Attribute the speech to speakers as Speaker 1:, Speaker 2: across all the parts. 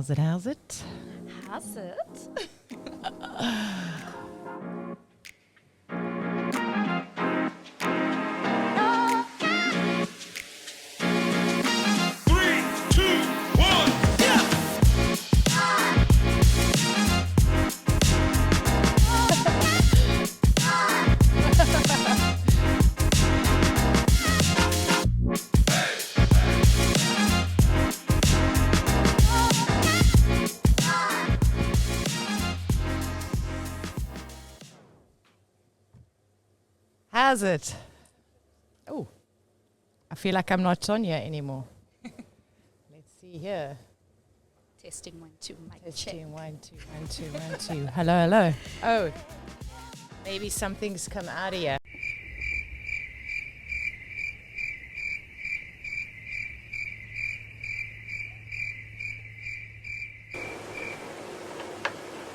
Speaker 1: How's it?
Speaker 2: How's it? How's it? Oh, I feel like I'm not Sonia anymore. Let's see here.
Speaker 3: Testing 1, 2, mic check.
Speaker 2: Testing 1, 2, 1, 2, 1, 2. Hello, hello. Oh, maybe something's come out of here.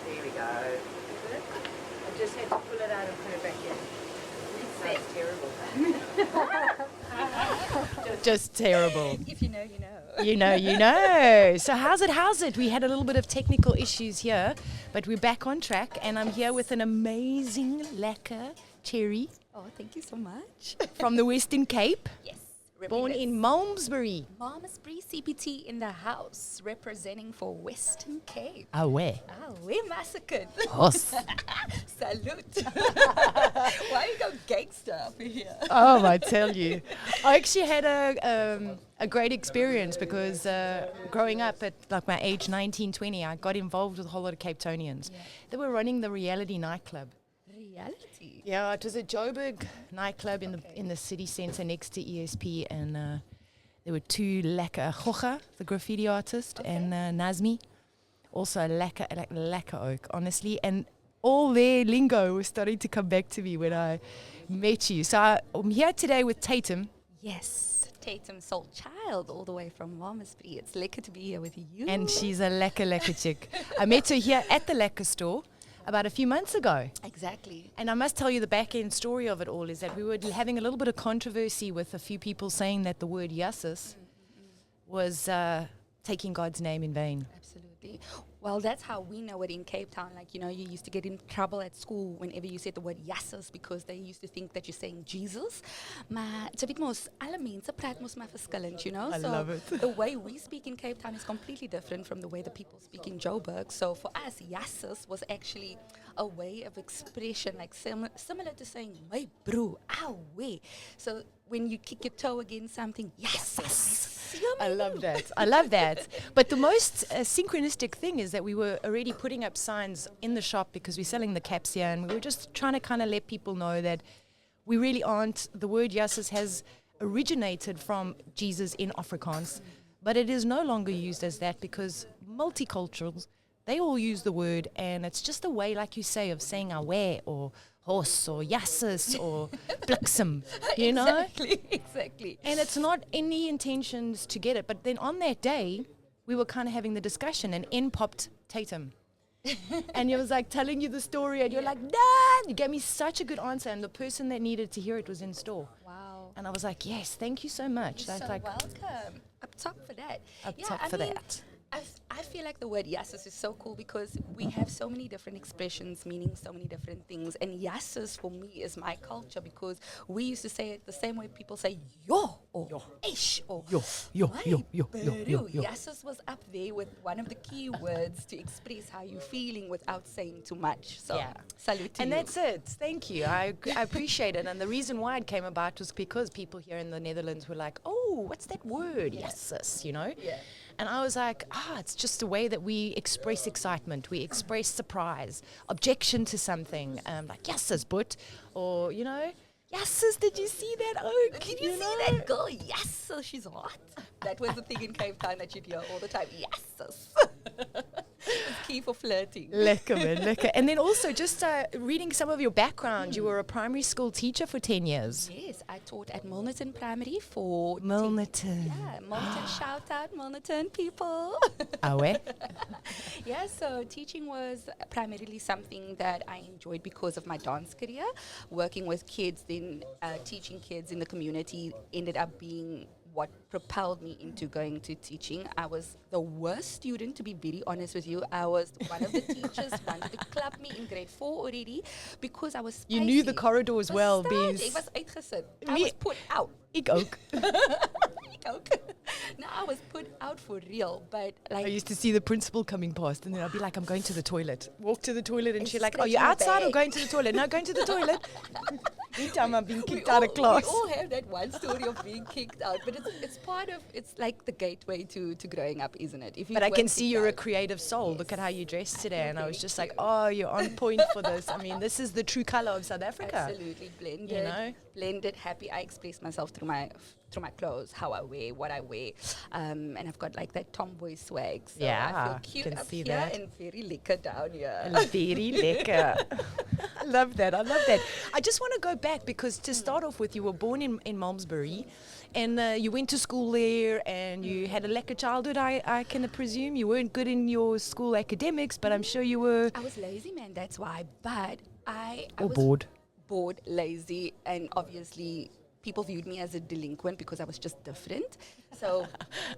Speaker 2: There we go. I just had to pull it out and put it back in. That's terrible. Just terrible.
Speaker 3: If you know, you know.
Speaker 2: You know. So how's it? We had a little bit of technical issues here, but we're back on track, and I'm here with an amazing Lekker cherry
Speaker 3: Oh, thank you so much.
Speaker 2: from the Western Cape,
Speaker 3: Yes.
Speaker 2: born in Malmesbury.
Speaker 3: Malmesbury CPT in the house, representing for Western Cape.
Speaker 2: Ah, where?
Speaker 3: Ah, we're massacred.
Speaker 2: Horse.
Speaker 3: Salute. Why you go gangster up here?
Speaker 2: Oh, I tell you. I actually had a great experience because growing up at like my age 19, 20, I got involved with a whole lot of Cape Townians.
Speaker 3: Yeah.
Speaker 2: They were running the Reality nightclub.
Speaker 3: Reality.
Speaker 2: Yeah, it was a Joburg nightclub in the city centre next to ESP, and there were two Lekker, Chocha, the graffiti artist, and Nazmi, also a Lekker oak, honestly, and all their lingo was starting to come back to me when I met you. So I'm here today with Tatum.
Speaker 3: Yes. Tatum Soul Child, all the way from Malmesbury. It's lekker to be here with you.
Speaker 2: And she's a lekker chick. I met her here at the Lekker store about a few months ago.
Speaker 3: Exactly.
Speaker 2: And I must tell you the back end story of it all is that we were having a little bit of controversy with a few people saying that the word Yussus was taking God's name in vain.
Speaker 3: Absolutely. Well, that's how we know it in Cape Town. Like, you know, you used to get in trouble at school whenever you said the word Yussus because they used to think that you're saying Jesus. Maar it's a bit more, alle mense praat mos maar verskillend, you know?
Speaker 2: I
Speaker 3: so
Speaker 2: love it.
Speaker 3: the way we speak in Cape Town is completely different from the way the people speak in Joburg. So for us, Yussus was actually a way of expression, like similar to saying, my bro, ow, way. So when you kick your toe against something, Yussus.
Speaker 2: I love that. But the most synchronistic thing is that we were already putting up signs in the shop because we're selling the caps here, and we were just trying to kind of let people know that we really aren't. The word Yussus has originated from Jesus in Afrikaans, but it is no longer used as that because multiculturals, they all use the word, and it's just a way, like you say, of saying aware or horse or Yussus or bliksem, you know?
Speaker 3: Exactly.
Speaker 2: And it's not any intentions to get it. But then on that day, we were kind of having the discussion, and in popped Tatum. And he was like telling you the story, and you're like, nah! You gave me such a good answer, and the person that needed to hear it was in store.
Speaker 3: Wow.
Speaker 2: And I was like, yes, thank you so much.
Speaker 3: You're
Speaker 2: That's
Speaker 3: so
Speaker 2: like
Speaker 3: welcome. Up top for that.
Speaker 2: that.
Speaker 3: I feel like the word Yussus is so cool because we have so many different expressions meaning so many different things. And Yussus for me is my culture because we used to say it the same way people say yo or ish or
Speaker 2: Yo.
Speaker 3: Yussus was up there with one of the key words to express how you're feeling without saying too much. So
Speaker 2: Yeah.
Speaker 3: salute to
Speaker 2: And
Speaker 3: you.
Speaker 2: that's it. Thank you. I appreciate it. And the reason why it came about was because people here in the Netherlands were like, oh, what's that word? Yussus, you know?
Speaker 3: Yeah.
Speaker 2: And I was like, it's just a way that we express excitement. We express surprise, objection to something, like, Yussus, but, or, you know, Yussus, did you see that oak?
Speaker 3: Did you see that girl? Yes, so she's hot. That was the thing in Cape Town that you'd hear all the time. Yes. It's key for flirting.
Speaker 2: Lekker, man, lekker. And then also just reading some of your background, you were a primary school teacher for 10 years.
Speaker 3: Yes, I taught at Milnerton Primary for...
Speaker 2: Milnerton.
Speaker 3: Yeah, Milnerton, shout out Milnerton people.
Speaker 2: Awe.
Speaker 3: Yeah, so teaching was primarily something that I enjoyed because of my dance career. Working with kids, then teaching kids in the community ended up being what propelled me into going to teaching. I was the worst student, to be very honest with you. I was one of the teachers wanted to club me in grade 4 already because I was spicy.
Speaker 2: You knew the corridors well,
Speaker 3: Bestaat,
Speaker 2: Bees.
Speaker 3: Ek was uitgesit. I was put out.
Speaker 2: Ek ook.
Speaker 3: Ek ook. No, I was put out for real, but like
Speaker 2: I used to see the principal coming past, and then I'd be like, I'm going to the toilet. Walk to the toilet, and she's like,
Speaker 3: stretch
Speaker 2: are you
Speaker 3: my
Speaker 2: outside or
Speaker 3: bag.
Speaker 2: going to the toilet? No, going to the toilet. Anytime I'm being
Speaker 3: we
Speaker 2: kicked out of class.
Speaker 3: all have that one story of being kicked out, but it's part of, it's like the gateway to growing up, isn't it? If you
Speaker 2: But I can
Speaker 3: weren't
Speaker 2: see
Speaker 3: kicked
Speaker 2: you're a
Speaker 3: out.
Speaker 2: creative soul. Look at how you dressed today. And I was just like, oh, you're on point for this. I mean, this is the true color of South Africa.
Speaker 3: Absolutely blended,
Speaker 2: You know?
Speaker 3: blended, happy. I express myself through my clothes, how I wear, what I wear, and I've got like that tomboy swag. So I
Speaker 2: Yeah,
Speaker 3: feel cute
Speaker 2: can
Speaker 3: up
Speaker 2: see
Speaker 3: here
Speaker 2: that.
Speaker 3: and very lekker down here.
Speaker 2: Very lekker. I love that. I love that. I just want to go back because to start off with, you were born in Malmesbury and you went to school there and you had a lekker childhood, I can presume. You weren't good in your school academics, but I'm sure you were...
Speaker 3: I was lazy, man, that's why. But I
Speaker 2: Or
Speaker 3: was
Speaker 2: bored.
Speaker 3: lazy, and obviously people viewed me as a delinquent because I was just different. So,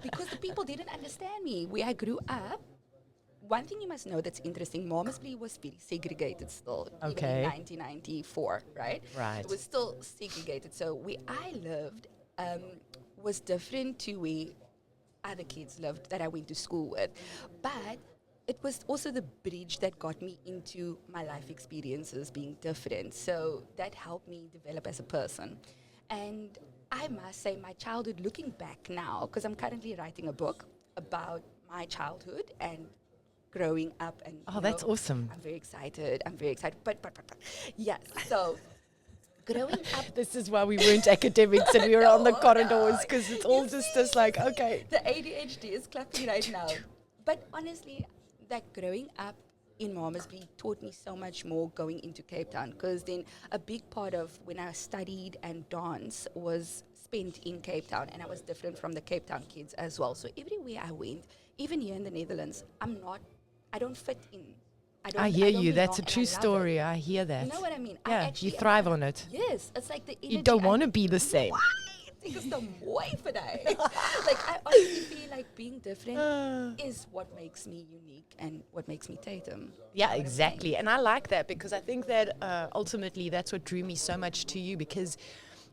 Speaker 3: because the people didn't understand me. Where I grew up, one thing you must know that's interesting, Malmesbury was very segregated still,
Speaker 2: Okay.
Speaker 3: even in 1994, right?
Speaker 2: Right.
Speaker 3: It was still segregated. So where I lived was different to where other kids lived that I went to school with. But it was also the bridge that got me into my life experiences being different. So that helped me develop as a person. And I must say my childhood, looking back now, because I'm currently writing a book about my childhood and growing up. And
Speaker 2: Oh, that's awesome.
Speaker 3: I'm very excited. But yes, so growing up,
Speaker 2: This is why we weren't academics and we were on the corridors because it's all just like, okay.
Speaker 3: the ADHD is clapping right now. But honestly, that growing up in Malmesbury taught me so much more going into Cape Town, because then a big part of when I studied and dance was spent in Cape Town, and I was different from the Cape Town kids as well. So everywhere I went, even here in the Netherlands, I don't fit in.
Speaker 2: I hear you.
Speaker 3: belong,
Speaker 2: That's a
Speaker 3: and
Speaker 2: true
Speaker 3: I love it.
Speaker 2: story. I hear that.
Speaker 3: You know what I mean? I
Speaker 2: Yeah,
Speaker 3: actually
Speaker 2: you
Speaker 3: am
Speaker 2: thrive
Speaker 3: kind
Speaker 2: on
Speaker 3: of-
Speaker 2: it.
Speaker 3: Yes, it's like the energy.
Speaker 2: You don't
Speaker 3: I-
Speaker 2: want to be the same.
Speaker 3: Why? Ek is te mooi vir die. Like, I honestly feel like being different is what makes me unique and what makes me Tatum.
Speaker 2: Yeah, exactly. And I like that because I think that ultimately that's what drew me so much to you, because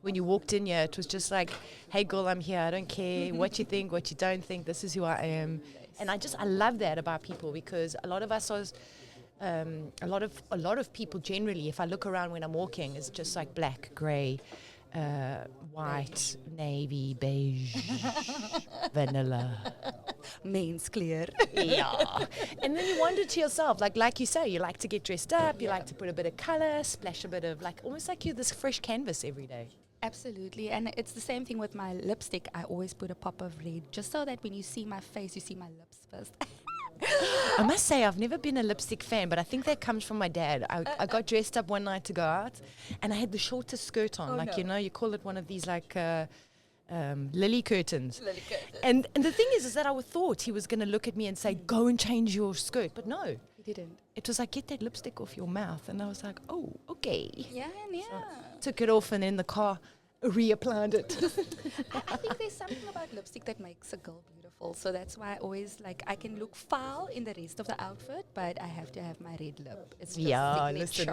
Speaker 2: when you walked in here, it was just like, hey girl, I'm here. I don't care what you think, what you don't think. This is who I am. And I love that about people, because a lot of us are, a lot of people generally, if I look around when I'm walking, it's just like black, grey, white, navy, beige, vanilla.
Speaker 3: Men's clear.
Speaker 2: Yeah. And then you wonder to yourself, like you say, you like to get dressed up, you like to put a bit of color, splash a bit of, like, almost like you're this fresh canvas every day.
Speaker 3: Absolutely. And it's the same thing with my lipstick. I always put a pop of red, just so that when you see my face, you see my lips first.
Speaker 2: I must say, I've never been a lipstick fan, but I think that comes from my dad. I got dressed up one night to go out, and I had the shortest skirt on. You call it one of these, like, lily curtains. And the thing is that I thought he was going to look at me and say, go and change your skirt. But no,
Speaker 3: He didn't.
Speaker 2: it was like, get that lipstick off your mouth. And I was like, oh, okay.
Speaker 3: Yeah, yeah.
Speaker 2: Took it off, and in the car, reapplied it.
Speaker 3: I think there's something about lipstick that makes a girl beautiful. So that's why I always, like, I can look foul in the rest of the outfit, but I have to have my red lip. It's just
Speaker 2: Yeah, listen,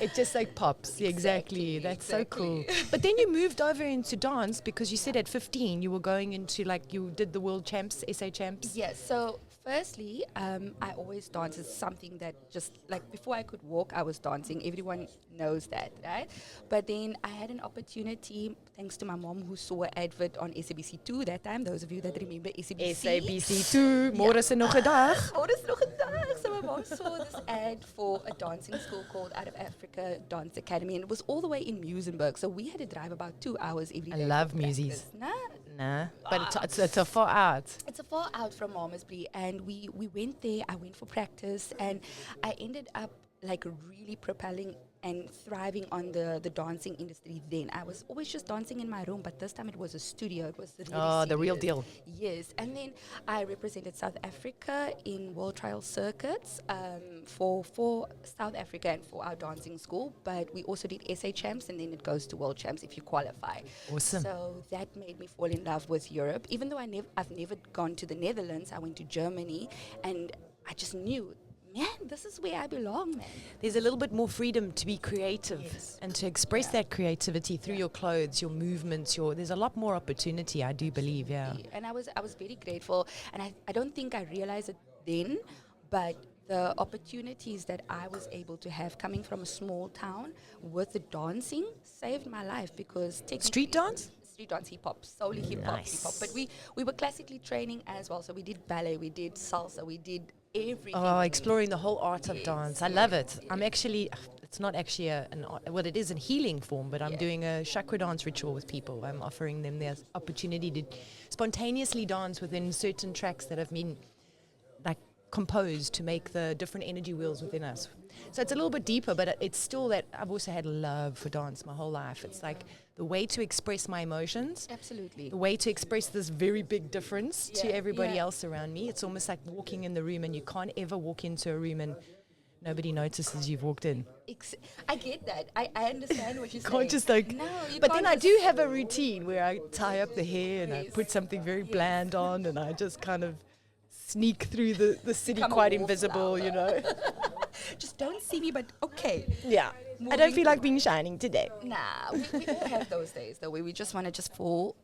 Speaker 2: it just like pops. Exactly. That's so cool. But then you moved over into dance because you said at 15 you were going into, like, you did the world champs, SA champs.
Speaker 3: Yes, so firstly, I always dance. It's something that just, like, before I could walk, I was dancing. Everyone knows that, right? But then I had an opportunity, thanks to my mom, who saw an advert on SABC 2 that time. Those of you that remember SABC.
Speaker 2: SABC 2, môre se nog 'n dag.
Speaker 3: Oh, dis nog 'n dag. So my mom saw this ad for a dancing school called Out of Africa Dance Academy, and it was all the way in Muizenberg. So we had to drive about 2 hours every day.
Speaker 2: I love
Speaker 3: for practice.
Speaker 2: Muzies.
Speaker 3: Nah,
Speaker 2: Nah, but it's a far out.
Speaker 3: it's a far out from Malmesbury, and we went there. I went for practice, and I ended up like really propelling and thriving on the dancing industry then. I was always just dancing in my room, but this time it was a studio. It was really
Speaker 2: the real
Speaker 3: serious.
Speaker 2: deal.
Speaker 3: Yes, and then I represented South Africa in world trial circuits for South Africa and for our dancing school, but we also did SA champs, and then it goes to world champs if you qualify.
Speaker 2: Awesome.
Speaker 3: So that made me fall in love with Europe. Even though I've never gone to the Netherlands, I went to Germany, and I just knew, man, this is where I belong, man.
Speaker 2: There's a little bit more freedom to be creative and to express that creativity through your clothes, your movements, there's a lot more opportunity, I do believe, yeah.
Speaker 3: And I was very grateful, and I don't think I realized it then, but the opportunities that I was able to have coming from a small town with the dancing saved my life, because
Speaker 2: Street dance?
Speaker 3: Street dance, hip-hop, solely hip-hop.
Speaker 2: Nice.
Speaker 3: But we were classically training as well, so we did ballet, we did salsa, we did everything.
Speaker 2: Oh, exploring the whole art of dance. I love it. I'm actually, it's not actually an art, well, it is a healing form, but I'm doing a chakra dance ritual with people. I'm offering them the opportunity to spontaneously dance within certain tracks that have been like composed to make the different energy wheels within us. So it's a little bit deeper, but it's still that I've also had love for dance my whole life. It's like the way to express my emotions.
Speaker 3: Absolutely.
Speaker 2: The way to express this very big difference to everybody else around me. It's almost like walking in the room, and you can't ever walk into a room and nobody notices you've walked in.
Speaker 3: I get that. I understand what you're saying.
Speaker 2: Can't just like,
Speaker 3: no,
Speaker 2: but then I do have a routine where I tie up the hair and I put something very bland on, and I just kind of sneak through the city quite invisible, you know.
Speaker 3: Just don't see me, but okay.
Speaker 2: Yeah. I don't feel like being shining today.
Speaker 3: Nah, we all have those days though, where we just want to just fall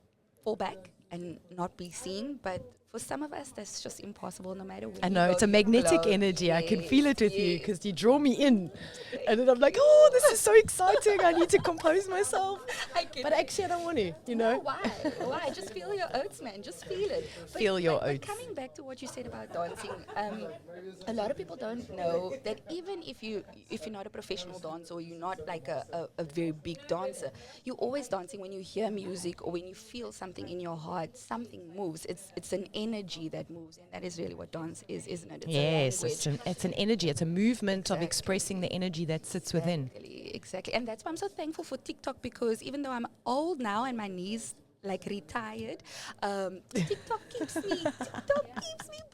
Speaker 3: back and not be seen. But for some of us, that's just impossible, no matter where
Speaker 2: I know, it's a magnetic energy. I can feel it with you, because you draw me in.
Speaker 3: Yes.
Speaker 2: And then I'm like, oh, this is so exciting. I need to compose myself. But actually, I don't want to, you know.
Speaker 3: No, why? Just feel your oats, man. Just feel it.
Speaker 2: Feel your
Speaker 3: but
Speaker 2: oats.
Speaker 3: Coming back to what you said about dancing, a lot of people don't know that even if you're not a professional dancer, or you're not like a very big dancer, you're always dancing when you hear music or when you feel something in your heart. Something moves. It's an energy that moves, and that is really what dance is, isn't it?
Speaker 2: Yes, it's an energy. It's a movement of expressing the energy that sits within.
Speaker 3: Exactly. And that's why I'm so thankful for TikTok, because even though I'm old now and my knees like retired, TikTok keeps me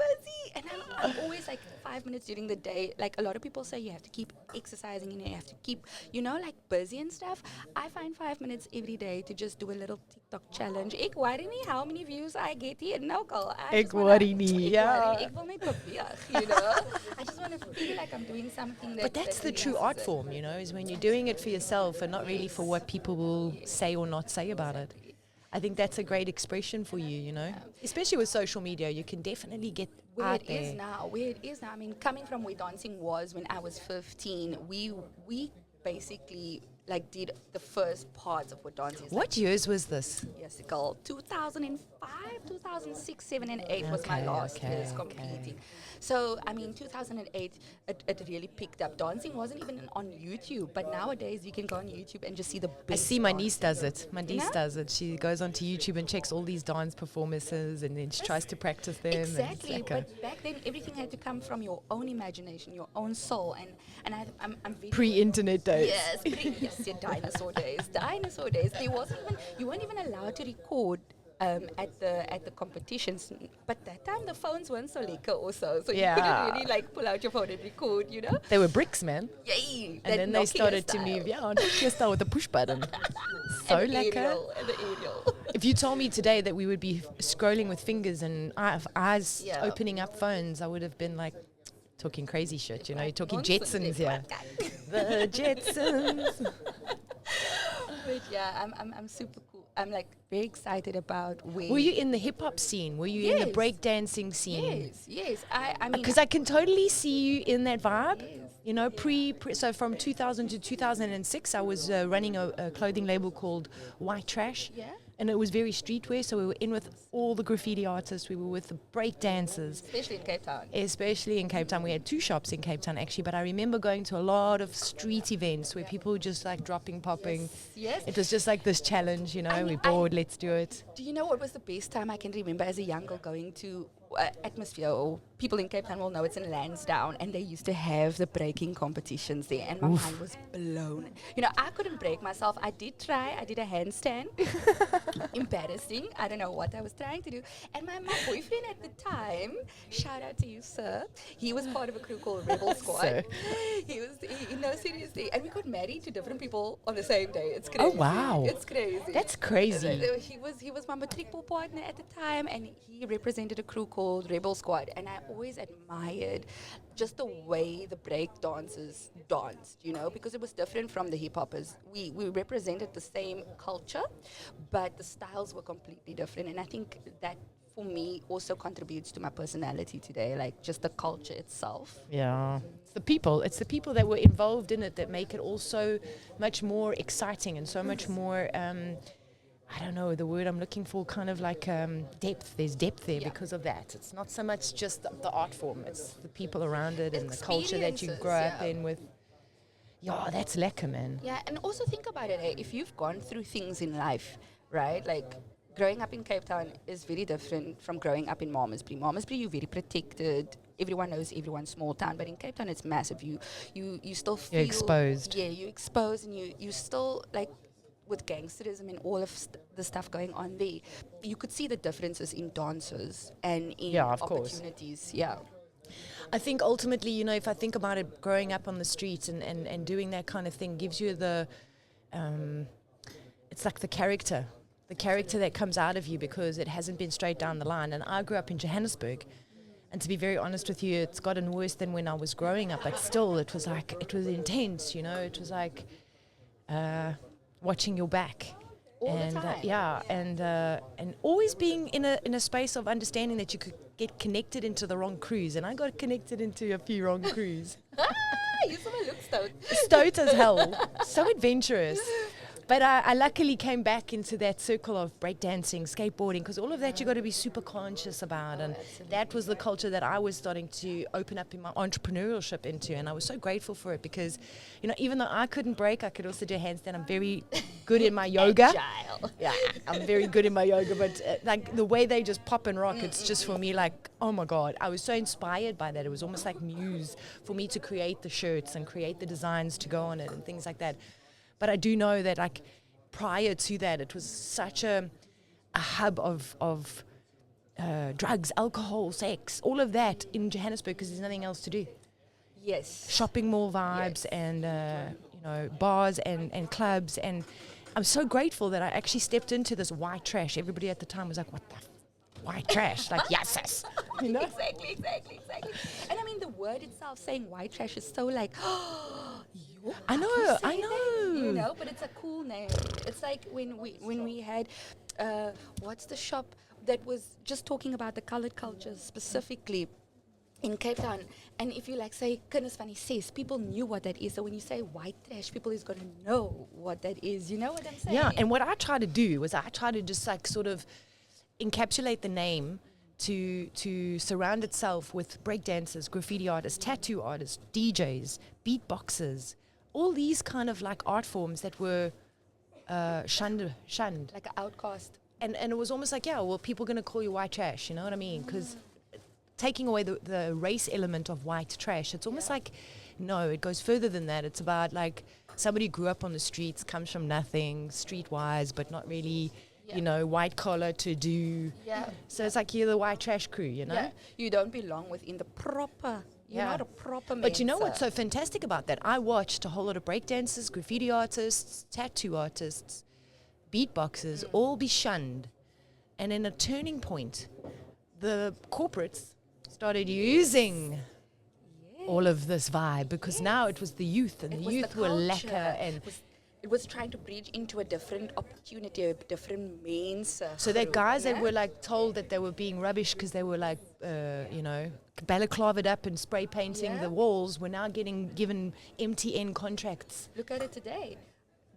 Speaker 3: busy, and I'm always like 5 minutes during the day. Like a lot of people say, you have to keep exercising and you have to keep, like busy and stuff. I find 5 minutes every day to just do a little TikTok challenge. Ek worry nie how many views I get here. No, girl.
Speaker 2: Ek worry nie, yeah.
Speaker 3: Ek wil net beweeg, I just want to feel like I'm doing something that.
Speaker 2: But that's the true art form, is when you're doing it for yourself and not really for what people will say or not say about it. I think that's a great expression for you, Especially with social media, you can definitely get
Speaker 3: where it is now. I mean, coming from where dancing was when I was 15, we basically did the first parts of what dancing is.
Speaker 2: What years was this?
Speaker 3: Yes, girl. 2005, 2006, 7, and 8 was my last years competing. So, I mean, 2008, it really picked up. Dancing wasn't even on YouTube, but nowadays you can go on YouTube and just see the best.
Speaker 2: I see my niece does it. My niece does it. She goes onto YouTube and checks all these dance performances, and then she tries to practice them.
Speaker 3: Exactly, but back then everything had to come from your own imagination, your own soul, and I'm very
Speaker 2: pre-internet days.
Speaker 3: Yes, your dinosaur days. There wasn't even, you weren't even allowed to record at the competitions, but that time the phones weren't so lekker also, so you couldn't really pull out your phone and record,
Speaker 2: They were bricks, man.
Speaker 3: Yay!
Speaker 2: And then they started to move, Nokia style with the push button. So lekker.
Speaker 3: And the aerial.
Speaker 2: If you told me today that we would be scrolling with fingers and eyes opening up phones, I would have been like, talking crazy shit, you're talking Jetsons here. The Jetsons.
Speaker 3: But yeah, I'm super cool. I'm very excited about where.
Speaker 2: Were you in the hip hop scene? Were you in the breakdancing scene?
Speaker 3: Yes. I mean,
Speaker 2: because I can totally see you in that vibe. Yes. So from 2000 to 2006, I was running a clothing label called White Trash.
Speaker 3: Yeah.
Speaker 2: And it was very streetwear, so we were in with all the graffiti artists, we were with the break dancers.
Speaker 3: Especially in Cape Town.
Speaker 2: Especially in Cape Town. We had 2 shops in Cape Town, actually, but I remember going to a lot of street events where people were just dropping, popping.
Speaker 3: Yes.
Speaker 2: It was just this challenge, we're bored, let's do it.
Speaker 3: Do you know what was the best time I can remember as a young girl going to atmosphere, or people in Cape Town will know it's in Lansdowne, and they used to have the breaking competitions there, and my mind was blown. You know, I couldn't break myself. I did try. I did a handstand. Embarrassing. I don't know what I was trying to do. And my boyfriend at the time, shout out to you, sir. He was part of a crew called Rebel Squad. No, seriously. And we got married to different people on the same day. It's crazy.
Speaker 2: Oh, wow.
Speaker 3: It's crazy.
Speaker 2: That's crazy.
Speaker 3: He was my matriculal partner at the time, and he represented a crew called Rebel Squad. And I always admired just the way the break dancers danced, you know, because it was different from the hip hoppers. We represented the same culture, but the styles were completely different. And I think that, for me, also contributes to my personality today, like just the culture itself.
Speaker 2: Yeah. It's the people that were involved in it that make it all so much more exciting and so much more, I don't know the word I'm looking for, kind of like depth. There's depth there because of that. It's not so much just the art form, it's the people around it and the culture that you grow up in with. Yeah, that's lekker, man.
Speaker 3: Yeah, and also think about it, hey, if you've gone through things in life, right, like growing up in Cape Town is very different from growing up in Malmesbury. Malmesbury, you're very protected. Everyone knows everyone's small town, but in Cape Town, it's massive. You still feel...
Speaker 2: You're exposed.
Speaker 3: Yeah, you're exposed, and you still, like, with gangsterism and all of the stuff going on there, you could see the differences in dancers and in opportunities. Yeah.
Speaker 2: I think ultimately, you know, if I think about it, growing up on the streets and doing that kind of thing gives you the... it's like the character that comes out of you because it hasn't been straight down the line. And I grew up in Johannesburg, and to be very honest with you, it's gotten worse than when I was growing up, but still it was intense, you know. It was like watching your back
Speaker 3: all the time.
Speaker 2: And always being in a space of understanding that you could get connected into the wrong crews, and I got connected into a few wrong crews.
Speaker 3: You saw me look stoked.
Speaker 2: Stoked as hell, so adventurous. But I luckily came back into that circle of breakdancing, skateboarding, because all of that you got to be super conscious about. And that was the culture that I was starting to open up in my entrepreneurship into. And I was so grateful for it because, you know, even though I couldn't break, I could also do a handstand. I'm very good in my yoga.
Speaker 3: Agile.
Speaker 2: Yeah, I'm very good in my yoga. But like the way they just pop and rock, it's just for me like, oh my God. I was so inspired by that. It was almost like muse for me to create the shirts and create the designs to go on it and things like that. But I do know that, like, prior to that, it was such a hub of drugs, alcohol, sex, all of that in Johannesburg because there's nothing else to do.
Speaker 3: Yes.
Speaker 2: Shopping mall vibes and, you know, bars and clubs. And I'm so grateful that I actually stepped into this white trash. Everybody at the time was like, what the white trash? Like, Yussus. You know?
Speaker 3: Exactly. And I mean, the word itself, saying white trash, is so like,
Speaker 2: I know.
Speaker 3: You know, but it's a cool name. It's like when we had, what's the shop that was just talking about the colored culture specifically in Cape Town. And if you like say, kinders van die ses, people knew what that is. So when you say white trash, people is going to know what that is. You know what I'm saying?
Speaker 2: Yeah, and what I try to do was I try to just like sort of encapsulate the name to surround itself with breakdancers, graffiti artists, tattoo artists, DJs, beatboxers, all these kind of like art forms that were shunned.
Speaker 3: Like an outcast.
Speaker 2: And it was almost like, yeah, well, people are going to call you white trash, you know what I mean? Because taking away the race element of white trash, it's almost like, no, it goes further than that. It's about like somebody grew up on the streets, comes from nothing, streetwise, but not really... you know, white collar to do. Yeah. So it's like you're the white trash crew, you know?
Speaker 3: Yeah. You don't belong within the proper. You're not a proper
Speaker 2: But you know what's so fantastic about that? I watched a whole lot of breakdancers, graffiti artists, tattoo artists, beatboxers all be shunned. And in a turning point, the corporates started using all of this vibe because now it was the youth and the youth were lekker and...
Speaker 3: It was trying to bridge into a different opportunity, a different means.
Speaker 2: So that guys that were like told that they were being rubbish because they were like, you know, balaclavaed up and spray painting the walls were now getting given MTN contracts.
Speaker 3: Look at it today.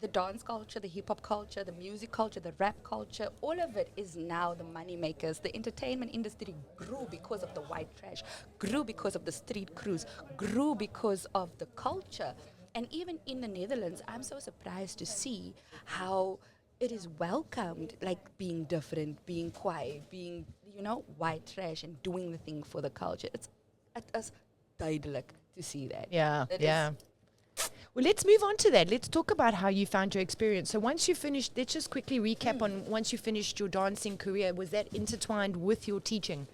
Speaker 3: The dance culture, the hip hop culture, the music culture, the rap culture, all of it is now the money makers. The entertainment industry grew because of the white trash, grew because of the street crews, grew because of the culture. And even in the Netherlands, I'm so surprised to see how it is welcomed, like being different, being kwai, being, white trash and doing the thing for the culture. It is duidelijk to see that.
Speaker 2: Yeah,
Speaker 3: It
Speaker 2: yeah. Well, let's move on to that. Let's talk about how you found your experience. So once you finished, let's just quickly recap on once you finished your dancing career, was that intertwined with your teaching?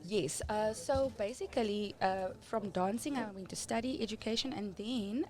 Speaker 3: Yes. So basically, from dancing, I went to study education, and then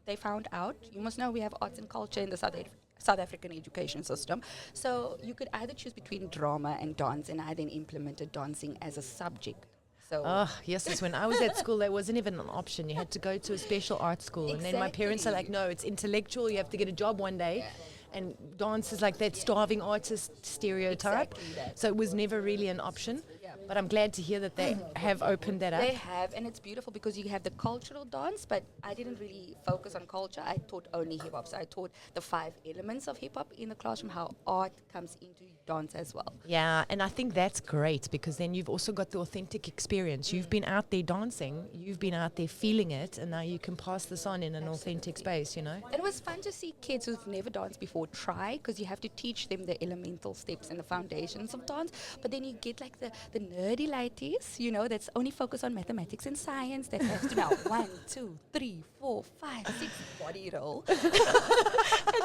Speaker 3: they found out. You must know we have arts and culture in the South African education system. So you could either choose between drama and dance, and I then implemented dancing as a subject. So
Speaker 2: Oh, yes, when I was at school, that wasn't even an option. You had to go to a special art school. And then my parents are like, no, it's intellectual. You have to get a job one day. And dance is like that starving artist stereotype.
Speaker 3: Exactly that.
Speaker 2: So it was never really an option.
Speaker 3: Yeah.
Speaker 2: But I'm glad to hear that they have opened that up.
Speaker 3: They have, and it's beautiful because you have the cultural dance, but I didn't really focus on culture. I taught only hip-hop. So I taught the 5 elements of hip-hop in the classroom, how art comes into dance as well.
Speaker 2: Yeah, and I think that's great because then you've also got the authentic experience. You've been out there dancing, you've been out there feeling it, and now you can pass this on in an authentic space, you know?
Speaker 3: It was fun to see kids who've never danced before try, because you have to teach them the elemental steps and the foundations of dance. But then you get like the nerdy ladies, that's only focused on mathematics and science, that have to know 1, 2, 3, 4, 5, 6 body roll. And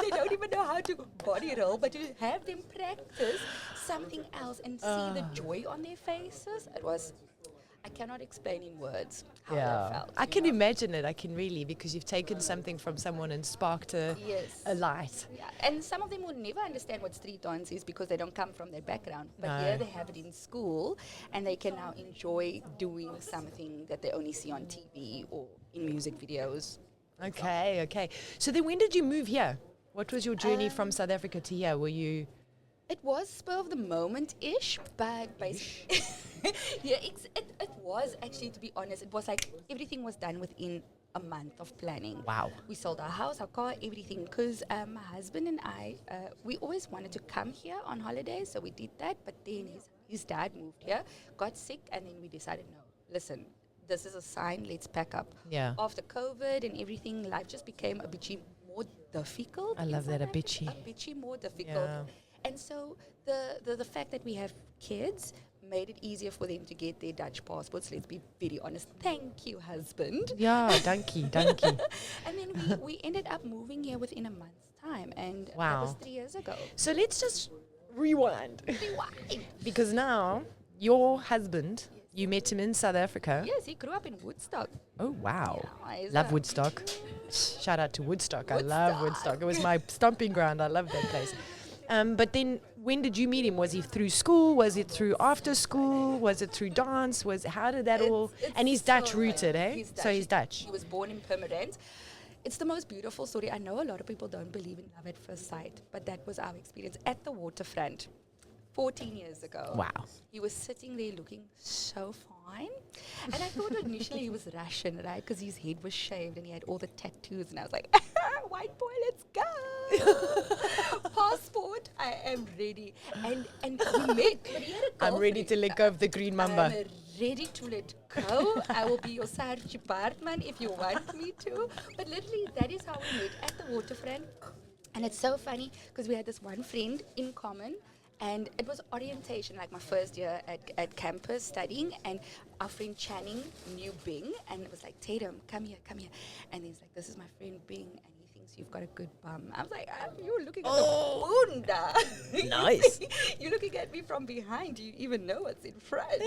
Speaker 3: they don't even know how to body roll, but to have them practice something else and see the joy on their faces, I cannot explain in words how that felt.
Speaker 2: I can imagine it. I can really, because you've taken something from someone and sparked a light.
Speaker 3: Yeah. And some of them will never understand what street dance is because they don't come from that background. But here they have it in school, and they can now enjoy doing something that they only see on TV or in music videos.
Speaker 2: Okay. So then when did you move here? What was your journey from South Africa to here? Were you...
Speaker 3: It was spur of the moment-ish, but basically, it was actually, to be honest, it was like everything was done within a month of planning.
Speaker 2: Wow.
Speaker 3: We sold our house, our car, everything, because my husband and I, we always wanted to come here on holidays, so we did that, but then his dad moved here, got sick, and then we decided, no, listen, this is a sign, let's pack up.
Speaker 2: Yeah.
Speaker 3: After COVID and everything, life just became a bit more difficult.
Speaker 2: I love that, a bitchy.
Speaker 3: A bitchy more difficult.
Speaker 2: Yeah.
Speaker 3: And so the fact that we have kids made it easier for them to get their Dutch passports. Let's be very honest. Thank you, husband.
Speaker 2: Yeah, dankie.
Speaker 3: And then we ended up moving here within a month's time. And that was 3 years ago.
Speaker 2: So let's just rewind. Because now, your husband, you met him in South Africa.
Speaker 3: Yes, he grew up in Woodstock.
Speaker 2: Oh, wow.
Speaker 3: Yeah,
Speaker 2: love Woodstock. Shout out to Woodstock. I love Woodstock. It was my stomping ground. I love that place. But then when did you meet him? Was he through school? Was it through after school? Was it through dance? How did that all... And he's Dutch rooted, eh?
Speaker 3: He's Dutch.
Speaker 2: So he's Dutch.
Speaker 3: He was born in Purmerend. It's the most beautiful story. I know a lot of people don't believe in love at first sight, but that was our experience at the waterfront 14 years ago.
Speaker 2: Wow.
Speaker 3: He was sitting there looking so fine. And I thought initially he was Russian, right? Because his head was shaved and he had all the tattoos. And I was like, white boy, let's go. Passport, I am ready. And we met. But he had a
Speaker 2: I'm ready to let go of the green mamba.
Speaker 3: I'm ready to let go. I will be your Sarchi Bartman if you want me to. But literally, that is how we met at the waterfront. And it's so funny because we had this one friend in common. And it was orientation, like my first year at campus studying, and our friend Channing knew Bing, and it was like, Tatum, come here. And he's like, this is my friend Bing, and he thinks you've got a good bum. I was like, you're looking at the bunda.
Speaker 2: Nice.
Speaker 3: You're looking at me from behind. Do you even know what's in front?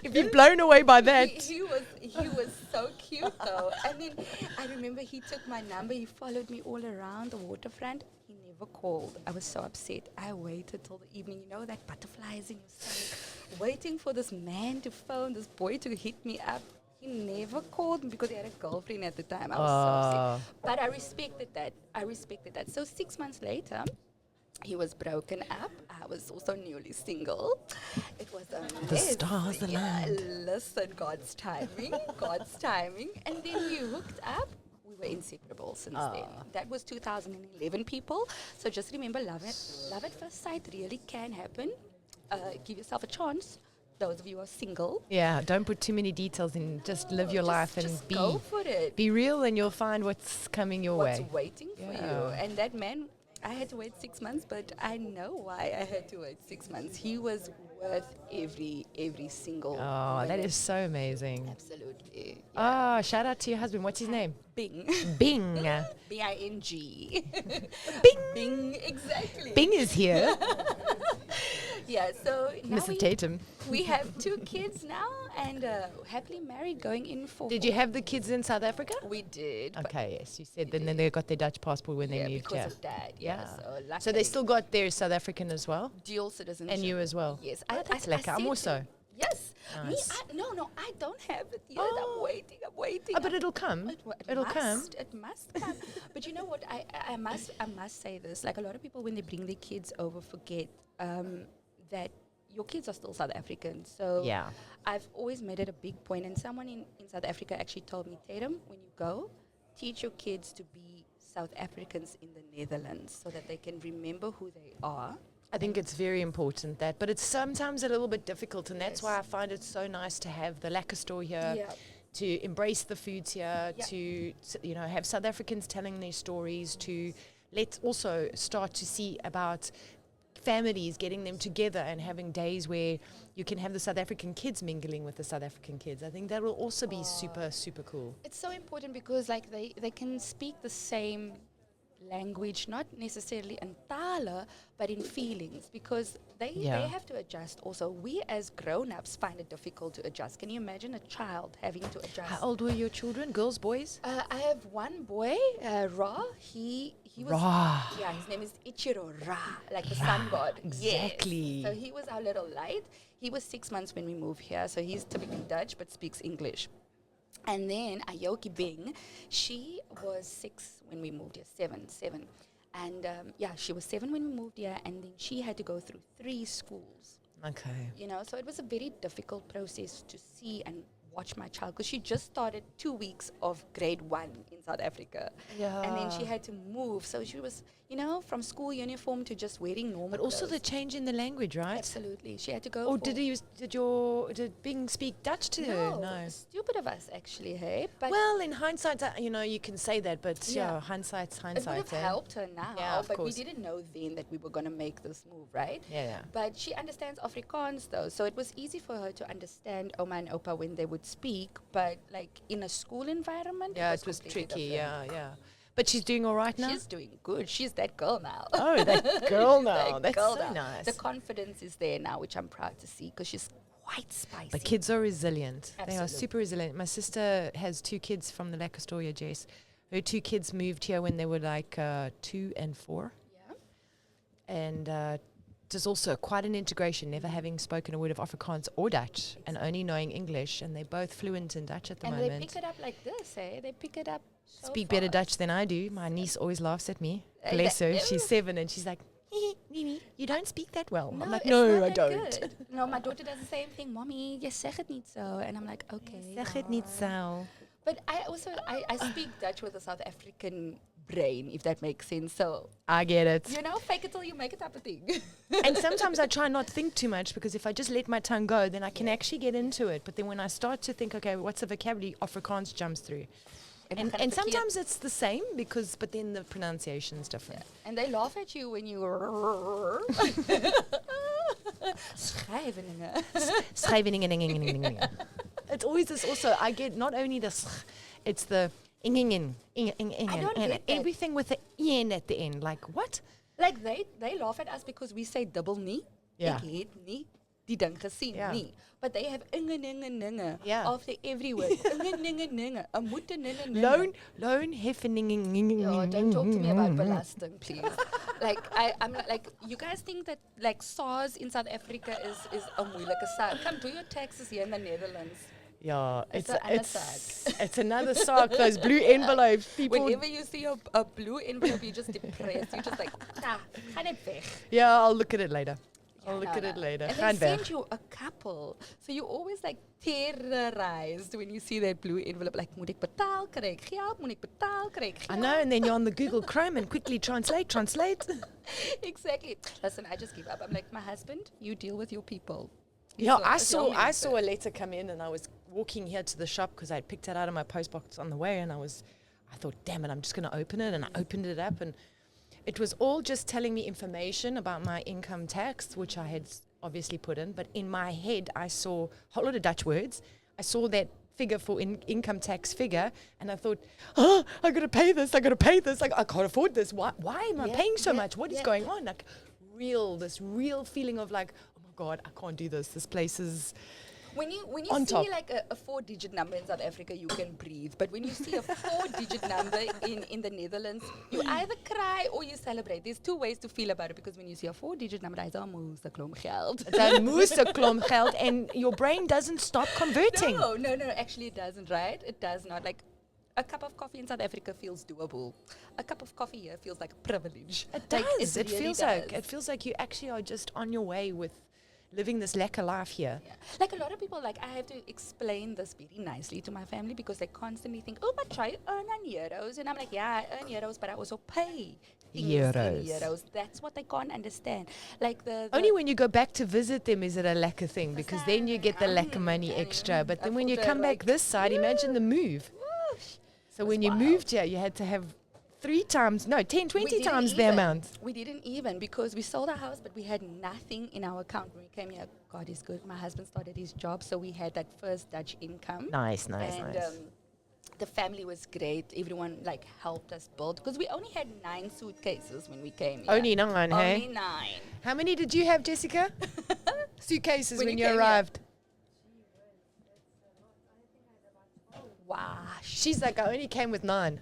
Speaker 2: If you're blown away by that.
Speaker 3: He was so cute though. And then I remember he took my number. He followed me all around the waterfront. He never called. I was so upset. I waited till the evening. You know that butterflies in your stomach, waiting for this man to phone, this boy to hit me up. He never called me because he had a girlfriend at the time. I was so upset. But I respected that. So 6 months later, he was broken up. I was also newly single. It was a
Speaker 2: The stars aligned.
Speaker 3: Listen, God's timing. And then we hooked up. We were inseparable since then. That was 2011, people. So just remember, love at first sight really can happen. Give yourself a chance. Those of you who are single.
Speaker 2: Yeah, don't put too many details in. Just live your life and
Speaker 3: just go for it.
Speaker 2: Be real, and you'll find what's coming your way.
Speaker 3: What's waiting for you. And that man, I had to wait 6 months, but I know why I had to wait 6 months. He was worth every single
Speaker 2: Oh, that
Speaker 3: minute.
Speaker 2: is so amazing.
Speaker 3: Absolutely. Yeah.
Speaker 2: Oh, shout out to your husband. What's his name?
Speaker 3: Bing.
Speaker 2: Bing.
Speaker 3: B-I-N-G.
Speaker 2: Bing.
Speaker 3: Bing, exactly.
Speaker 2: Bing is here.
Speaker 3: Yeah, so now
Speaker 2: Mr. Tatum.
Speaker 3: we have 2 kids now and happily married going in for...
Speaker 2: Did you have the kids in South Africa?
Speaker 3: We did. but
Speaker 2: Okay, yes, you said. And then they got their Dutch passport when they
Speaker 3: yeah,
Speaker 2: moved
Speaker 3: because
Speaker 2: here.
Speaker 3: of Dad.
Speaker 2: Yeah.
Speaker 3: So,
Speaker 2: So they
Speaker 3: luckily,
Speaker 2: still got their South African as well?
Speaker 3: dual citizenship.
Speaker 2: And you as well?
Speaker 3: Yes.
Speaker 2: Oh, that's lekker. I'm
Speaker 3: said
Speaker 2: also.
Speaker 3: to- Yes.
Speaker 2: Nice.
Speaker 3: No, I don't have it yet.
Speaker 2: Oh.
Speaker 3: I'm waiting.
Speaker 2: Oh, but it'll come. It'll come.
Speaker 3: It must come. But you know what? I must say this. Like a lot of people, when they bring their kids over, forget that your kids are still South African. So
Speaker 2: Yeah.
Speaker 3: I've always made it a big point. And someone in South Africa actually told me, Tatum, when you go, teach your kids to be South Africans in the Netherlands so that they can remember who they are.
Speaker 2: I think it's very important that, but it's sometimes a little bit difficult, and that's
Speaker 3: Yes.
Speaker 2: why I find it so nice to have the Lekker store here,
Speaker 3: Yeah.
Speaker 2: to embrace the foods here,
Speaker 3: Yeah.
Speaker 2: to have South Africans telling their stories, to let's also start to see about families getting them together and having days where you can have the South African kids mingling with the South African kids. I think that will also be super, super cool.
Speaker 3: It's so important because like they can speak the same language, not necessarily in tale, but in feelings, because they have to adjust also. We as grown-ups find it difficult to adjust. Can you imagine a child having to adjust?
Speaker 2: How old were your children? Girls, boys?
Speaker 3: I have one boy, Ra. He was...
Speaker 2: Ra.
Speaker 3: Yeah, his name is Ichiro Ra, like the sun god.
Speaker 2: Exactly.
Speaker 3: Yes. So he was our little light. He was 6 months when we moved here, so he's typically Dutch but speaks English. And then Ayoki Bing, she was 6 when we moved here, seven. And she was 7 when we moved here, and then she had to go through 3 schools.
Speaker 2: Okay.
Speaker 3: So it was a very difficult process to see and watch my child, because she just started 2 weeks of grade 1 in South Africa.
Speaker 2: Yeah.
Speaker 3: And then she had to move. So she was, from school uniform to just wearing normal
Speaker 2: But also the
Speaker 3: clothes.
Speaker 2: change in the language, right?
Speaker 3: Absolutely. She had to go
Speaker 2: Or
Speaker 3: for...
Speaker 2: did Bing speak Dutch to her? No.
Speaker 3: Stupid of us, actually, hey? But
Speaker 2: Well, in hindsight, you can say that, but
Speaker 3: Yeah.
Speaker 2: hindsight's
Speaker 3: it would
Speaker 2: hindsight.
Speaker 3: have helped her now,
Speaker 2: Yeah, of
Speaker 3: but we
Speaker 2: course.
Speaker 3: didn't know then that we were going to make this move, right?
Speaker 2: Yeah.
Speaker 3: But she understands Afrikaans, though, so it was easy for her to understand Oma and Opa when they would speak, but like in a school environment,
Speaker 2: Yeah, it was
Speaker 3: completely
Speaker 2: tricky.
Speaker 3: different.
Speaker 2: Yeah. But she's doing all right now?
Speaker 3: She's doing good. She's that girl now.
Speaker 2: Oh, that girl
Speaker 3: She's
Speaker 2: now.
Speaker 3: that
Speaker 2: That's
Speaker 3: girl
Speaker 2: so
Speaker 3: now.
Speaker 2: nice.
Speaker 3: The confidence is there now, which I'm proud to see, because she's quite spicy.
Speaker 2: But kids are resilient. They are
Speaker 3: Absolutely.
Speaker 2: super resilient. My sister has 2 kids from the Lekker store, Jess. Her 2 kids moved here when they were like 2 and 4.
Speaker 3: Yeah.
Speaker 2: And there's also quite an integration, never having spoken a word of Afrikaans or Dutch and only knowing English. And they're both fluent in Dutch at the
Speaker 3: And
Speaker 2: moment.
Speaker 3: they pick it up like this, eh? They pick it up so
Speaker 2: Speak better
Speaker 3: fast.
Speaker 2: Dutch than I do. My niece always laughs at me.
Speaker 3: Uh,
Speaker 2: Bless her.
Speaker 3: that-
Speaker 2: She's 7 and she's like, Mimi, you don't speak that well. I'm like,
Speaker 3: it's
Speaker 2: no,
Speaker 3: not
Speaker 2: I
Speaker 3: that
Speaker 2: don't.
Speaker 3: good. No, my daughter does the same thing. Mommy, jy sê het niet so. And I'm like, okay.
Speaker 2: Zeg het niet zo.
Speaker 3: But I speak Dutch with a South African brain, if that makes sense. So,
Speaker 2: I get it.
Speaker 3: fake it till you make it type of thing.
Speaker 2: And sometimes I try not to think too much, because if I just let my tongue go, then I can actually get into it. But then when I start to think, okay, what's the vocabulary, Afrikaans jumps through. And sometimes it's the same, but then the pronunciation's different.
Speaker 3: And they laugh at you when you... Schrijveningen.
Speaker 2: Scheveningen. It's always this also. I get not only the it's the ingingen.
Speaker 3: I don't get that.
Speaker 2: Everything with the in at the end. Like, what?
Speaker 3: Like they laugh at us because we say dubbel nie.
Speaker 2: Yeah.
Speaker 3: Ek het nie die ding gesien
Speaker 2: Yeah.
Speaker 3: nie. But they have inge
Speaker 2: Yeah.
Speaker 3: after every word. Inge. Moet ninge.
Speaker 2: Loan heffeningen.
Speaker 3: Oh, don't talk to me about belasting, please. I'm like, you guys think that like SARS in South Africa is a moeilike saak. Come do your taxes here in the Netherlands.
Speaker 2: Yeah,
Speaker 3: It's a ander saak.
Speaker 2: it's another sock. Those blue envelopes, people.
Speaker 3: Whenever you see a blue envelope, you're just depressed. You're just like, ga net weg.
Speaker 2: Yeah, I'll look at it later.
Speaker 3: Yeah,
Speaker 2: I'll look at it later.
Speaker 3: And
Speaker 2: Gaan
Speaker 3: they
Speaker 2: weg.
Speaker 3: send you a couple. So you're always like terrorized when you see that blue envelope. Like, moet ek betaal, kry ek geld, moet ek betaal, kry ek
Speaker 2: I
Speaker 3: geld.
Speaker 2: know, and then you're on the Google Chrome and quickly translate.
Speaker 3: Exactly. Listen, I just give up. I'm like, my husband, you deal with your people.
Speaker 2: Yeah,
Speaker 3: So
Speaker 2: I saw a letter come in, and I was walking here to the shop because I'd picked it out of my post box on the way, and I thought, damn it, I'm just going to open it, and I opened it up, and it was all just telling me information about my income tax, which I had obviously put in. But in my head, I saw a whole lot of Dutch words. I saw that figure for income tax figure, and I thought, oh, I got to pay this. I can't afford this. Why am I paying so much? What is going on? Like this real feeling of like, oh my God, I can't do this. This place is
Speaker 3: When you
Speaker 2: on
Speaker 3: see
Speaker 2: top.
Speaker 3: like a 4-digit number in South Africa, you can breathe. But when you see a 4-digit number in the Netherlands, you either cry or you celebrate. There's 2 ways to feel about it, because when you see a 4-digit number, I say, moes, 'n klomp geld.
Speaker 2: It's a moose klomp geld, and your brain doesn't stop converting.
Speaker 3: No, actually it doesn't, right? It does not. Like, a cup of coffee in South Africa feels doable. A cup of coffee here feels like a privilege.
Speaker 2: It
Speaker 3: Like,
Speaker 2: does. It
Speaker 3: really
Speaker 2: feels like you actually are just on your way with living this lekker life here.
Speaker 3: Yeah. Like, a lot of people, like, I have to explain this very nicely to my family, because they constantly think, oh, but try earn in euros. And I'm like, yeah, I earn euros, but I also pay things in euros. That's what they can't understand. Like the
Speaker 2: Only when you go back to visit them is it a lekker thing, because then you get the lekker money extra. But then when you come back this side, imagine the move. So when you moved here, you had to have 20 times the amount.
Speaker 3: We didn't even, because we sold our house, but we had nothing in our account when we came here. God is good. My husband started his job, so we had that first Dutch income.
Speaker 2: Nice.
Speaker 3: The family was great. Everyone like helped us build, because we only had 9 suitcases when we came here.
Speaker 2: Only 9, hey?
Speaker 3: Only 9.
Speaker 2: How many did you have, Jessica? Suitcases when you
Speaker 3: came
Speaker 2: arrived.
Speaker 3: Wow.
Speaker 2: She's like, I only came with 9.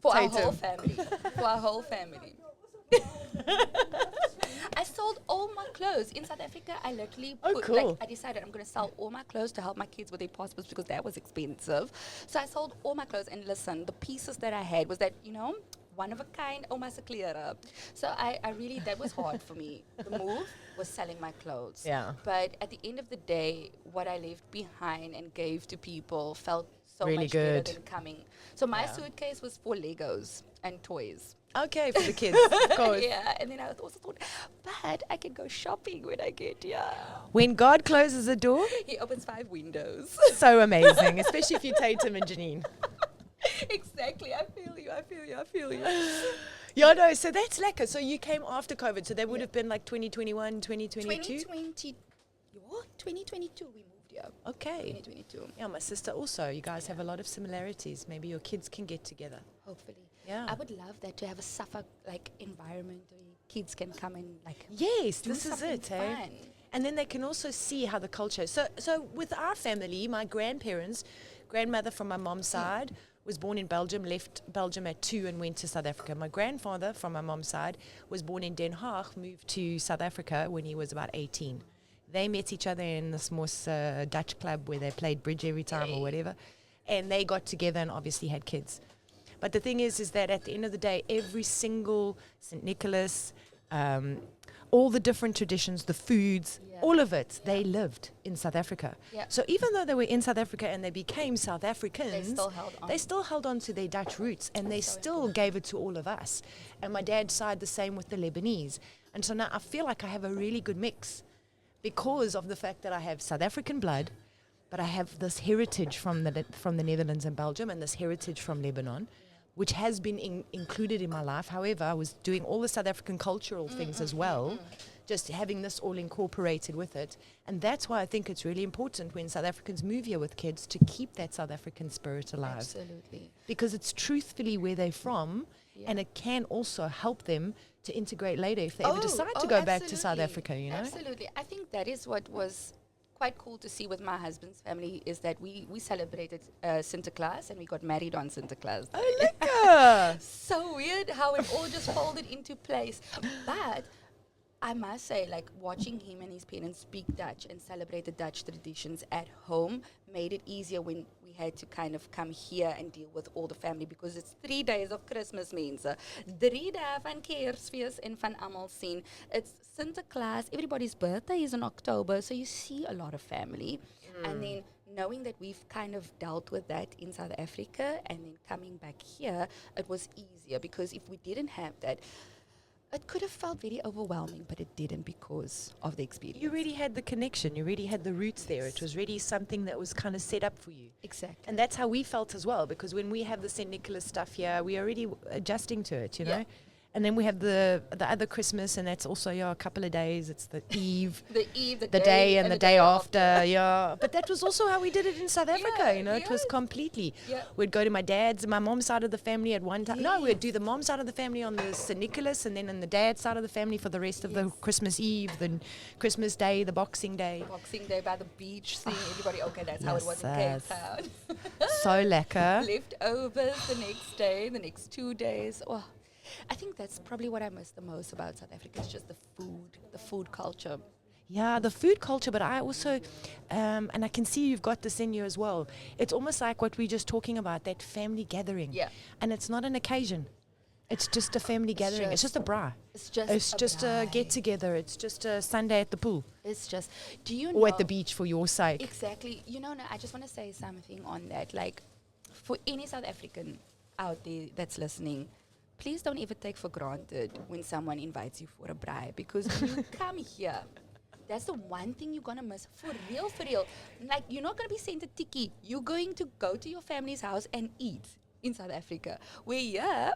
Speaker 3: For our
Speaker 2: Tatum.
Speaker 3: whole family. For our whole family. I sold all my clothes in South Africa. I literally I decided I'm going to sell all my clothes to help my kids with their passports, because that was expensive. So I sold all my clothes, and listen, the pieces that I had was that, one of a kind, se klere. So I really, that was hard for me. The move was selling my clothes.
Speaker 2: Yeah.
Speaker 3: But at the end of the day, what I left behind and gave to people felt so
Speaker 2: really
Speaker 3: much
Speaker 2: good.
Speaker 3: better than coming. So my suitcase was for Legos and toys.
Speaker 2: Okay, for the kids, of course.
Speaker 3: Yeah, and then I also thought, but I can go shopping when I get here.
Speaker 2: When God closes a door,
Speaker 3: He opens 5 windows.
Speaker 2: so amazing, especially if you Tatum and Janine.
Speaker 3: Exactly, I feel you.
Speaker 2: Yeah, no, so that's lekker. So you came after COVID, so that would have been like 2021, 2022?
Speaker 3: 2022 we moved here.
Speaker 2: Okay.
Speaker 3: 2022.
Speaker 2: Yeah, my sister also. You guys have a lot of similarities. Maybe your kids can get together.
Speaker 3: Hopefully.
Speaker 2: Yeah.
Speaker 3: I would love that, to have a Suffolk environment where kids can come and
Speaker 2: Yes,
Speaker 3: do
Speaker 2: this is
Speaker 3: something
Speaker 2: it, hey?
Speaker 3: fun.
Speaker 2: And then they can also see how the culture. So with our family, my grandmother from my mom's side was born in Belgium, left Belgium at 2 and went to South Africa. My grandfather from my mom's side was born in Den Haag, moved to South Africa when he was about 18. They met each other in this Moss Dutch club where they played bridge every time or whatever. And they got together and obviously had kids. But the thing is that at the end of the day, every single St. Nicholas, all the different traditions, the foods, all of it, they lived in South Africa.
Speaker 3: Yeah.
Speaker 2: So even though they were in South Africa and they became South Africans,
Speaker 3: They still held on.
Speaker 2: to their Dutch roots, and they still gave it to all of us. And my dad's side, the same with the Lebanese. And so now I feel like I have a really good mix because of the fact that I have South African blood, but I have this heritage from the Netherlands and Belgium, and this heritage from Lebanon, which has been included in my life. However, I was doing all the South African cultural things as well, just having this all incorporated with it. And that's why I think it's really important when South Africans move here with kids to keep that South African spirit alive.
Speaker 3: Absolutely.
Speaker 2: Because it's truthfully where they're from, and it can also help them to integrate later if they ever decide to go back to South Africa, you know?
Speaker 3: Absolutely. I think that is what was quite cool to see with my husband's family, is that we celebrated Sinterklaas, and we got married on Sinterklaas.
Speaker 2: Oh, lekker!
Speaker 3: So weird how it all just folded into place. But I must say, watching him and his parents speak Dutch and celebrate the Dutch traditions at home made it easier when we had to kind of come here and deal with all the family, because it's 3 days of Christmas, mense. 3 dae van Kersfees en van almal sien. It's Sinterklaas. Everybody's birthday is in October, so you see a lot of family. And then knowing that we've kind of dealt with that in South Africa, and then coming back here, it was easier, because if we didn't have that, it could have felt very overwhelming, but it didn't because of the experience.
Speaker 2: You really had the connection. You really had the roots there. It was really something that was kind of set up for you.
Speaker 3: Exactly.
Speaker 2: And that's how we felt as well, because when we have the St. Nicholas stuff here, we're already adjusting to it, you know? And then we have the other Christmas, and that's also a couple of days. It's the eve,
Speaker 3: The eve, the
Speaker 2: day, and the day after.
Speaker 3: after.
Speaker 2: But that was also how we did it in South Africa. It was completely.
Speaker 3: Yeah.
Speaker 2: We'd go to my mom's side of the family at one time. No,
Speaker 3: Yes.
Speaker 2: we'd do the mom's side of the family on the St. Nicholas, and then on the dad's side of the family for the rest of the Christmas Eve, then Christmas Day, the Boxing Day.
Speaker 3: Boxing Day by the beach, seeing everybody. Okay, that's how it was in
Speaker 2: Yes.
Speaker 3: Cape Town.
Speaker 2: So lekker.
Speaker 3: Leftovers the next day, the next 2 days. Oh, I think that's probably what I miss the most about South Africa. It's just the food culture.
Speaker 2: Yeah, the food culture, but I also, and I can see you've got this in you as well. It's almost like what we're just talking about, that family gathering.
Speaker 3: Yeah.
Speaker 2: And it's not an occasion. It's just a family gathering. It's just a bra.
Speaker 3: It's just
Speaker 2: a
Speaker 3: bride.
Speaker 2: get together. It's just a Sunday at the pool
Speaker 3: It's just, do you know?
Speaker 2: or at the beach for your sake.
Speaker 3: Exactly. No, I just want to say something on that. Like, for any South African out there that's listening, please don't ever take for granted when someone invites you for a braai, because you come here. That's the one thing you're going to miss. For real. Like, you're not going to be sent a tikkie. You're going to go to your family's house and eat in South Africa. Where,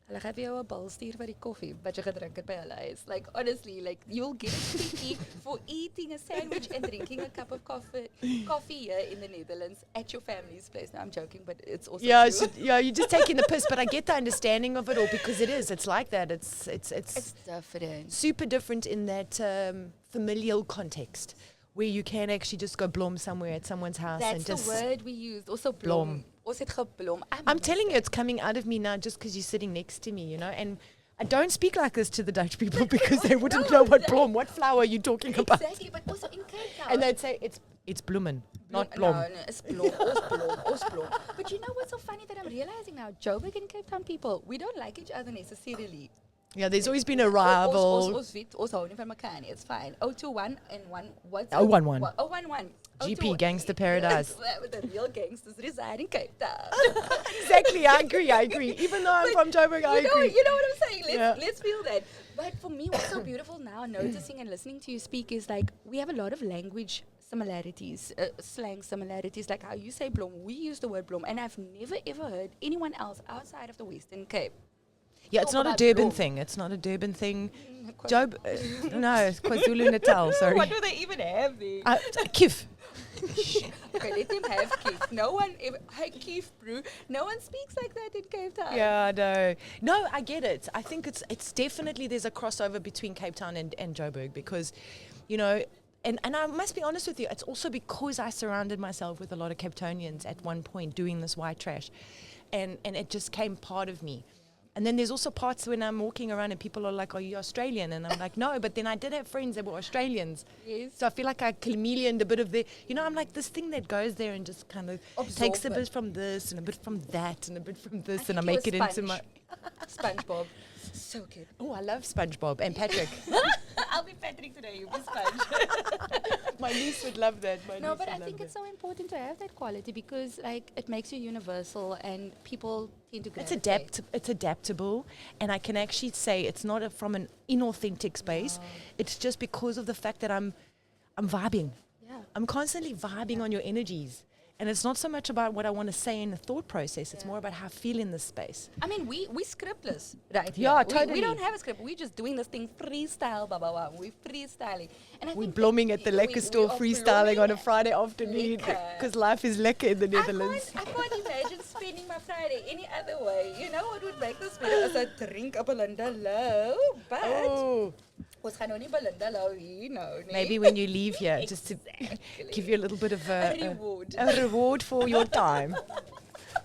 Speaker 3: hulle gaan vir jou 'n bil stuur vir die koffie wat jy gedrink het by hulle huis. Like, honestly, like, you'll get a tikkie for eating a sandwich and drinking a cup of coffee here in the Netherlands at your family's place. No, I'm joking, but it's also true.
Speaker 2: You're just taking the piss, but I get the understanding of it all, because it's like that. It's
Speaker 3: It's different.
Speaker 2: super different in that familial context, where you can actually just go blom somewhere at someone's house
Speaker 3: That's
Speaker 2: and
Speaker 3: the
Speaker 2: just
Speaker 3: word we used. Also
Speaker 2: blom.
Speaker 3: blom. Ons het geblom.
Speaker 2: I'm telling you, it's coming out of me now just because you're sitting next to me, and I don't speak like this to the Dutch people because they wouldn't know what flower you're talking about.
Speaker 3: Exactly, but also in Cape Town.
Speaker 2: And they'd say it's bloemen, not blom.
Speaker 3: No, it's blom. Ons blom. But you know what's so funny that I'm realizing now? Joburg and Cape Town people, we don't like each other necessarily.
Speaker 2: Yeah, there's always been a rival.
Speaker 3: Ons hou nie van mekaar nie. It's fine. 021 and 1 what's
Speaker 2: 011.
Speaker 3: 011.
Speaker 2: GP, Gangster Paradise.
Speaker 3: With the real gangsters reside in Cape Town.
Speaker 2: Exactly, I agree. Even though I'm from Joburg, I agree.
Speaker 3: You know what I'm saying? Let's feel that. But for me, what's so beautiful now, noticing and listening to you speak, is like we have a lot of language similarities, slang similarities, like how you say blom. We use the word blom, and I've never ever heard anyone else outside of the Western Cape.
Speaker 2: Yeah, it's
Speaker 3: Talk
Speaker 2: not a
Speaker 3: about
Speaker 2: Durban
Speaker 3: blom.
Speaker 2: thing. It's not a Durban thing. No, it's KwaZulu-Natal, sorry.
Speaker 3: What do they even have there?
Speaker 2: Kif.
Speaker 3: Okay, let them have Keith. No one ever, hey Keith, bro. No one speaks like that in Cape Town.
Speaker 2: Yeah, no, I get it. I think it's definitely, there's a crossover between Cape Town and Joburg, because, and I must be honest with you, it's also because I surrounded myself with a lot of Cape Townians at one point doing this white trash, and it just came part of me. And then there's also parts when I'm walking around and people are like, "Are you Australian?" And I'm like, "No," but then I did have friends that were Australians.
Speaker 3: Yes.
Speaker 2: So I feel like I chameleoned a bit of I'm like this thing that goes there and just kind of takes a bit from this and a bit from that and a bit from this, and I make it into my...
Speaker 3: SpongeBob. So cute.
Speaker 2: Oh, I love SpongeBob and Patrick.
Speaker 3: I'll be Patrick today, you be Sponge.
Speaker 2: My niece would love that.
Speaker 3: No, but I think it's so important to have that quality, because like it makes you universal and people tend to gravitate.
Speaker 2: It's adaptable, and I can actually say it's not from an inauthentic space.
Speaker 3: No.
Speaker 2: It's just because of the fact that I'm vibing.
Speaker 3: Yeah.
Speaker 2: I'm constantly vibing on your energies. And it's not so much about what I want to say in the thought process. It's more about how I feel in this space.
Speaker 3: I mean, we scriptless, right?
Speaker 2: Yeah,
Speaker 3: here.
Speaker 2: totally.
Speaker 3: We don't have a script. We're just doing this thing freestyle, We're freestyling. And I
Speaker 2: We're
Speaker 3: think
Speaker 2: blooming at the Lekker
Speaker 3: we
Speaker 2: store,
Speaker 3: are
Speaker 2: freestyling on a
Speaker 3: blooming.
Speaker 2: Friday afternoon,
Speaker 3: Lekker.
Speaker 2: because life is lekker in the Netherlands.
Speaker 3: I can't imagine spending my Friday any other way. You know what would make this better as I drink a Belinda Low, but
Speaker 2: Oh,
Speaker 3: ons gaan nou nie Belinda Low hier nou nie.
Speaker 2: maybe when you leave here, just to give you a little bit of
Speaker 3: A reward.
Speaker 2: a reward for your time.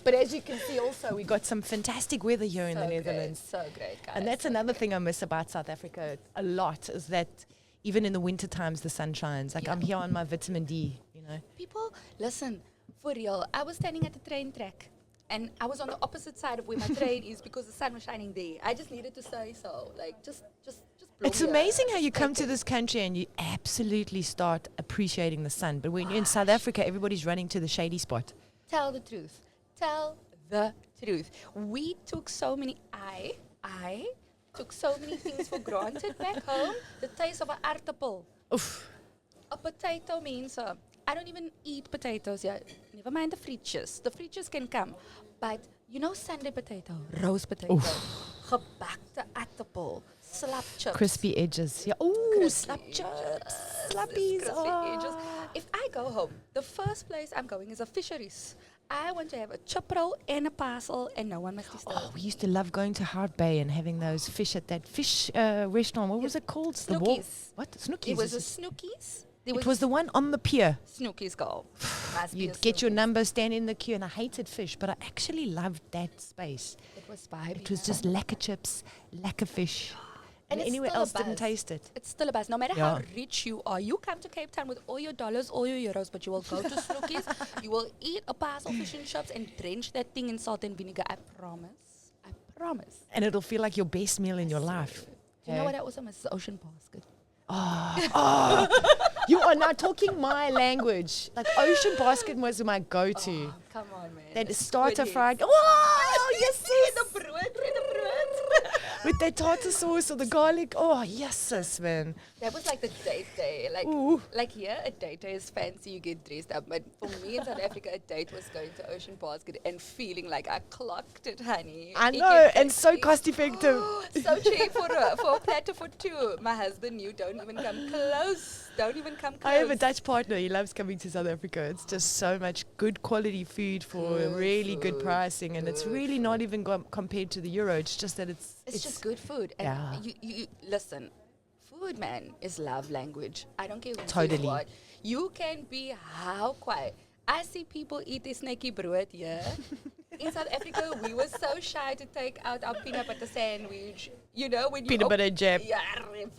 Speaker 2: But as you can see also, we got some fantastic weather here in the Netherlands.
Speaker 3: So great, guys.
Speaker 2: And that's another thing I miss about South Africa a lot, is that even in the winter times, the sun shines. Like I'm here on my vitamin D,
Speaker 3: People, listen, for real, I was standing at the train track and I was on the opposite side of where my train is because the sun was shining there. I just needed to say so. Like, just blow
Speaker 2: It's
Speaker 3: me
Speaker 2: amazing
Speaker 3: up.
Speaker 2: how you
Speaker 3: Just
Speaker 2: come
Speaker 3: take
Speaker 2: to
Speaker 3: it.
Speaker 2: this country and you absolutely start appreciating the sun. But when you're in South Africa, everybody's running to the shady spot.
Speaker 3: Tell the truth. Tell the truth. We took so many, I took so many things for granted back home. The taste of an aardappel.
Speaker 2: Oof.
Speaker 3: A potato means, I don't even eat potatoes yet. Never mind the frietjes. The frietjes can come. But, Sunday potato, roast potato. gebakte aardappel, slap chips.
Speaker 2: Crispy edges. Yeah. Ooh,
Speaker 3: Crispy
Speaker 2: slap chips.
Speaker 3: edges,
Speaker 2: Slappies.
Speaker 3: crispy edges.
Speaker 2: Oh.
Speaker 3: If I go home, the first place I'm going is a fisheries. I want to have a chip roll and a parcel, and no one must disturb.
Speaker 2: Oh, we used to love going to Hart Bay and having those fish at that fish restaurant. What was it called? The wall.
Speaker 3: Snookies.
Speaker 2: What? Snookies.
Speaker 3: It was a
Speaker 2: is it?
Speaker 3: Snookies.
Speaker 2: It was the one on the pier.
Speaker 3: Snookies go. Must be a
Speaker 2: You'd get your
Speaker 3: Snookies.
Speaker 2: number, stand in the queue, and I hated fish, but I actually loved that space.
Speaker 3: It was vibey.
Speaker 2: It was just lekker chips, lekker fish. And
Speaker 3: it's
Speaker 2: anywhere
Speaker 3: still a
Speaker 2: else didn't
Speaker 3: buzz.
Speaker 2: taste it.
Speaker 3: It's still a buzz. No matter
Speaker 2: Yeah.
Speaker 3: how rich you are, you come to Cape Town with all your dollars, all your euros, but you will go to Snookies, you will eat a parcel fish and chips and drench that thing in salt and vinegar. I promise. I promise.
Speaker 2: And it'll feel like your best meal in your life.
Speaker 3: Do you know what I also miss? The ocean basket.
Speaker 2: You are now talking my language. Like ocean basket was my go-to.
Speaker 3: Oh, come on, man.
Speaker 2: That
Speaker 3: The
Speaker 2: starter
Speaker 3: squid
Speaker 2: fried.
Speaker 3: heads.
Speaker 2: Oh, yes,
Speaker 3: The brood, the brood.
Speaker 2: with that tartar sauce or the garlic. Oh, yes, man.
Speaker 3: That was like the date day.
Speaker 2: Ooh.
Speaker 3: Like here, a date day is fancy, you get dressed up. But for me in South Africa, a date was going to Ocean Basket and feeling like I clocked it, honey.
Speaker 2: I
Speaker 3: It
Speaker 2: know,
Speaker 3: get
Speaker 2: and so
Speaker 3: fancy.
Speaker 2: cost effective.
Speaker 3: So cheap for a platter for two. My husband knew, don't even come close. Don't even come close.
Speaker 2: I have a Dutch partner. He loves coming to South Africa. It's just so much good quality food for
Speaker 3: Good
Speaker 2: really good
Speaker 3: food,
Speaker 2: pricing, and it's
Speaker 3: good
Speaker 2: really not even compared to the euro. It's just that it's
Speaker 3: just good food. And
Speaker 2: Yeah.
Speaker 3: you listen, food, man, is love language. I don't care who
Speaker 2: Totally.
Speaker 3: says what. You can be how quiet. I see people eat this snacky brood here. In South Africa, we were so shy to take out our peanut butter sandwich. You know, when you
Speaker 2: peanut butter and jam
Speaker 3: Yeah,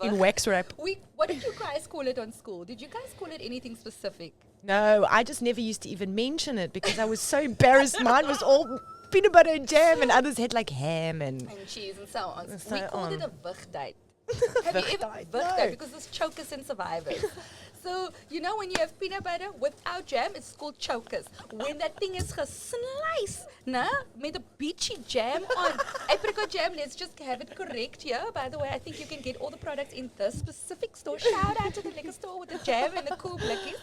Speaker 2: in wax wrap.
Speaker 3: what did you guys call it on school? Did you guys call it anything specific?
Speaker 2: No, I just never used to even mention it because I was so embarrassed. Mine was all peanut butter and jam, and others had like ham and.
Speaker 3: And cheese and so on.
Speaker 2: And
Speaker 3: We
Speaker 2: so
Speaker 3: called it
Speaker 2: on.
Speaker 3: a wigtyd. Have you ever
Speaker 2: Wigtyd?
Speaker 3: wigtyd?
Speaker 2: No.
Speaker 3: Because there's chokers and survivors. So, you know, when you have peanut butter without jam, it's called chokers. When that thing is gesliced, nah, with a beachy jam on. Apricot jam, let's just have it correct here. By the way, I think you can get all the products in this specific store. Shout out to the Lekker store with the jam and the cool blikkies.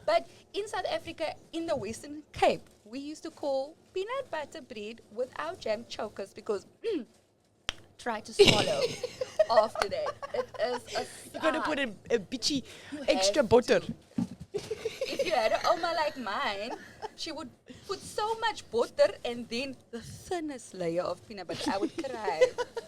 Speaker 3: But in South Africa, in the Western Cape, we used to call peanut butter bread without jam chokers because try to swallow after that. It is a
Speaker 2: You're gonna
Speaker 3: sigh.
Speaker 2: put a bitchy
Speaker 3: You
Speaker 2: extra
Speaker 3: have
Speaker 2: butter.
Speaker 3: to. If you had an oma like mine, she would put so much butter and then the thinnest layer of peanut butter. I would cry.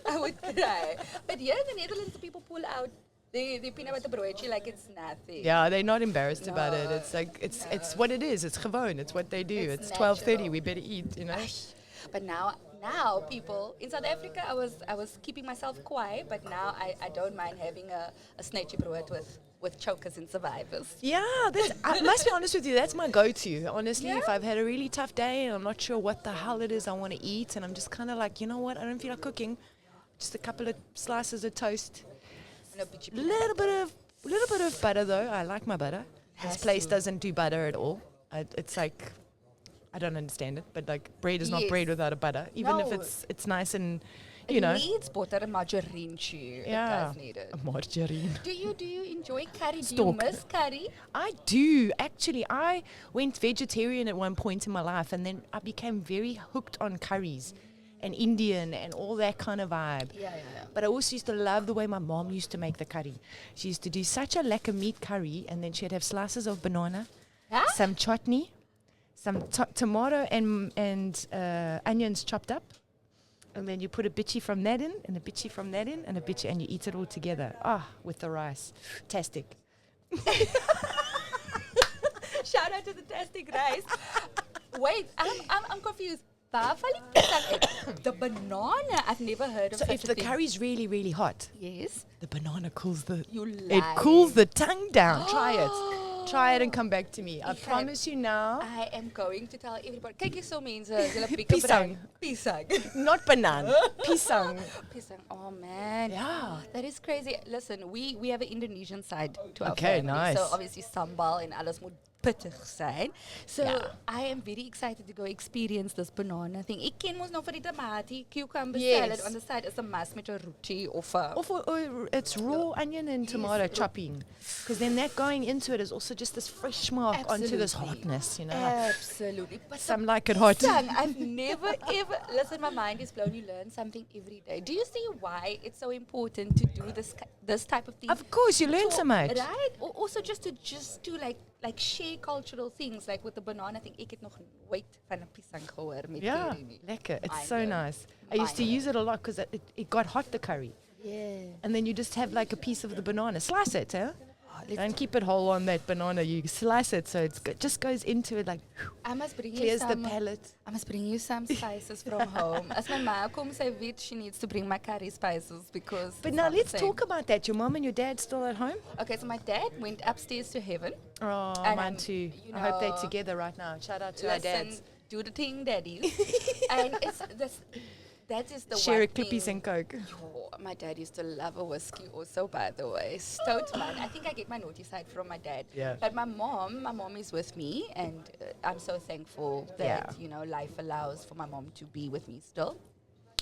Speaker 3: I would cry. But here in the Netherlands, people pull out the peanut butter broodje like it's nothing.
Speaker 2: Yeah, they're not embarrassed about it.
Speaker 3: No,
Speaker 2: It's like it's what it is. It's gewoon. It's what they do.
Speaker 3: It's
Speaker 2: It's 12:30.
Speaker 3: natural.
Speaker 2: We better eat. You know.
Speaker 3: But now people in South Africa, I was keeping myself quiet, but now I don't mind having a snatchy brood with chokers and survivors.
Speaker 2: Yeah, I must be honest with you. That's my go-to. Honestly, if
Speaker 3: Yeah?
Speaker 2: I've had a really tough day and I'm not sure what the hell it is I want to eat, and I'm just kind of like, you know what? I don't feel like cooking. Just a couple of slices of toast.
Speaker 3: And a bitchy
Speaker 2: A little bit of butter though. I like my butter.
Speaker 3: Has
Speaker 2: This place
Speaker 3: to.
Speaker 2: doesn't do butter at all. It's like I don't understand it, but like bread is not
Speaker 3: Yes.
Speaker 2: bread without a butter. Even if
Speaker 3: No.
Speaker 2: it's nice and
Speaker 3: It
Speaker 2: you know.
Speaker 3: needs butter and margarine too. It
Speaker 2: Yeah,
Speaker 3: does need it.
Speaker 2: margarine.
Speaker 3: Do you enjoy curry? Do
Speaker 2: Stalk.
Speaker 3: you miss curry?
Speaker 2: I do actually. I went vegetarian at one point in my life, and then I became very hooked on curries and Indian and all that kind of vibe.
Speaker 3: Yeah.
Speaker 2: But I also used to love the way my mom used to make the curry. She used to do such a lekker meat curry, and then she'd have slices of banana,
Speaker 3: Huh?
Speaker 2: some chutney, some tomato and onions chopped up, and then you put a bitchy from that in, and a bitchy from that in, and a bitchy, and you eat it all together. With the rice, fantastic.
Speaker 3: Shout out to the tastic rice. Wait, I'm confused. Waar val die pisang uit? The banana. I've never heard of
Speaker 2: So
Speaker 3: such
Speaker 2: if
Speaker 3: a
Speaker 2: the
Speaker 3: thing.
Speaker 2: curry's really, really hot,
Speaker 3: Yes.
Speaker 2: the banana cools the
Speaker 3: You
Speaker 2: it
Speaker 3: lie.
Speaker 2: cools the tongue down. Try it. Try it and come back to me. I
Speaker 3: Okay.
Speaker 2: promise you now.
Speaker 3: I am going to tell everybody. Kyk hier so mense, hulle pikke
Speaker 2: Pisang.
Speaker 3: Pisang.
Speaker 2: Not banana. Pisang.
Speaker 3: Pisang. Oh man.
Speaker 2: Yeah.
Speaker 3: That is crazy. Listen, we have an Indonesian side to our
Speaker 2: Okay,
Speaker 3: family.
Speaker 2: nice.
Speaker 3: So obviously sambal and alles moet pittig zijn. So
Speaker 2: Yeah.
Speaker 3: I am very excited to go experience this banana thing. Ik ken mos nou vir die tomatie, cucumber
Speaker 2: Yes.
Speaker 3: salad on the side is a mas met 'n roti of 'n
Speaker 2: Or it's raw onion and tomato chopping. Because then that going into it is also just this fresh mark onto this
Speaker 3: Absolutely.
Speaker 2: hotness, you know.
Speaker 3: Absolutely. But
Speaker 2: Some like it hot.
Speaker 3: Sang, I've never ever listen. My mind is blown. You learn something every day. Do you see why it's so important to do this type of thing?
Speaker 2: Of course, you learn so much.
Speaker 3: right? Also, just to like share cultural things, like with the banana thing. Ik het nog nooit van 'n pisang gehoor met
Speaker 2: Yeah,
Speaker 3: curry nie.
Speaker 2: lekker. It's
Speaker 3: Mind
Speaker 2: so
Speaker 3: blown.
Speaker 2: nice. I used to use it a lot because it got hot, the curry.
Speaker 3: Yeah.
Speaker 2: And then you just have like a piece of the banana. Slice it, huh?
Speaker 3: let's
Speaker 2: Don't keep it whole on that banana. You slice it so it just goes into it like
Speaker 3: I must bring you
Speaker 2: clears the
Speaker 3: some.
Speaker 2: palate.
Speaker 3: I must bring you some spices from home. As my ma comes, I weet she needs to bring my curry spices because.
Speaker 2: But
Speaker 3: it's
Speaker 2: now
Speaker 3: not the
Speaker 2: let's
Speaker 3: same.
Speaker 2: talk about that. Your mom and your dad still at home?
Speaker 3: Okay, so my dad went upstairs to heaven.
Speaker 2: Oh,
Speaker 3: And,
Speaker 2: mine too.
Speaker 3: you
Speaker 2: I hope they're
Speaker 3: know,
Speaker 2: together right now. Shout out to our
Speaker 3: Listen,
Speaker 2: dads.
Speaker 3: do the thing, daddies. And it's this. That is the
Speaker 2: Share
Speaker 3: one
Speaker 2: a clippies
Speaker 3: thing.
Speaker 2: and Coke.
Speaker 3: Yo, my dad used to love a whiskey also, by the way. Stout man. I think I get my naughty side from my dad.
Speaker 2: Yeah.
Speaker 3: But my mom is with me, and I'm so thankful that,
Speaker 2: Yeah.
Speaker 3: you know, life allows for my mom to be with me still.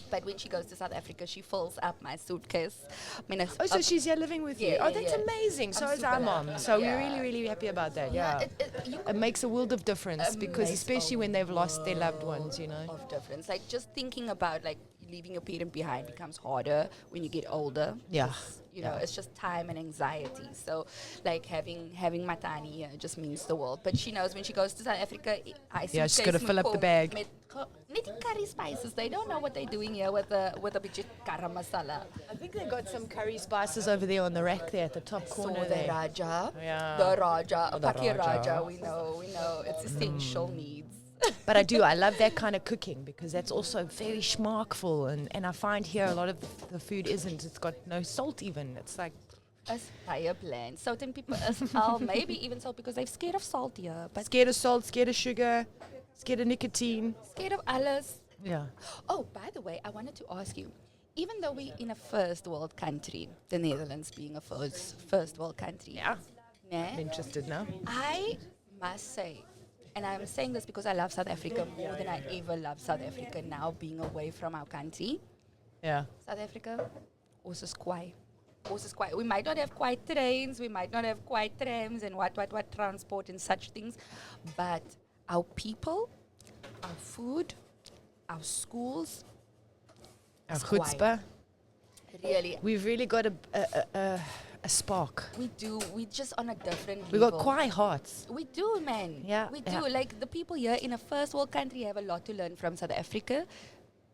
Speaker 3: But when she goes to South Africa, she fills up my suitcase. I mean,
Speaker 2: Oh, so she's here living with you?
Speaker 3: Yeah,
Speaker 2: Oh,
Speaker 3: yeah,
Speaker 2: that's
Speaker 3: yeah.
Speaker 2: amazing. So
Speaker 3: I'm
Speaker 2: is our
Speaker 3: super
Speaker 2: mom.
Speaker 3: lucky.
Speaker 2: So we're
Speaker 3: Yeah.
Speaker 2: really, really happy about that. Yeah.
Speaker 3: you
Speaker 2: It makes a world of difference because
Speaker 3: makes
Speaker 2: especially
Speaker 3: a
Speaker 2: when they've lost their loved ones, you know.
Speaker 3: of difference. Like just thinking about like leaving your parent behind becomes harder when you get older.
Speaker 2: Yeah.
Speaker 3: Just, you know,
Speaker 2: Yeah.
Speaker 3: it's just time and anxiety. So like having Matani here just means the world. But she knows when she goes to South Africa,
Speaker 2: Yeah, she's gotta fill up the bag.
Speaker 3: Net die curry spices. They don't know what they're doing here with a bit garam masala.
Speaker 2: I think they got some curry spices over there on the rack there at the top
Speaker 3: So
Speaker 2: corner
Speaker 3: the
Speaker 2: there.
Speaker 3: Raja,
Speaker 2: Yeah.
Speaker 3: the Raja,
Speaker 2: The
Speaker 3: Paki
Speaker 2: Raja.
Speaker 3: Raja, we know, it's essential needs.
Speaker 2: But I love that kind of cooking because that's also very schmackful and I find here a lot of the food isn't. It's got no salt even. It's like
Speaker 3: As fire bland. Certain people as well, maybe even salt because they're scared of salt here. But
Speaker 2: scared of salt, scared of sugar, scared of nicotine.
Speaker 3: scared of alles.
Speaker 2: Yeah.
Speaker 3: Oh, by the way, I wanted to ask you, even though we're in a first world country, the Netherlands being a first world country,
Speaker 2: Yeah.
Speaker 3: nah,
Speaker 2: I'm interested now.
Speaker 3: I must say, and I'm saying this because I love South Africa more than I ever love South Africa now being away from our country.
Speaker 2: Yeah.
Speaker 3: South Africa, also kwai. We might not have quite trains, we might not have quite trams and what transport and such things, but our people, our food, our schools,
Speaker 2: Our
Speaker 3: is kwai.
Speaker 2: chutzpah.
Speaker 3: Really,
Speaker 2: We've really got a spark.
Speaker 3: we do. We just on a different
Speaker 2: We
Speaker 3: level.
Speaker 2: got kwai hearts.
Speaker 3: We do, man.
Speaker 2: Yeah,
Speaker 3: We do.
Speaker 2: yeah.
Speaker 3: Like the people here in a first world country have a lot to learn from South Africa.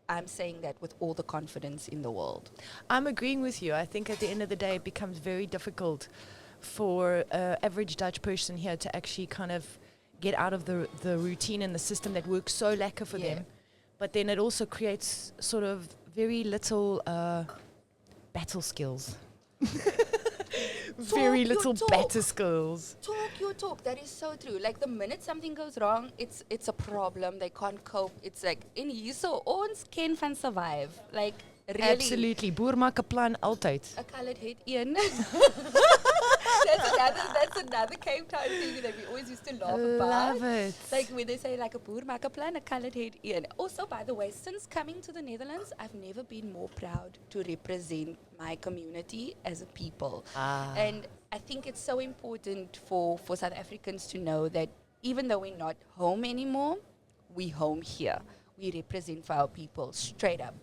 Speaker 3: I'm saying that with all the confidence in the world.
Speaker 2: I'm agreeing with you. I think at the end of the day, it becomes very difficult for an average Dutch person here to actually kind of get out of the routine and the system that works so lekker for
Speaker 3: Yeah.
Speaker 2: them. But then it also creates sort of very little battle skills. Very
Speaker 3: Talk your
Speaker 2: little
Speaker 3: talk.
Speaker 2: battle skills.
Speaker 3: Talk your talk. That is so true. Like the minute something goes wrong, it's a problem. They can't cope. It's like in hier so ons ken van survive. Like really.
Speaker 2: Absolutely. Boer maak 'n plan altyd.
Speaker 3: A coloured head in. that's another Cape Town thing that we always used to laugh about.
Speaker 2: Love it.
Speaker 3: Like when they say like a boer maak 'n plan, a coloured head in. Also, by the way, since coming to the Netherlands, I've never been more proud to represent my community as a people. And I think it's so important for South Africans to know that even though we're not home anymore, we home here. We represent for our people straight up.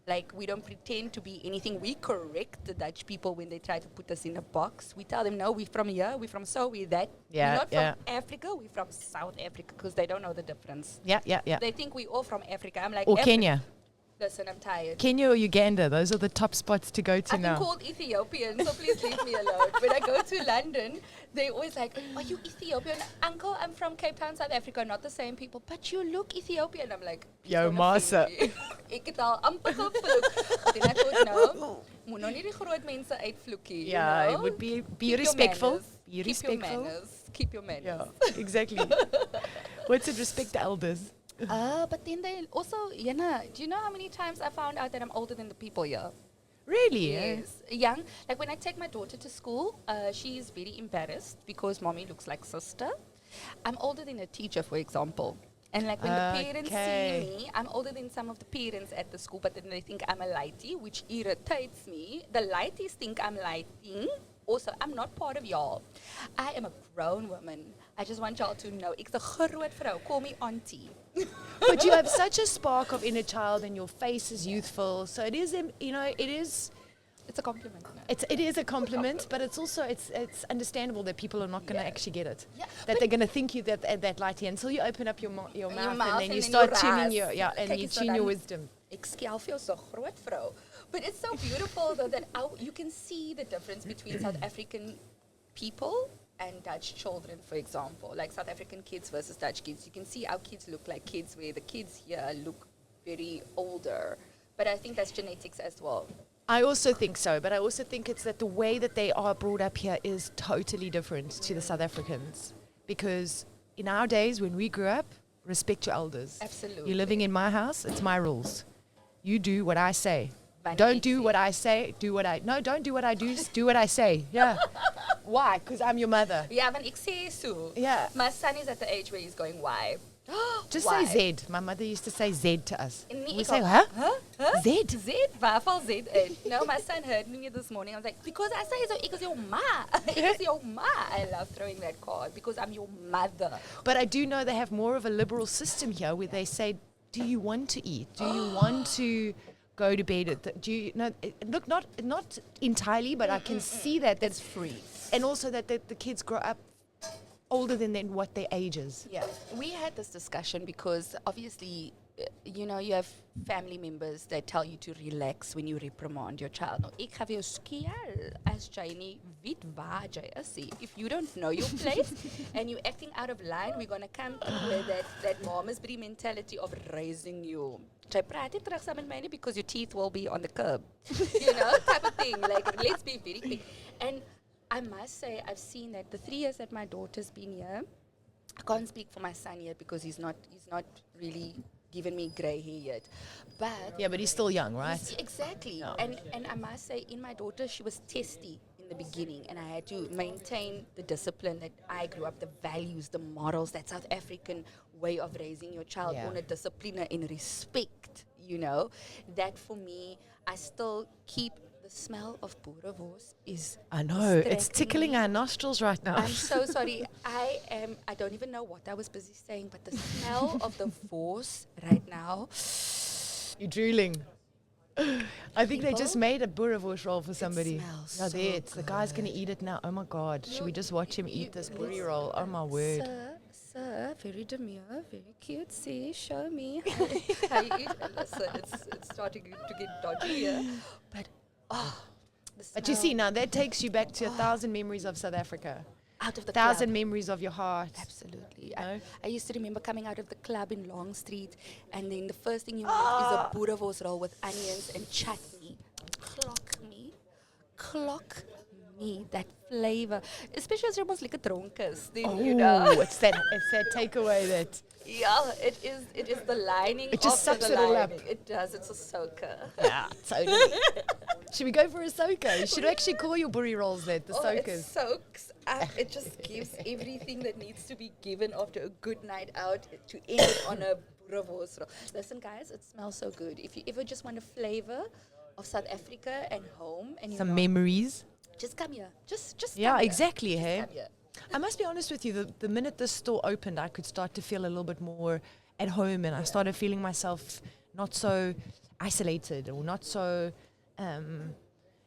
Speaker 3: Like, we don't pretend to be anything. We correct the Dutch people when they try to put us in a box. We tell them, no, we're from here, we're from we're that.
Speaker 2: Yeah,
Speaker 3: we're not
Speaker 2: yeah.
Speaker 3: from Africa, we're from South Africa, because they don't know the difference.
Speaker 2: Yeah, yeah, yeah.
Speaker 3: They think we're all from Africa. I'm like,
Speaker 2: Or Kenya.
Speaker 3: Listen, I'm tired.
Speaker 2: Kenya or Uganda, those are the top spots to go to
Speaker 3: I've been
Speaker 2: now.
Speaker 3: called Ethiopian, so please leave me alone. When I go to London, they always like, are you Ethiopian? Uncle, I'm from Cape Town, South Africa. Not the same people, but you look Ethiopian. I'm like, please
Speaker 2: Yo,
Speaker 3: don't
Speaker 2: massa.
Speaker 3: offend me. Ek het al amper gevloek. But then I thought, no, moet nou nie die groot mense uitvloekie.
Speaker 2: Yeah,
Speaker 3: you
Speaker 2: it
Speaker 3: know?
Speaker 2: would be
Speaker 3: Keep your
Speaker 2: respectful.
Speaker 3: manners.
Speaker 2: Be
Speaker 3: Keep
Speaker 2: respectful.
Speaker 3: your manners. Keep your manners.
Speaker 2: Yeah, exactly. What's it? Respect the elders.
Speaker 3: But then they also, do you know how many times I found out that I'm older than the people here?
Speaker 2: Really?
Speaker 3: Yes. Young. Like when I take my daughter to school, she's very embarrassed because mommy looks like sister. I'm older than a teacher, for example. And like when the parents see me, I'm older than some of the parents at the school, but then they think I'm a lightie, which irritates me. The lighties think I'm lighting. Also, I'm not part of y'all. I am a grown woman. I just want y'all to know. Ek's 'n groot vrou. Call me auntie.
Speaker 2: But you have such a spark of inner child and your face is youthful. So it is,
Speaker 3: It's a compliment. No?
Speaker 2: it is a compliment, but it's also, it's understandable that people are not going to actually get it.
Speaker 3: Yeah,
Speaker 2: That they're going to think you that lighty until you open up your mouth and then you
Speaker 3: and
Speaker 2: start
Speaker 3: then
Speaker 2: tuning
Speaker 3: you
Speaker 2: your, and you tune your wisdom.
Speaker 3: Ek skel vir jou so groot vrou. But it's so beautiful though that you can see the difference between South African people and Dutch children, for example. Like South African kids versus Dutch kids. You can see our kids look like kids where the kids here look very older. But I think that's genetics as well.
Speaker 2: I also think so, but I also think it's that the way that they are brought up here is totally different to the South Africans. Because in our days when we grew up, respect your elders.
Speaker 3: Absolutely.
Speaker 2: You're living in my house, it's my rules. You do what I say.
Speaker 3: Wanneer
Speaker 2: Don't
Speaker 3: ek
Speaker 2: do
Speaker 3: sê.
Speaker 2: what I say, don't do what I do, do what I say. Yeah. Why? Because I'm your mother.
Speaker 3: Yeah, want ek sê so.
Speaker 2: Yeah.
Speaker 3: My son is at the age where he's going, why?
Speaker 2: Just
Speaker 3: Why?
Speaker 2: say Z. My mother used to say Z to us.
Speaker 3: Nee,
Speaker 2: We
Speaker 3: ek
Speaker 2: say,
Speaker 3: al-
Speaker 2: huh?
Speaker 3: Huh?
Speaker 2: Z?
Speaker 3: Z? Waar val Z in? No, my son heard me this morning. I was like, because I say so, ek is your ma. Ek is your ma. I love throwing that card because I'm your mother.
Speaker 2: But I do know they have more of a liberal system here where they say, do you want to eat? Do you want to go to bed? Do you look, not entirely, but I can see that that's
Speaker 3: free.
Speaker 2: and also that the kids grow up older than what their age is.
Speaker 3: Yeah, we had this discussion because obviously, you have family members that tell you to relax when you reprimand your child. Nou, ek gaan vir jou skeer as jy nie weet waar jy is nie. If you don't know your place and you're acting out of line, we're going to come with that Malmesbury mentality of raising you. Jy praat nie terug saam met my nie because your teeth will be on the curb. Type of thing. Like, let's be very quick. And I must say, I've seen that the 3 years that my daughter's been here, I can't speak for my son yet because he's not really given me grey hair yet. But
Speaker 2: Yeah, but he's still young, right?
Speaker 3: exactly.
Speaker 2: No.
Speaker 3: And I must say, in my daughter, she was testy in the beginning, and I had to maintain the discipline that I grew up, the values, the morals, that South African way of raising your child,
Speaker 2: Yeah.
Speaker 3: on a discipline and respect, That for me, I still keep the smell of boerewors is
Speaker 2: I know. It's
Speaker 3: distracting
Speaker 2: tickling
Speaker 3: me.
Speaker 2: our nostrils right now.
Speaker 3: I'm so sorry. I don't even know what I was busy saying, but the smell of the vors right now.
Speaker 2: You're drooling. I think they just
Speaker 3: People?
Speaker 2: made a boerewors roll for somebody.
Speaker 3: smells
Speaker 2: Yeah,
Speaker 3: so
Speaker 2: there it's the guy's gonna eat it now. Oh my god. Should we just watch him eat this boerewors roll? Oh my word.
Speaker 3: Sir, very demure, very cute. See, show me how you eat. And listen, it's starting to get dodgy here. But, the
Speaker 2: But you
Speaker 3: smell
Speaker 2: see, now that takes you back to 1,000 memories of South Africa.
Speaker 3: out of the
Speaker 2: 1,000
Speaker 3: club.
Speaker 2: memories of your heart.
Speaker 3: Absolutely.
Speaker 2: No?
Speaker 3: I used to remember coming out of the club in Long Street, and then the first thing you want is a boerewors roll with onions and chutney. Clock me, that flavor. Especially as you're almost like a drunkers. Then,
Speaker 2: Oh, it's that takeaway that.
Speaker 3: Yeah, it is the lining.
Speaker 2: It just
Speaker 3: after
Speaker 2: sucks
Speaker 3: the
Speaker 2: it all up.
Speaker 3: lining. It does. It's a soaker.
Speaker 2: Yeah, totally. Should we go for a soaker? You should actually call your boerewors rolls that, the
Speaker 3: It
Speaker 2: soakers.
Speaker 3: soaks up. It just gives everything that needs to be given after a good night out to end it on a boerewors roll. Listen, guys, it smells so good. If you ever just want a flavor of South Africa and home, and
Speaker 2: Some memories.
Speaker 3: just come here. Just
Speaker 2: Yeah,
Speaker 3: come here.
Speaker 2: exactly,
Speaker 3: Just
Speaker 2: hey?
Speaker 3: come here.
Speaker 2: I must be honest with you, the minute this store opened, I could start to feel a little bit more at home, and I started feeling myself not so isolated or not so...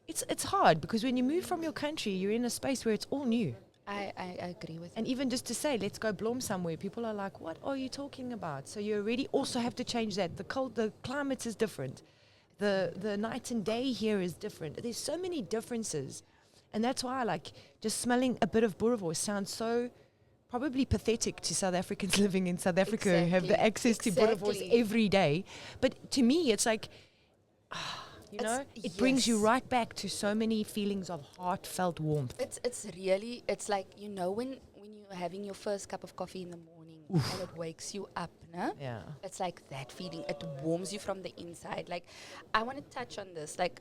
Speaker 2: It's hard because when you move from your country, you're in a space where it's all new.
Speaker 3: I agree with you.
Speaker 2: And even just to say, let's go Blom somewhere, people are like, what are you talking about? So you already also have to change that. The climate is different. The night and day here is different. There's so many differences. And that's why just smelling a bit of boerewors sounds so probably pathetic to South Africans living in South Africa who have the access to boerewors
Speaker 3: Exactly.
Speaker 2: every day. But to me, it's like, it brings you
Speaker 3: yes.
Speaker 2: right back to so many feelings of heartfelt warmth.
Speaker 3: It's really, it's like, when you're having your first cup of coffee in the morning and it wakes you up, no?
Speaker 2: Yeah.
Speaker 3: It's like that feeling. It warms you from the inside. Like, I want to touch on this. Like,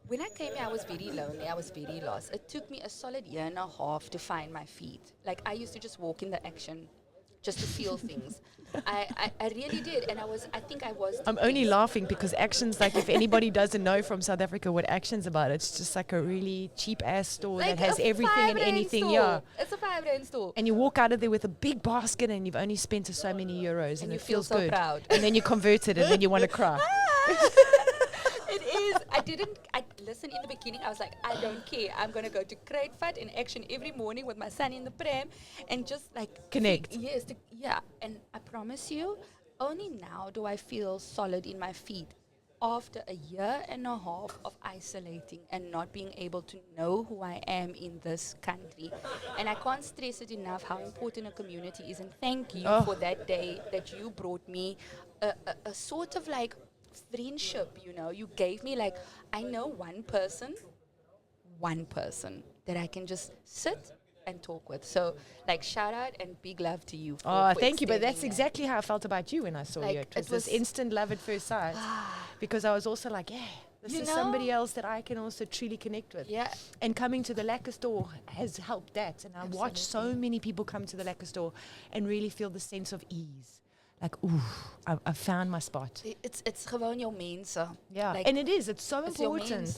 Speaker 3: when I came here, I was very lonely. I was very lost. It took me a solid year and a half to find my feet. Like, I used to just walk in the action just to feel things. I really did. And I think I was.
Speaker 2: I'm only laughing because Action's like, if anybody doesn't know from South Africa what Action's about, it's just like a really cheap ass store
Speaker 3: like
Speaker 2: that has everything and anything. Yeah.
Speaker 3: It's a 5 rand store.
Speaker 2: And you walk out of there with a big basket and you've only spent so many euros and
Speaker 3: you
Speaker 2: it
Speaker 3: feel
Speaker 2: feels
Speaker 3: so
Speaker 2: good.
Speaker 3: proud.
Speaker 2: And then you convert it and then you want to cry.
Speaker 3: It is. Listen, in the beginning, I was like, I don't care. I'm going to go to Kruidvat in Action every morning with my son in the pram and just like
Speaker 2: Connect.
Speaker 3: Yeah. And I promise you, only now do I feel solid in my feet after a year and a half of isolating and not being able to know who I am in this country. And I can't stress it enough how important a community is. And thank you for that day that you brought me a sort of like friendship, you know. You gave me like, I know one person that I can just sit and talk with. So like, shout out and big love to you.
Speaker 2: For thank you. But that's exactly how I felt about you when I saw
Speaker 3: like,
Speaker 2: you. It was this instant love at first sight. Because I was also like, yeah, this is somebody else that I can also truly connect with.
Speaker 3: Yeah.
Speaker 2: And coming to the Lekker store has helped that. And I watch so many people come to the Lekker store and really feel the sense of ease. Like, ooh, I found my spot.
Speaker 3: It's gewoon jou mense.
Speaker 2: Yeah,
Speaker 3: like,
Speaker 2: and it is. It's so
Speaker 3: it's your
Speaker 2: important.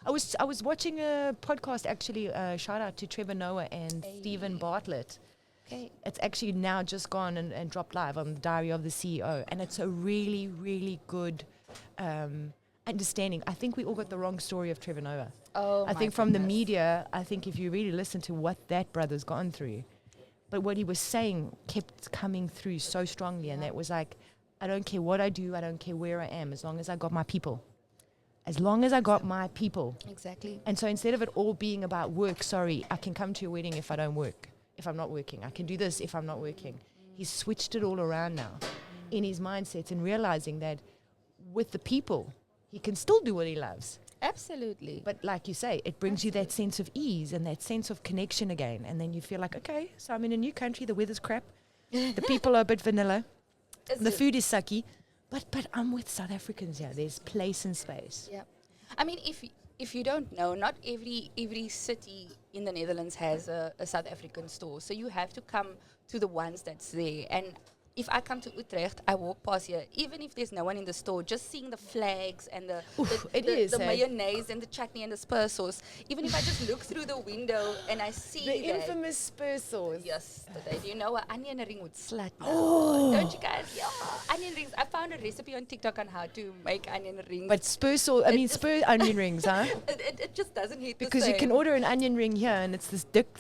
Speaker 3: mense.
Speaker 2: I was watching a podcast, actually, shout out to Trevor Noah and Stephen Bartlett.
Speaker 3: Okay.
Speaker 2: It's actually now just gone and dropped live on the Diary of the CEO. And it's a really, really good understanding. I think we all got the wrong story of Trevor Noah. I think from the media, I think if you really listen to what that brother's gone through, but what he was saying kept coming through so strongly, and that was like, I don't care what I do, I don't care where I am, as long as I got my people. As long as I got my people.
Speaker 3: Exactly.
Speaker 2: And so instead of it all being about work, I can come to your wedding if I don't work, if I'm not working. I can do this if I'm not working. He's switched it all around now in his mindset and realizing that with the people, he can still do what he loves.
Speaker 3: Absolutely.
Speaker 2: But like you say, it brings you that sense of ease and that sense of connection again. And then you feel like, okay, so I'm in a new country. The weather's crap. The people are a bit vanilla. The food is sucky. But I'm with South Africans here. There's place and space.
Speaker 3: Yeah. I mean, if you don't know, not every city in the Netherlands has a South African store. So you have to come to the ones that's there. And if I come to Utrecht, I walk past here, even if there's no one in the store, just seeing the flags and the mayonnaise and the chutney and the spur sauce. Even if I just look through the window and I see
Speaker 2: the infamous spur sauce.
Speaker 3: Yes, do you know an onion ring with slat? Oh. Don't you guys? Yeah, onion rings. I found a recipe on TikTok on how to make onion rings.
Speaker 2: But spur sauce, spur onion rings, huh?
Speaker 3: It just doesn't hit
Speaker 2: because
Speaker 3: the same.
Speaker 2: You can order an onion ring here and it's this thick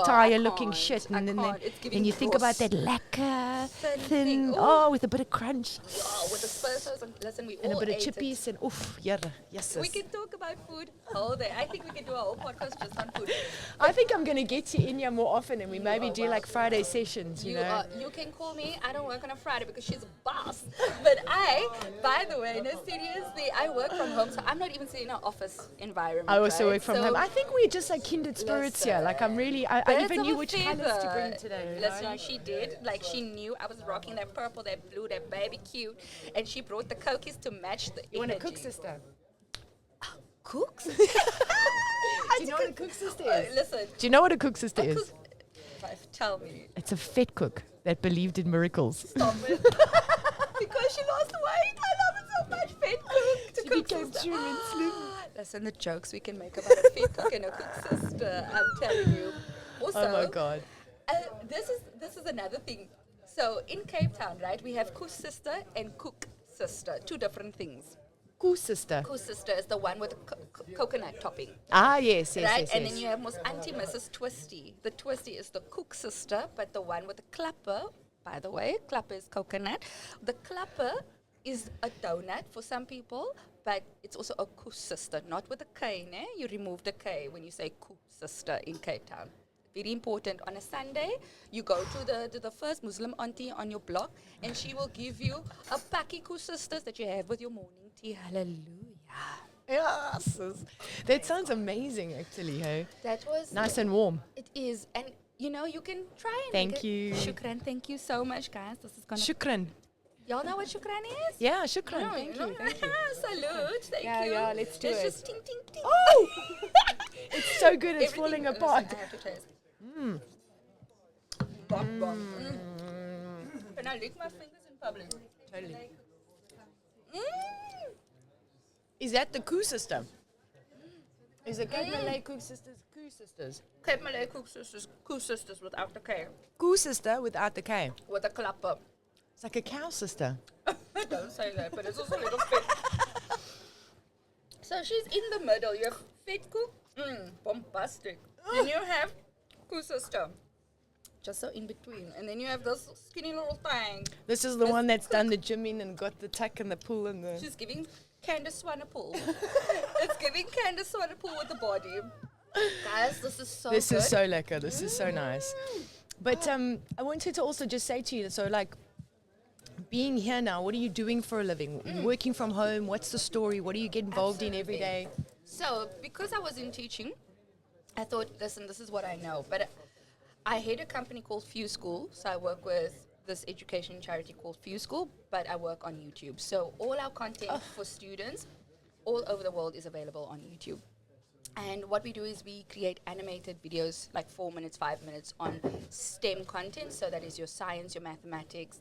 Speaker 2: tire-looking shit. And then you think about that Lekker. Thin, with a bit of crunch.
Speaker 3: Yeah, with the spur sauce and listen,
Speaker 2: and a bit of chippies and Yussus.
Speaker 3: We can talk about food all day. I think we can do a whole podcast just on food.
Speaker 2: I think I'm going to get you in here more often and we maybe do like Friday sessions, you know.
Speaker 3: You can call me. I don't work on a Friday because she's a boss. But by the way, no, seriously, I work from home, so I'm not even sitting in an office environment.
Speaker 2: I also work from home. I think we're just like kindred spirits here. Like I even knew which colors to bring today.
Speaker 3: Listen, she did. Like she knew I was rocking that purple, that blue, that baby cute, and she brought the cookies to match the
Speaker 2: You want to cook, sister?
Speaker 3: Cooks?
Speaker 2: Do you know what a cook sister is?
Speaker 3: Listen.
Speaker 2: Do you know what a cook sister is?
Speaker 3: Tell me.
Speaker 2: It's a fat cook that believed in miracles.
Speaker 3: Stop it. Because she lost weight. I love it so much. Fat cook to
Speaker 2: she
Speaker 3: cook
Speaker 2: became
Speaker 3: sister.
Speaker 2: trim and slim.
Speaker 3: Listen, the jokes we can make about a fat cook and a cook sister. I'm telling you. Also,
Speaker 2: oh my God.
Speaker 3: This is another thing. So in Cape Town, right, we have Koos sister and Cook sister, two different things.
Speaker 2: Koos sister.
Speaker 3: Koos sister is the one with the coconut topping.
Speaker 2: Ah, yes.
Speaker 3: Right, and then you have Mrs. Twisty. The Twisty is the Cook sister, but the one with the clapper, by the way, clapper is coconut. The clapper is a donut for some people, but it's also a Koos sister, not with a K, ne? You remove the K when you say Koos sister in Cape Town. Very important. On a Sunday, you go to the first Muslim auntie on your block, and she will give you a pakkie Koos sisters that you have with your morning tea. Hallelujah.
Speaker 2: Yes. That sounds amazing, actually, hey?
Speaker 3: That was
Speaker 2: nice and warm.
Speaker 3: It is. And, you know, you can try and
Speaker 2: Thank you.
Speaker 3: Shukran. Thank you so much, guys. This is going to...
Speaker 2: Shukran.
Speaker 3: Y'all know what shukran is?
Speaker 2: Yeah, shukran.
Speaker 3: No,
Speaker 2: Thank
Speaker 3: no.
Speaker 2: you. Thank you.
Speaker 3: Salute. Thank
Speaker 2: Yeah,
Speaker 3: you.
Speaker 2: yeah, let's do it.
Speaker 3: Just ting, ting, ting.
Speaker 2: Oh! It's so good, it's
Speaker 3: Everything-
Speaker 2: falling
Speaker 3: listen,
Speaker 2: apart.
Speaker 3: I have to taste. Bomb, bomb. Can I lick my fingers in public?
Speaker 2: Totally.
Speaker 3: Mm.
Speaker 2: Is that the Koo system? Is it Cape Malay Koo sisters? Koo sisters.
Speaker 3: Cape Malay Koo sisters without the K.
Speaker 2: Koo sister without the K.
Speaker 3: With a clapper.
Speaker 2: It's like a cow sister.
Speaker 3: Don't say that, but it's also a little fit. So she's in the middle. You have fit Koo. Bombastic. Then you have Koo sister. Just so in between. And then you have this skinny little thing.
Speaker 2: This is the one that's done the gymming and got the tuck and the pull and the...
Speaker 3: She's giving Candace Swanepoel. It's giving Candace Swanepoel with the body. Guys, this is so
Speaker 2: This
Speaker 3: good.
Speaker 2: is so lekker. This is so nice. But I wanted to also just say to you, so like, being here now, what are you doing for a living? Working from home, what's the story? What do you get involved in every day?
Speaker 3: So, because I was in teaching, I thought, listen, this is what I know. But I head a company called FuseSchool. So I work with this education charity called FuseSchool, but I work on YouTube. So all our content for students all over the world is available on YouTube. And what we do is we create animated videos, like 4 minutes, 5 minutes, on STEM content. So that is your science, your mathematics,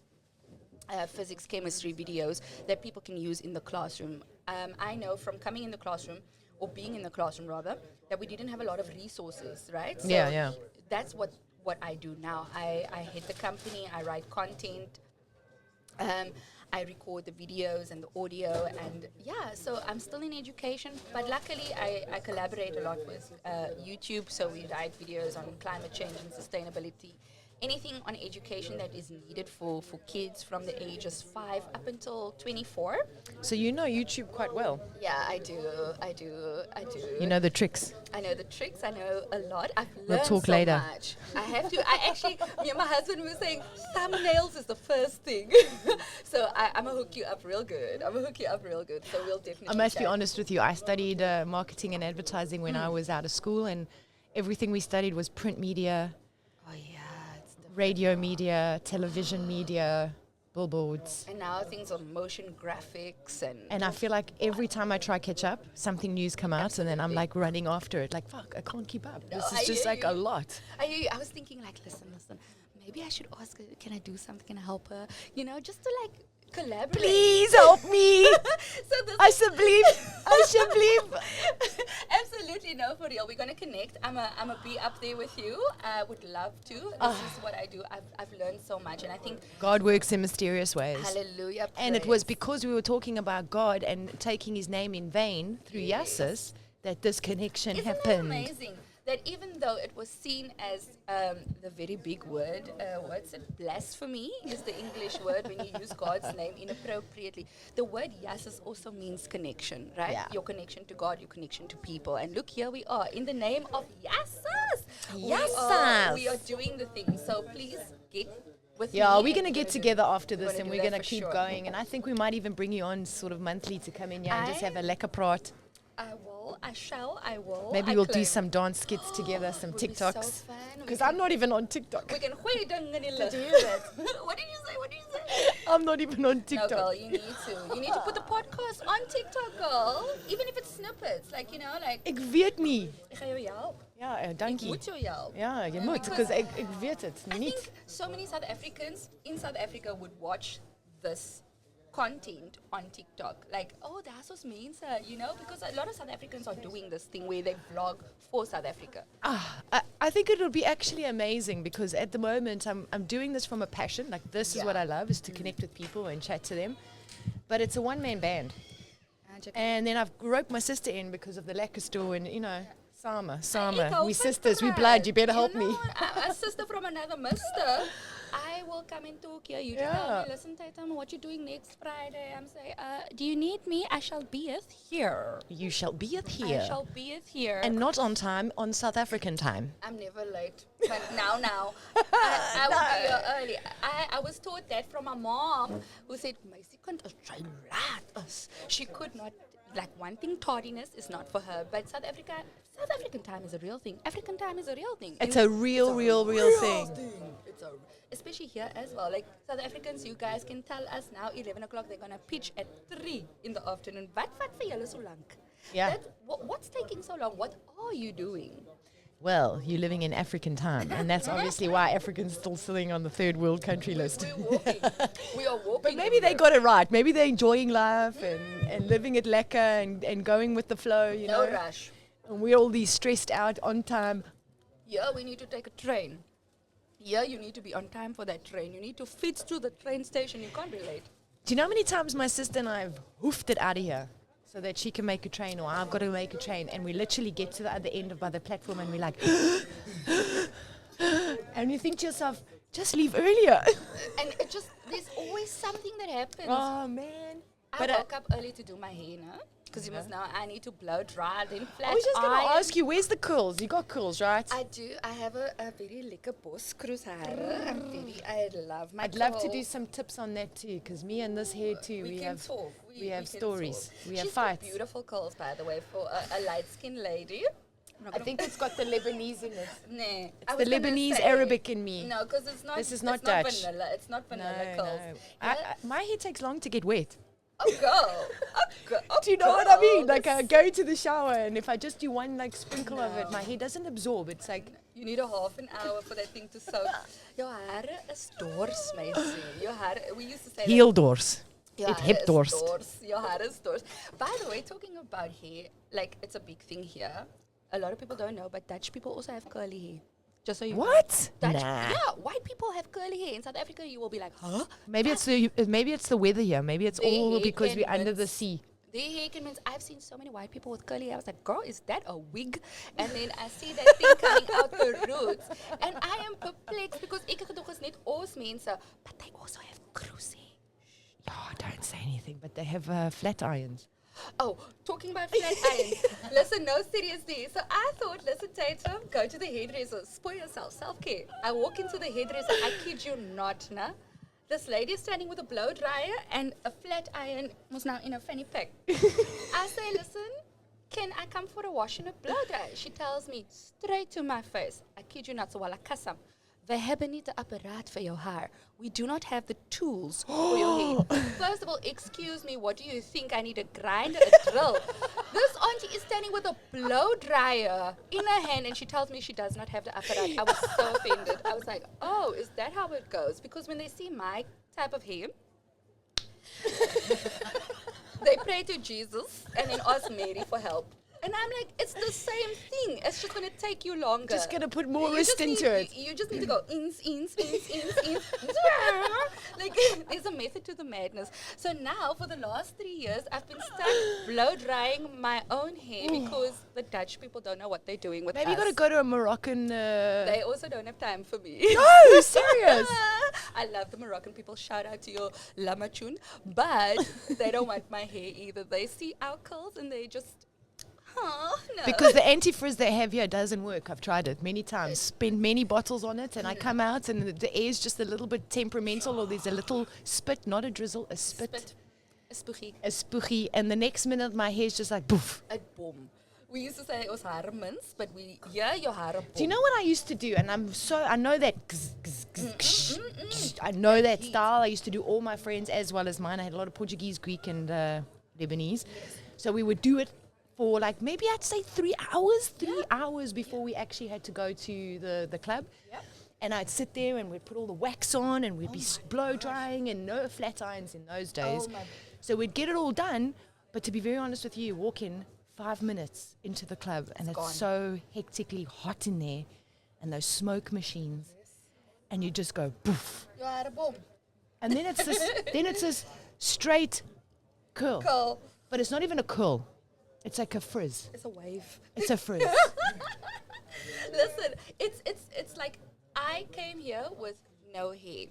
Speaker 3: physics, chemistry videos that people can use in the classroom. I know from coming in the classroom, or being in the classroom rather, that we didn't have a lot of resources, right? So
Speaker 2: Yeah.
Speaker 3: that's what I do now. I head the company, I write content, I record the videos and the audio, and yeah, so I'm still in education, but luckily I collaborate a lot with YouTube, so we write videos on climate change and sustainability. Anything on education that is needed for kids from the ages 5 up until 24.
Speaker 2: So you know YouTube quite well.
Speaker 3: Yeah, I do.
Speaker 2: You know the tricks.
Speaker 3: I know the tricks. I know a lot. I've
Speaker 2: We'll
Speaker 3: learned
Speaker 2: talk
Speaker 3: so
Speaker 2: later.
Speaker 3: much. I have to. I actually, me and my husband were saying thumbnails is the first thing. So I'm gonna hook you up real good. So we'll definitely.
Speaker 2: I must be
Speaker 3: chat.
Speaker 2: honest with you. I studied marketing and advertising when I was out of school, and everything we studied was print media,
Speaker 3: Oh yeah, it's the.
Speaker 2: radio media, television media, billboards.
Speaker 3: And now things on motion graphics and.
Speaker 2: And I feel like every time I try catch up, something new's come out, and then I'm like running after it. Like, fuck, I can't keep up.
Speaker 3: No,
Speaker 2: This
Speaker 3: I
Speaker 2: is just
Speaker 3: hear
Speaker 2: like
Speaker 3: you.
Speaker 2: a lot.
Speaker 3: I was thinking like, listen. Maybe I should ask her, can I do something? Can I help her? You know, just to like collaborate.
Speaker 2: Please help me.
Speaker 3: So this
Speaker 2: I should believe.
Speaker 3: Absolutely, no, for real. We're gonna connect. I'm a be up there with you. I would love to. This is what I do. I've learned so much, and I think
Speaker 2: God works in mysterious ways.
Speaker 3: hallelujah.
Speaker 2: And it was because we were talking about God and taking his name in vain through Yussus that this connection
Speaker 3: Isn't
Speaker 2: happened.
Speaker 3: that amazing? That even though it was seen as the very big word, what's it? Blasphemy is the English word when you use God's name inappropriately. The word Yussus also means connection, right?
Speaker 2: Yeah.
Speaker 3: Your connection to God, your connection to people. And look, here we are in the name of Yussus.
Speaker 2: Yussus.
Speaker 3: We are doing the thing. So please get with me.
Speaker 2: Yeah, we're
Speaker 3: and
Speaker 2: going to get together after this
Speaker 3: gonna
Speaker 2: and
Speaker 3: do
Speaker 2: we're
Speaker 3: that
Speaker 2: going to
Speaker 3: for
Speaker 2: keep
Speaker 3: sure.
Speaker 2: going. And I think we might even bring you on sort of monthly to come in here and just have a lekker praat.
Speaker 3: I will. I shall. I will.
Speaker 2: Maybe
Speaker 3: I
Speaker 2: we'll do
Speaker 3: claim.
Speaker 2: some dance skits together, some
Speaker 3: Would be so
Speaker 2: TikToks.
Speaker 3: fun. We
Speaker 2: Because
Speaker 3: can-
Speaker 2: I'm not even on TikTok.
Speaker 3: We can gooi dinge in die lug.
Speaker 2: Did you hear that?
Speaker 3: What did you say? What did you say?
Speaker 2: I'm not even on
Speaker 3: No,
Speaker 2: TikTok.
Speaker 3: girl, you need to. You need to put the podcast on TikTok, girl. Even if it's snippets, like you know, like.
Speaker 2: Ik weet nie.
Speaker 3: Ik ga jou help.
Speaker 2: Ja,
Speaker 3: Ik
Speaker 2: dankie.
Speaker 3: moet jou help.
Speaker 2: Ja, je moet,
Speaker 3: Because
Speaker 2: because ik weet het
Speaker 3: I
Speaker 2: niet.
Speaker 3: think so many South Africans in South Africa would watch this content on TikTok. Like, oh, that's what means, you know, because a lot of South Africans are doing this thing where they vlog for South Africa.
Speaker 2: I think it will be actually amazing because at the moment I'm doing this from a passion. Like this is
Speaker 3: Yeah.
Speaker 2: what I love, is to connect with people and chat to them. But it's a one-man band. And then I've roped my sister in because of the Lekker store and, you know, Sama, we sisters, we blood, you better help me.
Speaker 3: A sister from another mister. I will come and talk here. You tell
Speaker 2: Yeah.
Speaker 3: me, listen, Tatum, what you doing next Friday? I'm saying, do you need me? I shall be here.
Speaker 2: You shall be it here.
Speaker 3: I shall be it here.
Speaker 2: And not on time, on South African time.
Speaker 3: I'm never late. But now, I will be here early. I was taught that from my mom, who said, "Meisie kind is jy laat is." She could not like one thing, tardiness is not for her. But South African time is a real thing. African time is a real thing.
Speaker 2: It's a real thing.
Speaker 3: It's a, especially here as well. Like South Africans, you guys can tell us now 11 o'clock they're gonna pitch at 3 in the afternoon. Wat vir julle so lank?
Speaker 2: Yeah.
Speaker 3: What's taking so long? What are you doing?
Speaker 2: Well, you're living in African time, and that's obviously why Africans still sitting on the third world country list.
Speaker 3: We're walking. We are walking.
Speaker 2: But maybe they got it right. Maybe they're enjoying life and living it lekker and going with the flow, you know.
Speaker 3: No rush.
Speaker 2: And we're all these stressed out on time.
Speaker 3: Yeah, we need to take a train. Yeah, you need to be on time for that train. You need to fit to the train station. You can't be late.
Speaker 2: Do you know how many times my sister and I have hoofed it out of here so that she can make a train, or I've got to make a train, and we literally get to the other end of by the platform and we're like, and you think to yourself, just leave earlier.
Speaker 3: And it just, there's always something that happens.
Speaker 2: Oh, man.
Speaker 3: I woke up early to do my hair, no? Because you must know I need to blow dry, then flat
Speaker 2: I was just going to
Speaker 3: iron.
Speaker 2: ask you, where's the curls? You got curls, right?
Speaker 3: I do. I have a very lekker bos cruishaar. I love my
Speaker 2: I'd love to do some tips on that too, because me and this hair too, we have stories. We have
Speaker 3: She's
Speaker 2: fights.
Speaker 3: got beautiful curls, by the way, for a light-skinned lady.
Speaker 2: I think it's got the Lebanese in it.
Speaker 3: Nah,
Speaker 2: It's the Lebanese Arabic in me.
Speaker 3: No, because it's not.
Speaker 2: This is not
Speaker 3: it's
Speaker 2: Dutch.
Speaker 3: Not vanilla. It's not vanilla curls.
Speaker 2: No. My hair takes long to get wet. Do you know what I mean? Like I go to the shower, and if I just do one like sprinkle of it, my hair doesn't absorb. It's like
Speaker 3: you need a half an hour for that thing to soak. Your hair is dors, meisie. Your hair. We used to say
Speaker 2: heel dors.
Speaker 3: Your
Speaker 2: It
Speaker 3: hair
Speaker 2: hip
Speaker 3: is
Speaker 2: dors.
Speaker 3: Your hair is dors. By the way, talking about hair, like it's a big thing here. A lot of people don't know, but Dutch people also have curly hair. Just so you
Speaker 2: What?
Speaker 3: know.
Speaker 2: Nah.
Speaker 3: Yeah, white people have curly hair. In South Africa, you will be like, huh?
Speaker 2: Maybe it's the weather here. Maybe it's
Speaker 3: Their
Speaker 2: all
Speaker 3: hair
Speaker 2: because
Speaker 3: can
Speaker 2: we're under the
Speaker 3: mix.
Speaker 2: sea.
Speaker 3: Their hair can means I've seen so many white people with curly hair. I was like, girl, is that a wig? And then I see that thing coming out the roots. And I am perplexed because ek het gedog is net ons mense, but they also have cruise hair.
Speaker 2: Oh, don't say anything, but they have flat irons.
Speaker 3: Oh, talking about flat irons. Listen, no, seriously. So I thought, listen, Tatum, go to the hairdresser. Spoil yourself, self-care. I walk into the hairdresser. I kid you not, nah. This lady is standing with a blow dryer and a flat iron was now in a fanny pack. I say, listen, can I come for a wash and a blow dryer? She tells me straight to my face. I kid you not, so wala kasam. We hebben niet de apparaat voor your hair. We do not have the tools for your hair. First of all, excuse me, what do you think? I need a grinder, a drill. This auntie is standing with a blow dryer in her hand and she tells me she does not have the apparaat. I was so offended. I was like, oh, is that how it goes? Because when they see my type of hair, they pray to Jesus and then ask Mary for help. And I'm like, it's the same thing. It's just going to take you longer.
Speaker 2: Just going to put more wrist into it.
Speaker 3: You just need to go ins. Like, there's a method to the madness. So now, for the last 3 years, I've been stuck blow drying my own hair because the Dutch people don't know what they're doing with
Speaker 2: Maybe
Speaker 3: us.
Speaker 2: you got to go to a Moroccan...
Speaker 3: They also don't have time for me.
Speaker 2: No, serious.
Speaker 3: I love the Moroccan people. Shout out to your lamachun. But they don't want my hair either. They see our curls and they just... Oh, no.
Speaker 2: Because the anti-frizz they have here doesn't work. I've tried it many times. Spent many bottles on it, and I come out and the air's just a little bit temperamental, or there's a little spit, not a drizzle, a spit.
Speaker 3: A spoogie.
Speaker 2: A spoogie. And the next minute my hair's just like poof.
Speaker 3: A boom. We used to say it was hair mince, but your hair boom.
Speaker 2: Do you know what I used to do? And I know that I know that style. I used to do all my friends as well as mine. I had a lot of Portuguese, Greek, and Lebanese. So we would do it for like maybe I'd say 3 hours, 3 hours before we actually had to go to the club.
Speaker 3: Yep.
Speaker 2: And I'd sit there and we'd put all the wax on and we'd be blow drying and no flat irons in those days. So we'd get it all done. But to be very honest with you, walk in 5 minutes into the club and it's so hectically hot in there and those smoke machines. And you just go poof.
Speaker 3: Your hair boom.
Speaker 2: And then it's this straight curl. But it's not even a curl. It's like a frizz.
Speaker 3: It's a wave.
Speaker 2: It's a frizz.
Speaker 3: Listen, it's like I came here with no hair.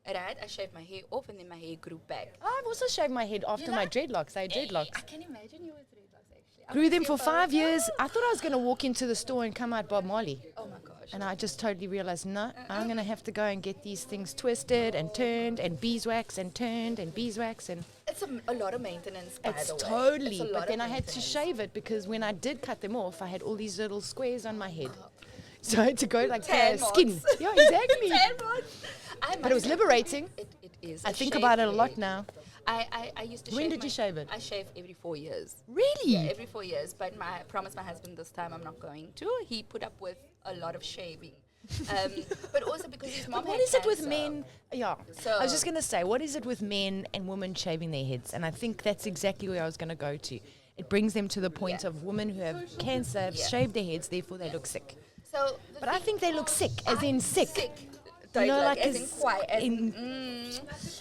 Speaker 3: Right? I shaved my hair off and then my hair grew back.
Speaker 2: I've also shaved my head after my dreadlocks. I had dreadlocks.
Speaker 3: I can imagine you with dreadlocks actually.
Speaker 2: Grew them for 5 years. I thought I was going to walk into the store and come out Bob Marley.
Speaker 3: Oh my gosh.
Speaker 2: And I just totally realized, no, I'm going to have to go and get these things twisted and turned and beeswax and turned and beeswax. And
Speaker 3: It's It's a lot of maintenance, by
Speaker 2: It's
Speaker 3: the way.
Speaker 2: totally.
Speaker 3: It's a lot
Speaker 2: But
Speaker 3: of
Speaker 2: then I had to
Speaker 3: maintenance.
Speaker 2: shave it because when I did cut them off, I had all these little squares on my head. So I had to go like
Speaker 3: Tan
Speaker 2: skin.
Speaker 3: marks.
Speaker 2: Yeah, exactly.
Speaker 3: Tan marks.
Speaker 2: But it was liberating.
Speaker 3: It is.
Speaker 2: I
Speaker 3: A
Speaker 2: think
Speaker 3: shaved
Speaker 2: about it a lot
Speaker 3: head.
Speaker 2: now.
Speaker 3: I used to
Speaker 2: When
Speaker 3: shave
Speaker 2: did you shave it?
Speaker 3: I shave every 4 years.
Speaker 2: Really?
Speaker 3: Yeah, every 4 years. But I promised my husband this time I'm not going to. He put up with a lot of shaving. But also because his mom
Speaker 2: But what
Speaker 3: had
Speaker 2: is it with
Speaker 3: cancer.
Speaker 2: men? Yeah.
Speaker 3: So-
Speaker 2: I was just going to say, what is it with men and women shaving their heads? And I think that's exactly where I was going to go to. It brings them to the point of women who have cancer have shaved their heads, therefore they look sick.
Speaker 3: So the
Speaker 2: But I
Speaker 3: thing-
Speaker 2: think they look sick, as in sick.
Speaker 3: You know,
Speaker 2: like
Speaker 3: as in
Speaker 2: as
Speaker 3: kwai, as
Speaker 2: in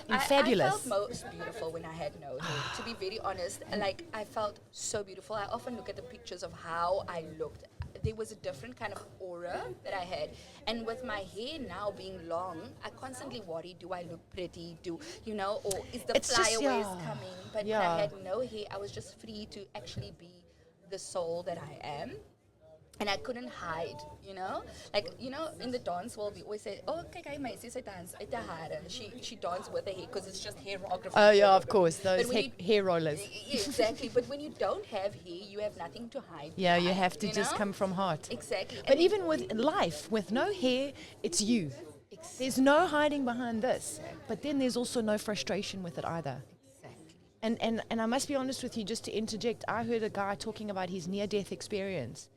Speaker 3: I
Speaker 2: fabulous.
Speaker 3: felt most beautiful when I had no hair. To be very honest, like I felt so beautiful. I often look at the pictures of how I looked. There was a different kind of aura that I had, and with my hair now being long, I constantly worry: do I look pretty? Or is the
Speaker 2: It's just,
Speaker 3: flyaways
Speaker 2: yeah.
Speaker 3: coming? But when
Speaker 2: Yeah.
Speaker 3: I had no hair, I was just free to actually be the soul that I am. And I couldn't hide, in the dance world, we always say, oh, kyk, my sister dance, she danced with her hair because it's just hairography.
Speaker 2: Oh, yeah, of course.
Speaker 3: But
Speaker 2: Those
Speaker 3: when
Speaker 2: hair rollers.
Speaker 3: Yeah, exactly. But when you don't have hair, you have nothing to hide.
Speaker 2: Yeah, you
Speaker 3: behind,
Speaker 2: have to just
Speaker 3: know?
Speaker 2: come from heart.
Speaker 3: Exactly.
Speaker 2: But
Speaker 3: And
Speaker 2: even with life, with no hair, it's you. There's no hiding behind this. But then there's also no frustration with it either.
Speaker 3: Exactly.
Speaker 2: And I must be honest with you, just to interject, I heard a guy talking about his near-death experience.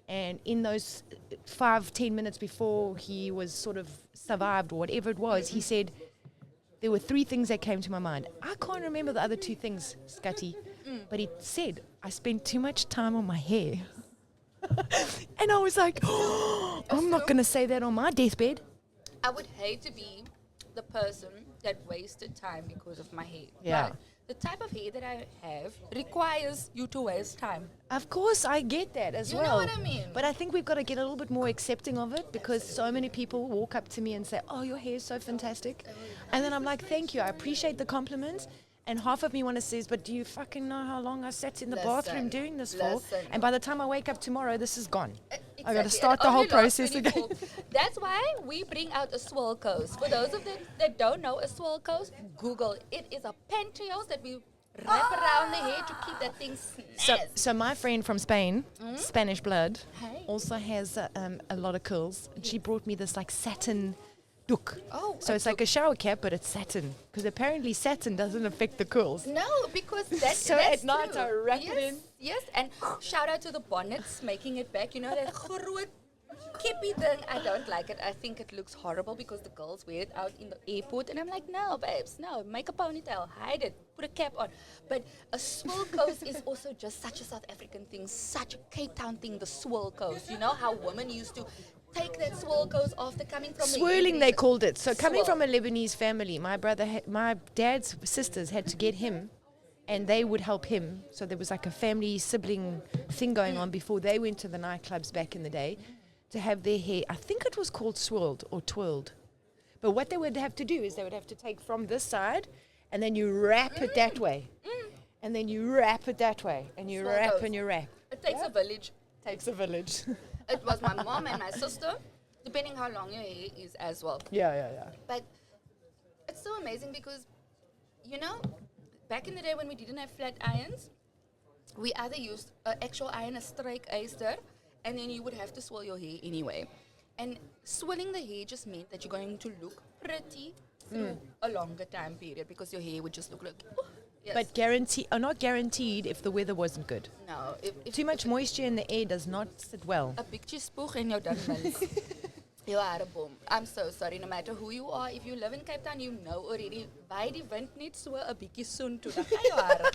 Speaker 2: And in those 5-10 minutes before he was sort of survived or whatever it was, he said, there were 3 things that came to my mind. I can't remember the other 2 things, Scotty. But he said, I spent too much time on my hair. And I was like, oh, I'm not going to say that on my deathbed.
Speaker 3: I would hate to be the person that wasted time because of my hair.
Speaker 2: Yeah.
Speaker 3: But the type of hair that I have requires you to waste time.
Speaker 2: Of course, I get that as
Speaker 3: You know
Speaker 2: well.
Speaker 3: what I mean?
Speaker 2: But I think we've got to get a little bit more accepting of it because so many people walk up to me and say, oh, your hair is so fantastic. And then I'm like, thank you. I appreciate the compliment. And half of me want to say, but do you fucking know how long I sat in the bathroom doing this for?
Speaker 3: listen.
Speaker 2: And by the time I wake up tomorrow, this is gone. I got to
Speaker 3: Exactly.
Speaker 2: start
Speaker 3: It
Speaker 2: the whole
Speaker 3: only lasts
Speaker 2: process
Speaker 3: 24.
Speaker 2: again.
Speaker 3: That's why we bring out a swirl coat. For those of them that don't know a swirl coat, Google. It is a pantyhose that we wrap around the hair to keep that thing snazzy.
Speaker 2: So my friend from Spain, Spanish blood,
Speaker 3: Hey.
Speaker 2: also has a lot of curls. And she brought me this like satin doek.
Speaker 3: Oh,
Speaker 2: So it's like a shower cap, but it's satin. Because apparently satin doesn't affect the curls.
Speaker 3: No, because that's
Speaker 2: So
Speaker 3: that's
Speaker 2: at night
Speaker 3: true.
Speaker 2: I wrap it
Speaker 3: yes,
Speaker 2: in.
Speaker 3: Yes, and shout out to the bonnets making it back. You know that groot kippy thing. I don't like it. I think it looks horrible because the girls wear it out in the airport, and I'm like, no, babes, no. Make a ponytail, hide it, put a cap on. But a swirl coat is also just such a South African thing, such a Cape Town thing. The swirl coat. You know how women used to take that swirl coat after coming from
Speaker 2: Swirling,
Speaker 3: the
Speaker 2: they called it. So coming
Speaker 3: Swirl.
Speaker 2: from a Lebanese family, my dad's sisters had to get him, and they would help him. So there was like a family sibling thing going on before they went to the nightclubs back in the day to have their hair. I think it was called swirled or twirled. But what they would have to do is they would have to take from this side, and then you wrap it that way, and then you wrap it that way, and you
Speaker 3: Swirl
Speaker 2: wrap
Speaker 3: coat.
Speaker 2: and you wrap.
Speaker 3: It takes a village.
Speaker 2: Takes a village.
Speaker 3: It was my mom and my sister, depending how long your hair is as well.
Speaker 2: Yeah.
Speaker 3: But it's so amazing because, back in the day when we didn't have flat irons, we either used an actual iron, a strike oyster, and then you would have to swirl your hair anyway. And swirling the hair just meant that you're going to look pretty through a longer time period because your hair would just look like, oh, yes.
Speaker 2: But not guaranteed if the weather wasn't good.
Speaker 3: no, if
Speaker 2: Too much moisture in the air does not sit well.
Speaker 3: a picture spoeg en jou dan mins. You are a boom. I'm so sorry. No matter who you are, if you live in Cape Town, you know already. By the wind net so a bietjie soon toe. Dan gaan jou hare.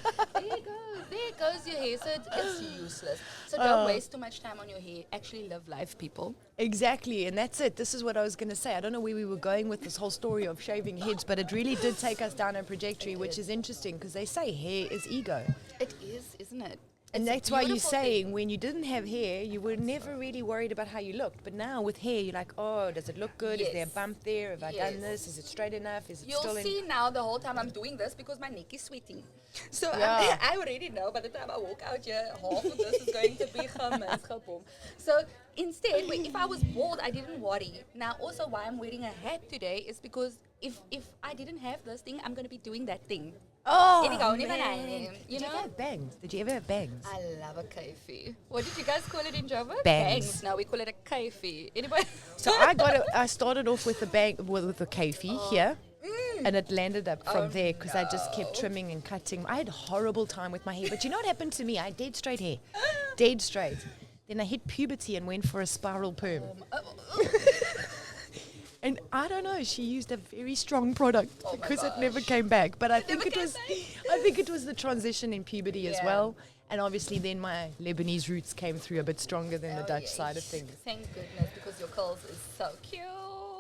Speaker 3: There goes your hair. So it's useless. So don't waste too much time on your hair. Actually live life, people.
Speaker 2: Exactly, and that's it. This is what I was going to say. I don't know where we were going with this whole story of shaving heads, but it really did take us down a trajectory, which is interesting because they say hair is ego.
Speaker 3: It is, isn't it?
Speaker 2: And
Speaker 3: It's a
Speaker 2: that's why you're
Speaker 3: beautiful
Speaker 2: saying
Speaker 3: thing.
Speaker 2: when you didn't have hair, you were never really worried about how you looked. But now with hair, you're like, oh, does it look good? Is there a
Speaker 3: Yes.
Speaker 2: bump there? Have I done
Speaker 3: Yes.
Speaker 2: this? Is it straight enough? Is it
Speaker 3: You'll
Speaker 2: still
Speaker 3: see now the whole time I'm doing this because my neck is sweating. So
Speaker 2: Yeah.
Speaker 3: I already know by the time I walk out here, half of this is going to be gemeenskapom. So instead, if I was bald, I didn't worry. Now also why I'm wearing a hat today is because if I didn't have this thing, I'm going to be doing that thing.
Speaker 2: Oh,
Speaker 3: Any go, any
Speaker 2: man.
Speaker 3: banana, you
Speaker 2: Did you
Speaker 3: know?
Speaker 2: ever have bangs? Did you ever have bangs?
Speaker 3: I love a kaifi. What did you guys call it in Joburg?
Speaker 2: Bangs.
Speaker 3: No, we call it a kaifi. Anybody?
Speaker 2: So I started off with the bang with the kaifi here, and it landed up from there because I just kept trimming and cutting. I had a horrible time with my hair, but you know what happened to me? I had dead straight hair, dead straight. Then I hit puberty and went for a spiral perm. And I don't know, she used a very strong product because it never came back. But I think it was the transition in puberty as well. And obviously then my Lebanese roots came through a bit stronger than the Dutch side of things.
Speaker 3: Thank goodness, because your curls is so cute.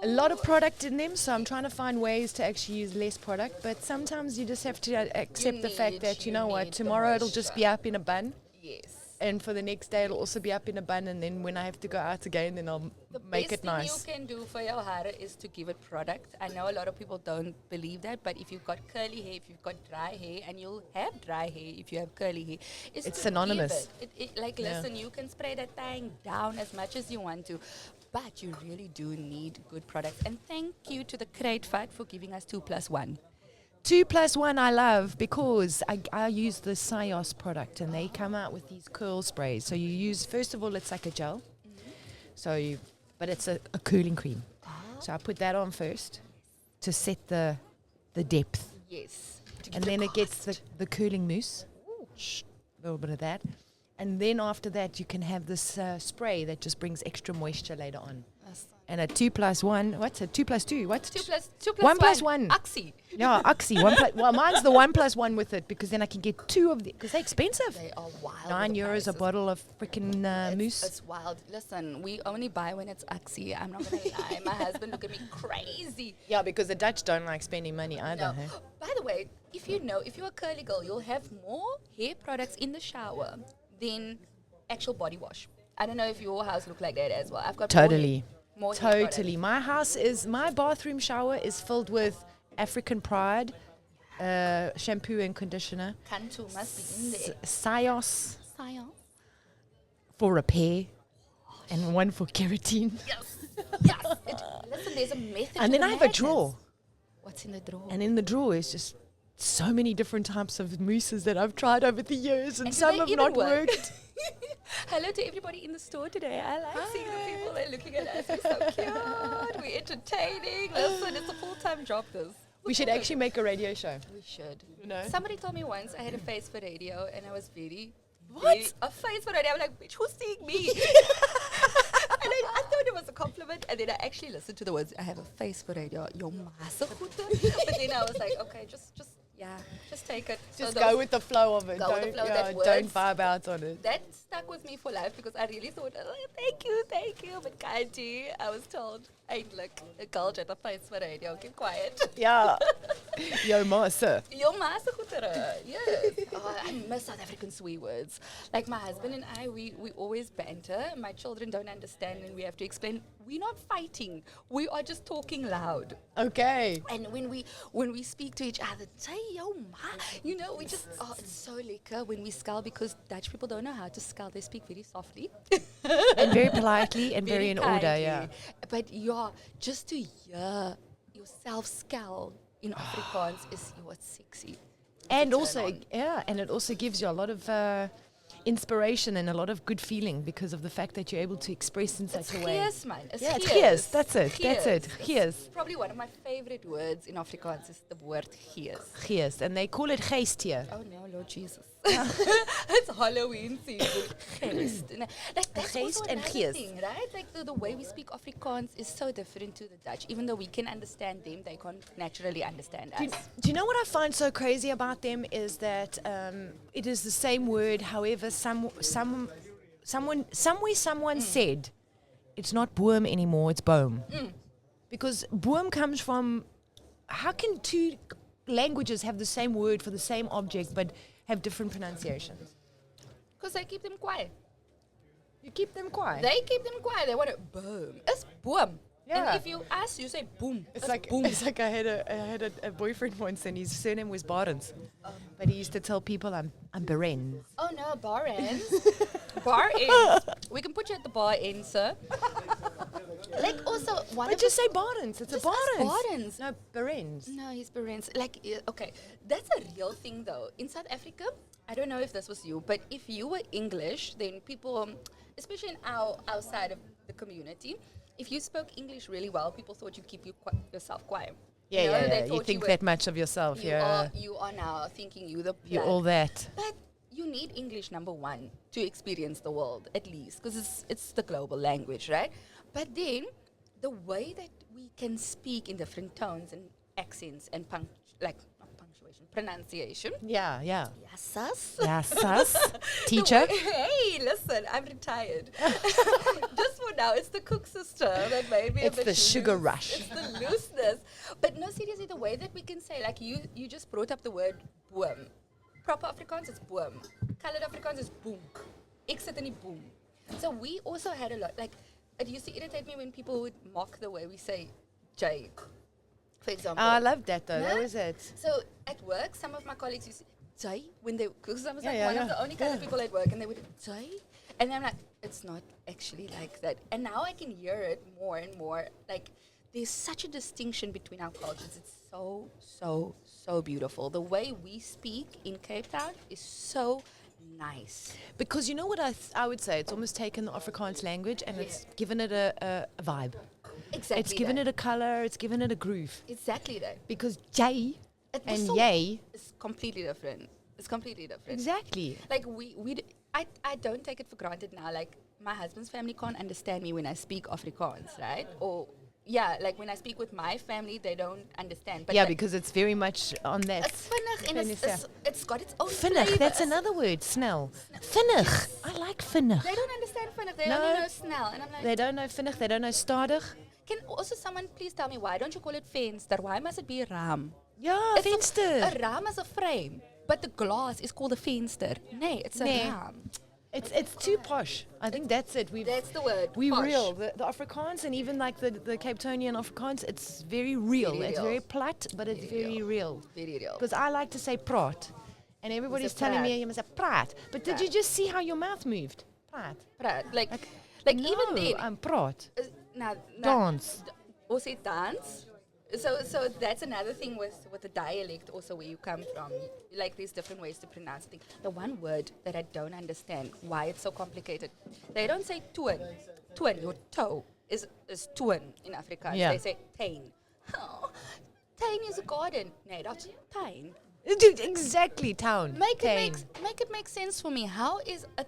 Speaker 2: A lot of product in them, so I'm trying to find ways to actually use less product. But sometimes you just have to accept the fact that, you know what, tomorrow it'll just be up in a bun.
Speaker 3: Yes.
Speaker 2: And for the next day, it'll also be up in a bun. And then when I have to go out again, then I'll make it nice.
Speaker 3: The best thing you can do for your hair is to give it product. I know a lot of people don't believe that, but if you've got curly hair, if you've got dry hair, and you'll have dry hair if you have curly hair,
Speaker 2: it's synonymous.
Speaker 3: Listen, you can spray that thing down as much as you want to, but you really do need good products. And thank you to the Crate Fight for giving us 2+1.
Speaker 2: 2+1 I love because I use the SABC product and they come out with these curl sprays. So you use, first of all, it's like a gel. But it's a cooling cream. So I put that on first to set the depth.
Speaker 3: Yes.
Speaker 2: And then it gets the cooling mousse. A little bit of that. And then after that, you can have this spray that just brings extra moisture later on. And a 2+1, what's a 2+2? What's
Speaker 3: 2+1? Oxy.
Speaker 2: Yeah, Oxy. Well, mine's the 1+1 with it because then I can get two of the, because they're expensive.
Speaker 3: They are wild.
Speaker 2: €9 a bottle of freaking mousse.
Speaker 3: It's wild. Listen, we only buy when it's Oxy. I'm not going to lie. My husband look at me crazy.
Speaker 2: Yeah, because the Dutch don't like spending money either.
Speaker 3: No.
Speaker 2: Hey?
Speaker 3: By the way, if you're a curly girl, you'll have more hair products in the shower than actual body wash. I don't know if your house look like that as well. I've got
Speaker 2: Totally.
Speaker 3: More hair
Speaker 2: Totally. My bathroom shower is filled with African Pride, shampoo and conditioner.
Speaker 3: Kantu must be in there.
Speaker 2: SABC for repair and one for keratin.
Speaker 3: Yes. Listen, there's a method.
Speaker 2: And then I have a drawer.
Speaker 3: What's in the drawer?
Speaker 2: And in the drawer is just so many different types of mousses that I've tried over the years, and some have not worked.
Speaker 3: Hello to everybody in the store today. I like seeing the people. They're looking at us. We're so cute. We're entertaining. Listen, it's a full-time job, this.
Speaker 2: We should actually make a radio show.
Speaker 3: We should.
Speaker 2: You know?
Speaker 3: Somebody told me once I had a face for radio, and I was very...
Speaker 2: What?
Speaker 3: A face for radio. I'm like, bitch, who's seeing me? And I thought it was a compliment, and then I actually listened to the words, I have a face for radio. But then I was like, okay, just take it.
Speaker 2: Just
Speaker 3: So
Speaker 2: go with the flow of it.
Speaker 3: Go with the flow, that
Speaker 2: don't
Speaker 3: words.
Speaker 2: vibe out on it.
Speaker 3: that stuck with me for life because I really thought, oh, thank you. But Kanti, I was told, ain't like a girl at a face for radio. Keep quiet.
Speaker 2: Yeah. Yo, massa.
Speaker 3: Yo, massa goedere. Yes. Oh, I miss South African swear words. Like my husband and I, we always banter. My children don't understand and we have to explain, we're not fighting. We are just talking loud.
Speaker 2: Okay.
Speaker 3: And when we speak to each other, say yo ma, we just it's so lekker when we scull because Dutch people don't know how to scull. They speak very softly.
Speaker 2: And very politely and very in order,
Speaker 3: kindly.
Speaker 2: yeah.
Speaker 3: But just to hear yourself scull in Afrikaans is what's sexy.
Speaker 2: And
Speaker 3: turn
Speaker 2: also,
Speaker 3: on.
Speaker 2: and it also gives you a lot of inspiration and a lot of good feeling because of the fact that you're able to express in such a way.
Speaker 3: Gees, man. It's
Speaker 2: Gees. That's it. Gees.
Speaker 3: Probably one of my favorite words in Afrikaans is the word gees.
Speaker 2: Gees. And they call it geest here.
Speaker 3: Oh no, Lord Jesus. It's Halloween season. Geest. That's
Speaker 2: Geest
Speaker 3: also
Speaker 2: and
Speaker 3: another
Speaker 2: gees.
Speaker 3: thing, right? Like the way we speak Afrikaans is so different to the Dutch. Even though we can understand them, they can't naturally understand us.
Speaker 2: Do you know what I find so crazy about them is that it is the same word, however, someone said it's not boom anymore, it's boom. Because boom comes from, how can two languages have the same word for the same object but have different pronunciations?
Speaker 3: Because they keep them quiet.
Speaker 2: You keep them quiet.
Speaker 3: They keep them quiet. They want it boom. It's boom.
Speaker 2: Yeah.
Speaker 3: And if you ask, you say boom.
Speaker 2: It's like
Speaker 3: boom.
Speaker 2: It's like I had a boyfriend once, and his surname was Barnes, but he used to tell people I'm Barens.
Speaker 3: Oh no, bar ends. Bar ends. We can put you at the bar end, sir. Like also one
Speaker 2: But
Speaker 3: of
Speaker 2: just say Barnes. It's a
Speaker 3: Just ask
Speaker 2: Barnes.
Speaker 3: Barnes.
Speaker 2: No, Barnes.
Speaker 3: No, he's parents. Like, okay, that's a real thing though. In South Africa, I don't know if this was you, but if you were English, then people, especially in our side of the community, if you spoke English really well, people thought you keep yourself quiet.
Speaker 2: Yeah,
Speaker 3: you know,
Speaker 2: yeah,
Speaker 3: they
Speaker 2: yeah. You
Speaker 3: thought
Speaker 2: think
Speaker 3: were-
Speaker 2: that much of yourself. Yeah.
Speaker 3: you are now thinking you the
Speaker 2: You're
Speaker 3: plug.
Speaker 2: all that.
Speaker 3: But you need English number one to experience the world at least, because it's the global language, right? But then the way that we can speak in different tones and accents and not punctuation, pronunciation.
Speaker 2: Yeah, yeah.
Speaker 3: Yussus.
Speaker 2: Yeah, sus. Teacher.
Speaker 3: Hey, listen, I'm retired. Just for now, it's the cook sister that made me
Speaker 2: It's
Speaker 3: a bit
Speaker 2: the sugar
Speaker 3: loose.
Speaker 2: rush.
Speaker 3: It's the looseness. But no, seriously, the way that we can say, like you just brought up the word boom. Proper Afrikaans is boom. Colored Afrikaans is boom. Ek sit in die boom. So we also had a lot, like, it used to irritate me when people would mock the way we say J, for example.
Speaker 2: I love that though.
Speaker 3: No?
Speaker 2: That was it.
Speaker 3: So at work, some of my colleagues used to say J when they, because I was
Speaker 2: Yeah,
Speaker 3: like
Speaker 2: yeah,
Speaker 3: one of
Speaker 2: yeah.
Speaker 3: the only kind of people at work, and they would J, and I'm like, it's not actually like that. And now I can hear it more and more. Like, there's such a distinction between our cultures. It's so, so, so beautiful. The way we speak in Cape Town is so nice.
Speaker 2: Because you know what I would say? It's almost taken the Afrikaans language and it's given it a vibe.
Speaker 3: Exactly.
Speaker 2: It's given it a color. It's given it a groove.
Speaker 3: exactly that.
Speaker 2: Because J
Speaker 3: It was
Speaker 2: and
Speaker 3: so-
Speaker 2: yay.
Speaker 3: It's completely different. It's completely different.
Speaker 2: Exactly.
Speaker 3: Like I don't take it for granted now. Like my husband's family can't understand me when I speak Afrikaans, right? Or yeah, like when I speak with my family, they don't understand. But
Speaker 2: Yeah,
Speaker 3: like,
Speaker 2: because it's very much on that.
Speaker 3: it's vinnig and it's got its own
Speaker 2: Vinnig,
Speaker 3: flavor.
Speaker 2: that's another word. Snel. Vinnig. I like vinnig.
Speaker 3: They don't understand vinnig. They
Speaker 2: No.
Speaker 3: only know snel. And I'm like,
Speaker 2: They don't know vinnig. They don't know stadig.
Speaker 3: can also someone please tell me why don't you call it venster? Why must it be a ram?
Speaker 2: Ja,
Speaker 3: It's
Speaker 2: venster.
Speaker 3: A ram is a frame, but the glass is called a venster. Nee, it's a
Speaker 2: Nee.
Speaker 3: ram.
Speaker 2: It's too posh. I think that's it.
Speaker 3: That's the word.
Speaker 2: We
Speaker 3: posh.
Speaker 2: real. The Afrikaans and even like the Cape Townian Afrikaans, it's very real.
Speaker 3: Very
Speaker 2: It's
Speaker 3: real.
Speaker 2: very plat, but it's very real.
Speaker 3: Very real.
Speaker 2: Because I like to say praat. And everybody's telling me
Speaker 3: praat.
Speaker 2: you must say praat. But did you just see how your mouth moved? Praat.
Speaker 3: Praat. Like
Speaker 2: No,
Speaker 3: even then.
Speaker 2: I'm praat.
Speaker 3: Now,
Speaker 2: Dance.
Speaker 3: Also dance. So that's another thing with the dialect also where you come from. Like there's different ways to pronounce things. The one word that I don't understand why it's so complicated. They don't say toon. Toon, your toe is toon in Afrikaans.
Speaker 2: Yeah.
Speaker 3: They say tuin. Oh, tuin is a garden. Nee, that's tuin.
Speaker 2: Exactly, town.
Speaker 3: Make
Speaker 2: Tain.
Speaker 3: it make sense for me. How is a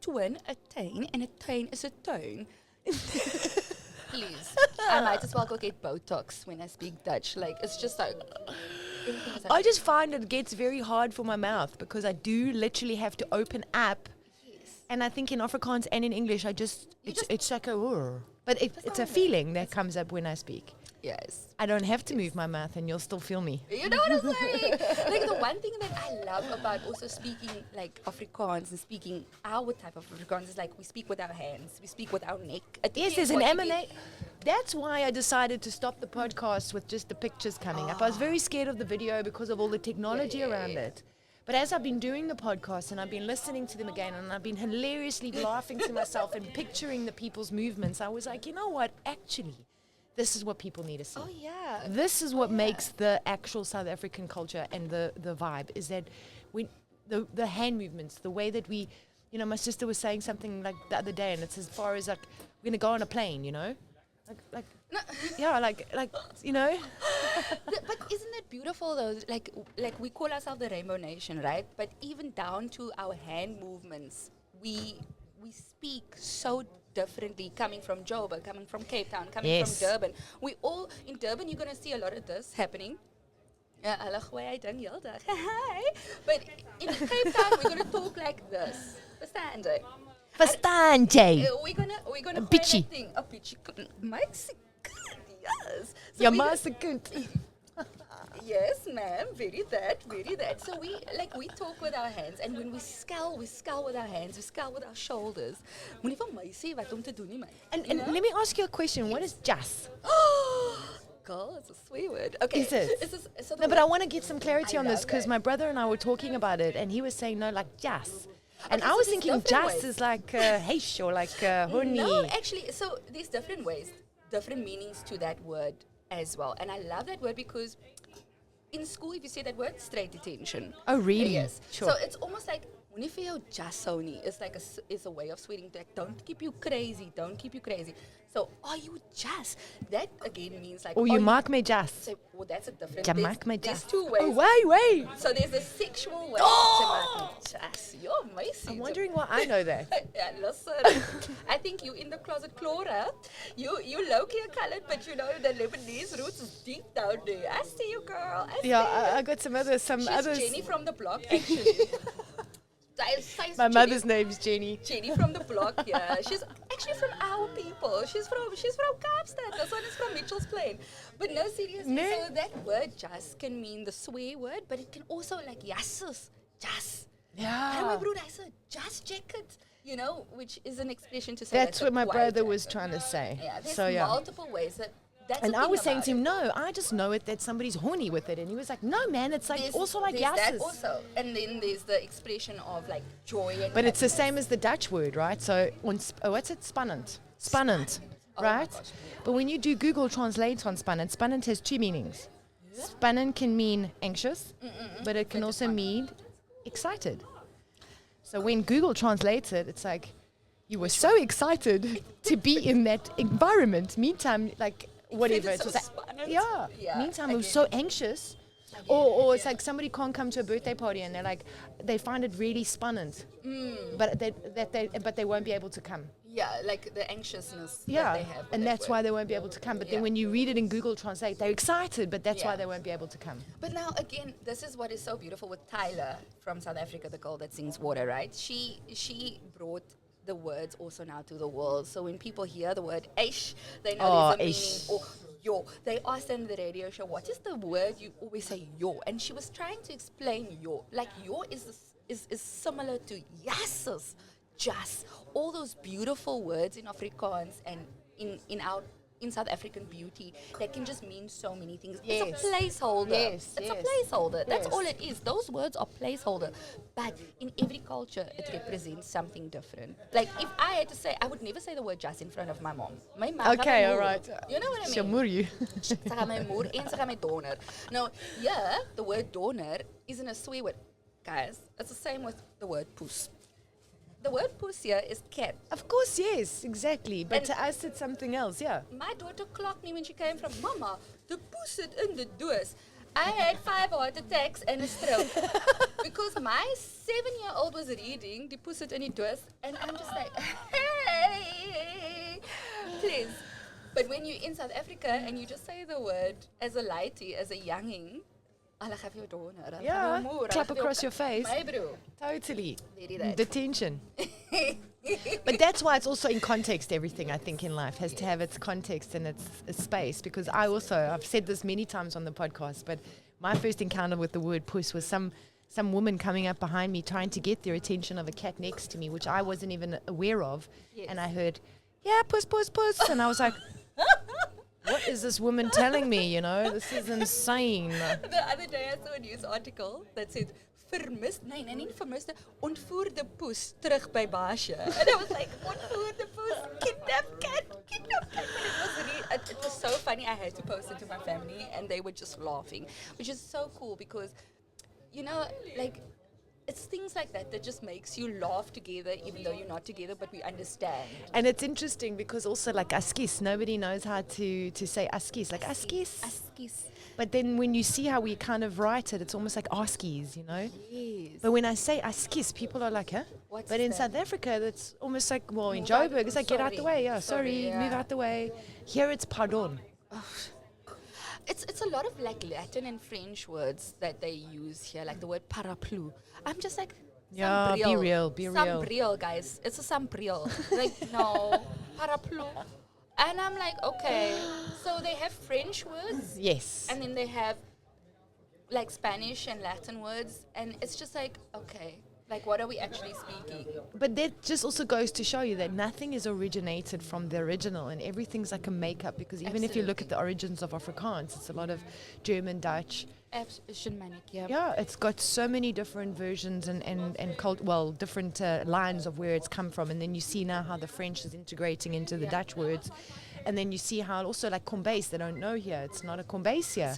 Speaker 3: tuin a tuin and a tuin is a tuin? Please. I might as well go get Botox when I speak Dutch. Like, it's just like... everything is like
Speaker 2: I just find it gets very hard for my mouth because I do literally have to open up.
Speaker 3: yes.
Speaker 2: And I think in Afrikaans and in English, it's like a "Urr." But it's a
Speaker 3: not-
Speaker 2: feeling that comes up when I speak.
Speaker 3: Yes.
Speaker 2: I don't have to move my mouth and you'll still feel me.
Speaker 3: You know what I'm saying? Like, the one thing that I love about also speaking, like, Afrikaans and speaking our type of Afrikaans is, like, we speak with our hands. We speak with our neck. It
Speaker 2: Yes,
Speaker 3: depends
Speaker 2: there's an
Speaker 3: what you
Speaker 2: emanate. That's why I decided to stop the podcast with just the pictures coming up. I was very scared of the video because of all the technology around it. But as I've been doing the podcast and I've been listening to them again and I've been hilariously laughing to myself and picturing the people's movements, I was like, you know what? Actually, this is what people need to see.
Speaker 3: Oh, yeah.
Speaker 2: This is what makes the actual South African culture and the vibe is that the hand movements, the way that we, you know, my sister was saying something like the other day and it's as far as like, we're going to go on a plane, you know? Like yeah, like, you know?
Speaker 3: But isn't it beautiful though? Like we call ourselves the Rainbow Nation, right? But even down to our hand movements, we speak so differently coming from Joburg, coming from Cape Town, coming
Speaker 2: Yes.
Speaker 3: from Durban. We all in Durban you're gonna see a lot of this happening. Ja, hulle gooi hy ding heeldag. But in Cape Town we're gonna talk like this. Verstaan jy?
Speaker 2: Verstaan jy?
Speaker 3: We're gonna
Speaker 2: A
Speaker 3: gooi
Speaker 2: bitchy.
Speaker 3: that thing. A bitchy. Mexican. Yes. So
Speaker 2: Ja,
Speaker 3: we
Speaker 2: maar
Speaker 3: go-
Speaker 2: as 'n kind.
Speaker 3: Yes, ma'am. Very that. So we talk with our hands, and when we scowl with our hands, we scowl with our shoulders. Moenie vir my sê wat om te doen nie, man.
Speaker 2: And
Speaker 3: You know?
Speaker 2: let me ask you a question. What is jas?
Speaker 3: Girl, it's a swear word. Okay.
Speaker 2: Is it?
Speaker 3: So the
Speaker 2: No, but I
Speaker 3: word-
Speaker 2: want to get some clarity
Speaker 3: I
Speaker 2: on this
Speaker 3: love
Speaker 2: because
Speaker 3: that.
Speaker 2: my brother and I were talking about it, and he was saying no, like jas. And
Speaker 3: Okay,
Speaker 2: I
Speaker 3: so
Speaker 2: was
Speaker 3: there's
Speaker 2: thinking
Speaker 3: different
Speaker 2: jas
Speaker 3: ways.
Speaker 2: is like heish or like honey.
Speaker 3: No, actually, so there's different ways. different meanings to that word as well. And I love that word because in school, if you say that word, straight detention.
Speaker 2: Oh, really?
Speaker 3: Yes.
Speaker 2: Sure.
Speaker 3: So it's almost like when you feel just Sony, it's like it's a way of swearing like don't keep you crazy, don't keep you crazy. So are you just? That again means like
Speaker 2: Or you mark me just.
Speaker 3: So, well, that's a different.
Speaker 2: Ja, maak my
Speaker 3: There's
Speaker 2: just.
Speaker 3: two ways.
Speaker 2: Oh, wait.
Speaker 3: So there's the sexual way to mark me just. You're amazing.
Speaker 2: I'm wondering why I know that.
Speaker 3: Yeah, listen. I think you in the closet, Clara. You low-key colored, but you know the Lebanese roots is deep down there. I see you, girl. I see you.
Speaker 2: I got some others.
Speaker 3: She's Jenny from the block, actually.
Speaker 2: My mother's name's Jenny.
Speaker 3: Jenny from the block, yeah. She's actually from our people. She's from Kaapstad. This one is from Mitchell's Plain. But no, seriously.
Speaker 2: Nee.
Speaker 3: So that word just can mean the swear word, but it can also like Yussus, just. And my
Speaker 2: Yeah.
Speaker 3: brother has a just jacket, you know, which is an expression to say
Speaker 2: That's what my
Speaker 3: kwai
Speaker 2: brother was
Speaker 3: jacket.
Speaker 2: trying to say.
Speaker 3: Yeah, there's
Speaker 2: So, yeah.
Speaker 3: multiple ways that. That's
Speaker 2: And
Speaker 3: the
Speaker 2: I
Speaker 3: thing
Speaker 2: was saying
Speaker 3: about
Speaker 2: to him,
Speaker 3: it.
Speaker 2: no, I just know it that somebody's horny with it. And he was like, no, man, it's like
Speaker 3: There's-
Speaker 2: also like
Speaker 3: there's that
Speaker 2: Yussus.
Speaker 3: also, and then there's the expression of like joy and.
Speaker 2: But it's the
Speaker 3: happiness.
Speaker 2: same as the Dutch word, right? So, what's it? Spannend. Spannend,
Speaker 3: Oh my
Speaker 2: right?
Speaker 3: gosh.
Speaker 2: But when you do Google Translate on spannend, spannend has two meanings. Spannend can mean anxious, but it can also mean excited. So when Google translates it, it's like, you were so excited to be in that environment. Meantime, like, whatever.
Speaker 3: it's
Speaker 2: It was
Speaker 3: so
Speaker 2: like,
Speaker 3: spannend.
Speaker 2: yeah.
Speaker 3: Yeah,
Speaker 2: Meantime, I was
Speaker 3: again.
Speaker 2: so anxious. Or it's like somebody can't come to a birthday party and they're like, they find it really spannend, but they won't be able to come.
Speaker 3: Yeah, like the anxiousness
Speaker 2: Yeah,
Speaker 3: that they have. with
Speaker 2: and
Speaker 3: that
Speaker 2: that's why
Speaker 3: word.
Speaker 2: they won't be able to come. But
Speaker 3: Yeah.
Speaker 2: then when you read it in Google Translate, they're excited, but that's why
Speaker 3: Yeah.
Speaker 2: they won't be able to come.
Speaker 3: But now again, this is what is so beautiful with Tyler from South Africa, the girl that sings Water, right? She brought the words also now to the world. So when people hear the word "aish," they know
Speaker 2: Oh,
Speaker 3: there's a
Speaker 2: aish.
Speaker 3: meaning. Or yo, they asked on the radio show, "What is the word you always say yo?" And she was trying to explain yo. Like yo is similar to Yussus, just all those beautiful words in Afrikaans and in South African beauty that can just mean so many things.
Speaker 2: Yes.
Speaker 3: It's a placeholder.
Speaker 2: Yes,
Speaker 3: It's
Speaker 2: yes.
Speaker 3: a placeholder. That's
Speaker 2: Yes.
Speaker 3: all it is. Those words are placeholder. But in every culture, it represents something different. Like if I had to say, I would never say the word just in front of my mom. My mom.
Speaker 2: Okay, all right.
Speaker 3: You know what I mean?
Speaker 2: Shamur you.
Speaker 3: Sy gaan my moer en sy gaan my donder. Now, yeah, the word donder isn't a swear word. Guys, it's the same with the word poes. The word poes here is cat.
Speaker 2: Of course, yes, exactly. But
Speaker 3: And-
Speaker 2: to us, it's something else, yeah.
Speaker 3: My daughter clocked me when she came from Mama. The poes sit in the doos. I had 5 heart attacks and a stroke because my 7-year-old was reading the poes sit in the doos, and I'm just like, hey, please. But when you're in South Africa and you just say the word as a lighty, as a younging, I'll have your daughter.
Speaker 2: Yeah, clap across your face.
Speaker 3: My bro.
Speaker 2: Totally.
Speaker 3: Very that.
Speaker 2: Detention. But that's why it's also in context, everything I think in life has to have its context and its space. Because I've said this many times on the podcast, but my first encounter with the word puss was some woman coming up behind me trying to get the attention of a cat next to me, which I wasn't even aware of.
Speaker 3: Yes.
Speaker 2: And I heard, yeah, puss, puss, puss. And I was like, what is this woman telling me, you know? This is insane.
Speaker 3: The other day I saw a news article that said, nie vermiste, ontvoer de poes terug by Baasje. And I was like, ontvoer de poes, kidnap cat. But it was so funny, I had to post it to my family and they were just laughing, which is so cool because, you know, like, it's things like that just makes you laugh together even though you're not together, but we understand.
Speaker 2: And it's interesting because also like askis, nobody knows how to say askis, like askis.
Speaker 3: Askies.
Speaker 2: But then when you see how we kind of write it, it's almost like askies, you know?
Speaker 3: Yes.
Speaker 2: But when I say askis, people are like, huh?
Speaker 3: What's
Speaker 2: But in
Speaker 3: that?
Speaker 2: South Africa, that's almost like, well, in
Speaker 3: Move out-
Speaker 2: Joburg, it's like, get out the
Speaker 3: sorry.
Speaker 2: way. Yeah,
Speaker 3: Sorry,
Speaker 2: sorry,
Speaker 3: yeah.
Speaker 2: move out the way. Here it's pardon.
Speaker 3: It's a lot of like Latin and French words that they use here, like the word paraplu. I'm just like,
Speaker 2: Yeah, be real, be real.
Speaker 3: Sambreel, guys. It's a sambreel. Like, no, paraplu. And I'm like, okay. So they have French words,
Speaker 2: Yes.
Speaker 3: and then they have like Spanish and Latin words, and it's just like, okay, like what are we actually speaking?
Speaker 2: But that just also goes to show you that nothing is originated from the original and everything's like a makeup because even if you look at the origins of Afrikaans, it's a lot of German, Dutch,
Speaker 3: Shamanic, yeah.
Speaker 2: Yeah, it's got so many different versions and different lines of where it's come from. And then you see now how the French is integrating into the Dutch words. And then you see how also like Combase, they don't know here. It's not a Combase here.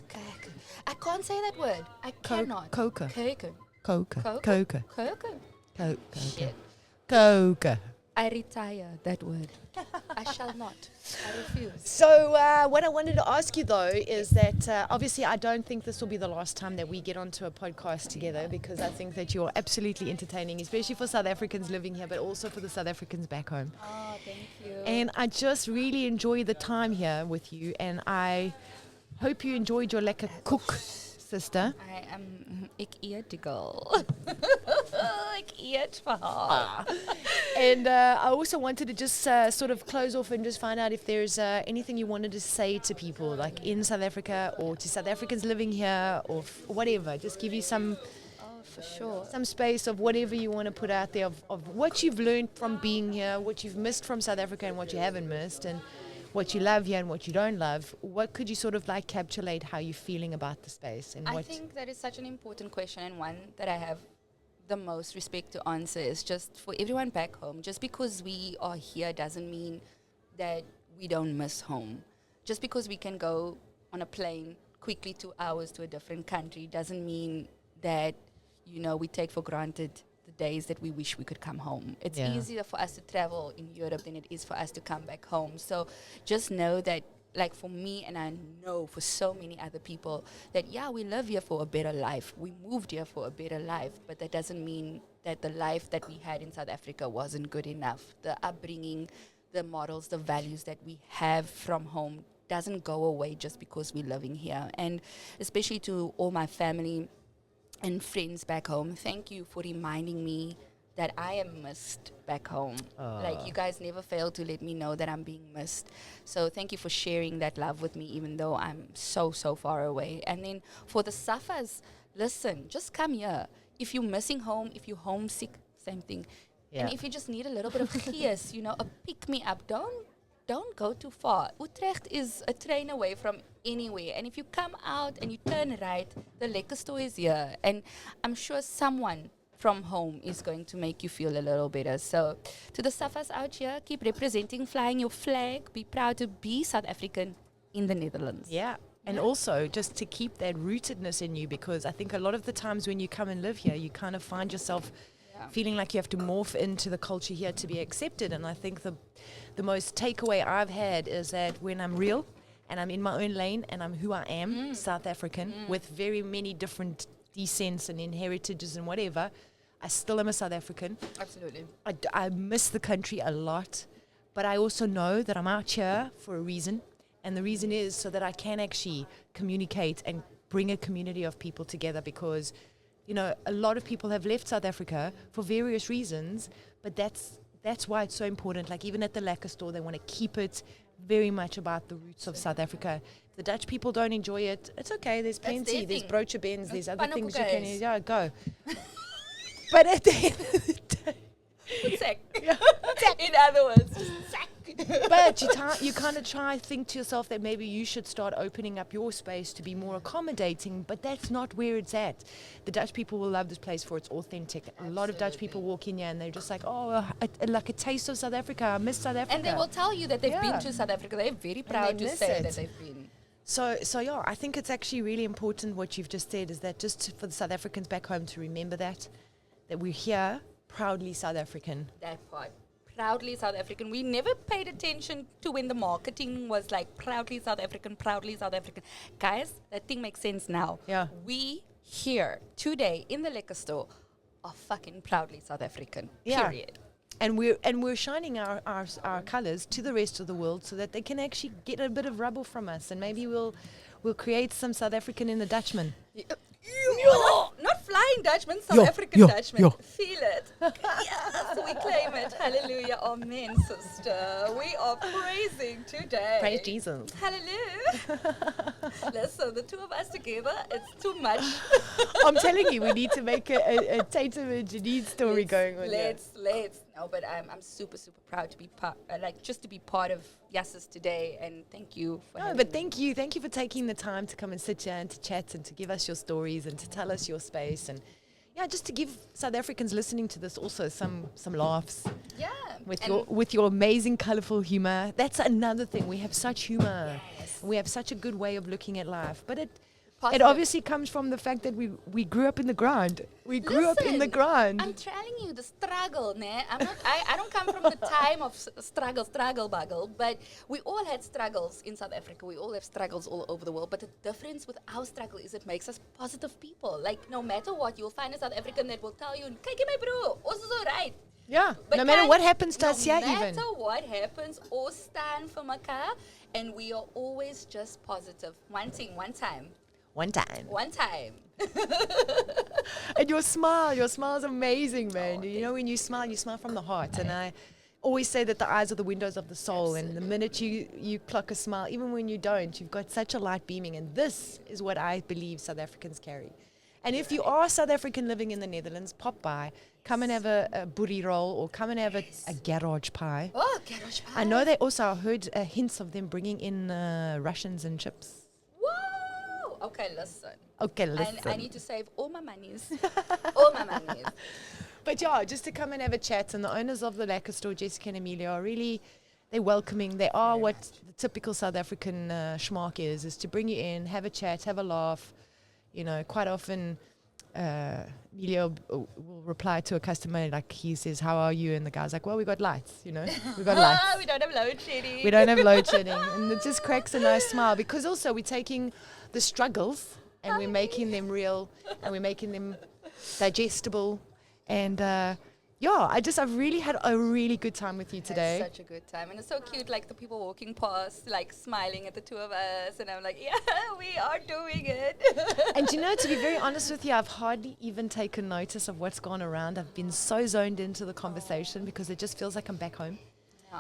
Speaker 3: I can't say that word. I cannot.
Speaker 2: Coca.
Speaker 3: Coca. Shit.
Speaker 2: Coca.
Speaker 3: I retire that word. I shall not. I refuse.
Speaker 2: So what I wanted to ask you though is that obviously I don't think this will be the last time that we get onto a podcast together, because I think that you're absolutely entertaining, especially for South Africans living here, but also for the South Africans back home.
Speaker 3: Oh, thank you.
Speaker 2: And I just really enjoy the time here with you, and I hope you enjoyed your lekker cook, sister.
Speaker 3: Ik eet die girl. Ik eet vir haar.
Speaker 2: And I also wanted to just sort of close off and just find out if there's anything you wanted to say to people, like in South Africa or to South Africans living here or whatever. Just give you some,
Speaker 3: for sure,
Speaker 2: some space of whatever you want to put out there of what you've learned from being here, what you've missed from South Africa and what you haven't missed, and what you love here and what you don't love. What could you sort of like capsulate how you're feeling about the space? And
Speaker 3: I think that is such an important question, and one that I have the most respect to answer is just for everyone back home. Just because we are here doesn't mean that we don't miss home. Just because we can go on a plane quickly 2 hours to a different country doesn't mean that, you know, we take for granted the days that we wish we could come home. It's easier for us to travel in Europe than it is for us to come back home. So just know that, like for me, and I know for so many other people, that we live here for a better life. We moved here for a better life, but that doesn't mean that the life that we had in South Africa wasn't good enough. The upbringing, the models, the values that we have from home doesn't go away just because we're living here. And especially to all my family and friends back home, thank you for reminding me that I am missed back home. Like, you guys never fail to let me know that I'm being missed. So thank you for sharing that love with me, even though I'm so far away. And then for the Safas, listen, just come here. If you're missing home, if you're homesick, same thing. And if you just need a little bit of kiss, you know, a pick-me-up, don't go too far. Utrecht is a train away from anywhere. And if you come out and you turn right, the Lekker store is here. And I'm sure someone from home is going to make you feel a little better. So to the Safas out here, keep representing, flying your flag. Be proud to be South African in the Netherlands.
Speaker 2: Yeah. And also just to keep that rootedness in you, because I think a lot of the times when you come and live here, you kind of find yourself feeling like you have to morph into the culture here to be accepted. And I think the most takeaway I've had is that when I'm real and I'm in my own lane and I'm who I am, South African, with very many different descents and inheritages and whatever, I still am a South African.
Speaker 3: Absolutely.
Speaker 2: I miss the country a lot, but I also know that I'm out here for a reason. And the reason is so that I can actually communicate and bring a community of people together, because, you know, a lot of people have left South Africa for various reasons, but that's why it's so important. Like even at the Lekker store, they want to keep it very much about the roots of South Africa. If the Dutch people don't enjoy it, it's okay. There's plenty. There's broodje bens. There's other things you can go. But at the end of the day,
Speaker 3: sack. In other words, sack.
Speaker 2: But you kind of think to yourself that maybe you should start opening up your space to be more accommodating, but that's not where it's at. The Dutch people will love this place for its authentic. A lot of Dutch people walk in here and they're just like, like a taste of South Africa. I miss South Africa.
Speaker 3: And they will tell you that they've been to South Africa. They're very proud to say that they've been.
Speaker 2: So I think it's actually really important what you've just said, is that just for the South Africans back home to remember that we're here proudly South African.
Speaker 3: That part. Proudly South African. We never paid attention to when the marketing was like proudly South African, proudly South African. Guys, that thing makes sense now.
Speaker 2: Yeah.
Speaker 3: We here today in the Lekker store are fucking proudly South African.
Speaker 2: Yeah.
Speaker 3: Period.
Speaker 2: And we're shining our colours to the rest of the world so that they can actually get a bit of rubble from us, and maybe we'll create some South African in the Dutchman.
Speaker 3: Not flying Dutchman, South African Dutchman. Feel it. Yes. we claim it. Hallelujah. Amen, sister. We are praising today.
Speaker 2: Praise Jesus.
Speaker 3: Hallelujah. Listen, the two of us together, it's too much.
Speaker 2: I'm telling you, we need to make a Tatum and Janine story going on.
Speaker 3: Let's. No, but I'm super proud to be just to be part of Yussus today, and thank you for having me.
Speaker 2: Thank you for taking the time to come and sit here and to chat and to give us your stories and to tell us your space, and just to give South Africans listening to this also some laughs.
Speaker 3: Yeah.
Speaker 2: With your amazing colourful humour. That's another thing. We have such humour.
Speaker 3: Yes.
Speaker 2: We have such a good way of looking at life, but it
Speaker 3: Positive.
Speaker 2: obviously comes from the fact that we grew up in the grind. We grew up in the grind.
Speaker 3: I'm telling you the struggle, ne? I don't come from the time of struggle buggle, but we all had struggles in South Africa. We all have struggles all over the world, but the difference with our struggle is it makes us positive people. Like, no matter what, you'll find a South African that will tell you, "Kyk my bro, ons is alright."
Speaker 2: Yeah,
Speaker 3: But
Speaker 2: no matter what happens to us,
Speaker 3: no
Speaker 2: even.
Speaker 3: matter what happens, all stand for mekaar, and we are always just positive. One time.
Speaker 2: One time. And your smile's amazing, man. You know, when you smile from the heart. And I always say that the eyes are the windows of the soul. And the minute you clock a smile, even when you don't, you've got such a light beaming. And this is what I believe South Africans carry. And if you are South African living in the Netherlands, pop by, come and have a boerie roll, or come and have a garage pie.
Speaker 3: Oh, garage pie.
Speaker 2: I know they also, I heard hints of them bringing in Russians and chips.
Speaker 3: Whoa! Okay, listen. I need to save all my monies.
Speaker 2: But just to come and have a chat. And the owners of the Lekker store, Jessica and Amelia, are really, they're welcoming. They are what the typical South African schmark is to bring you in, have a chat, have a laugh. You know, quite often Amelia will reply to a customer, like he says, "How are you?" And the guy's like, "Well, we got lights, you know. We got lights.
Speaker 3: We don't have load shedding.
Speaker 2: We don't have load shedding." And it just cracks a nice smile, because also we're taking the struggles and we're making them real and we're making them digestible. And I've really had a really good time with you today.
Speaker 3: Such a good time. And it's so cute, like the people walking past, like smiling at the two of us. And I'm like, yeah, we are doing it.
Speaker 2: And you know, to be very honest with you, I've hardly even taken notice of what's gone around. I've been so zoned into the conversation because it just feels like I'm back home.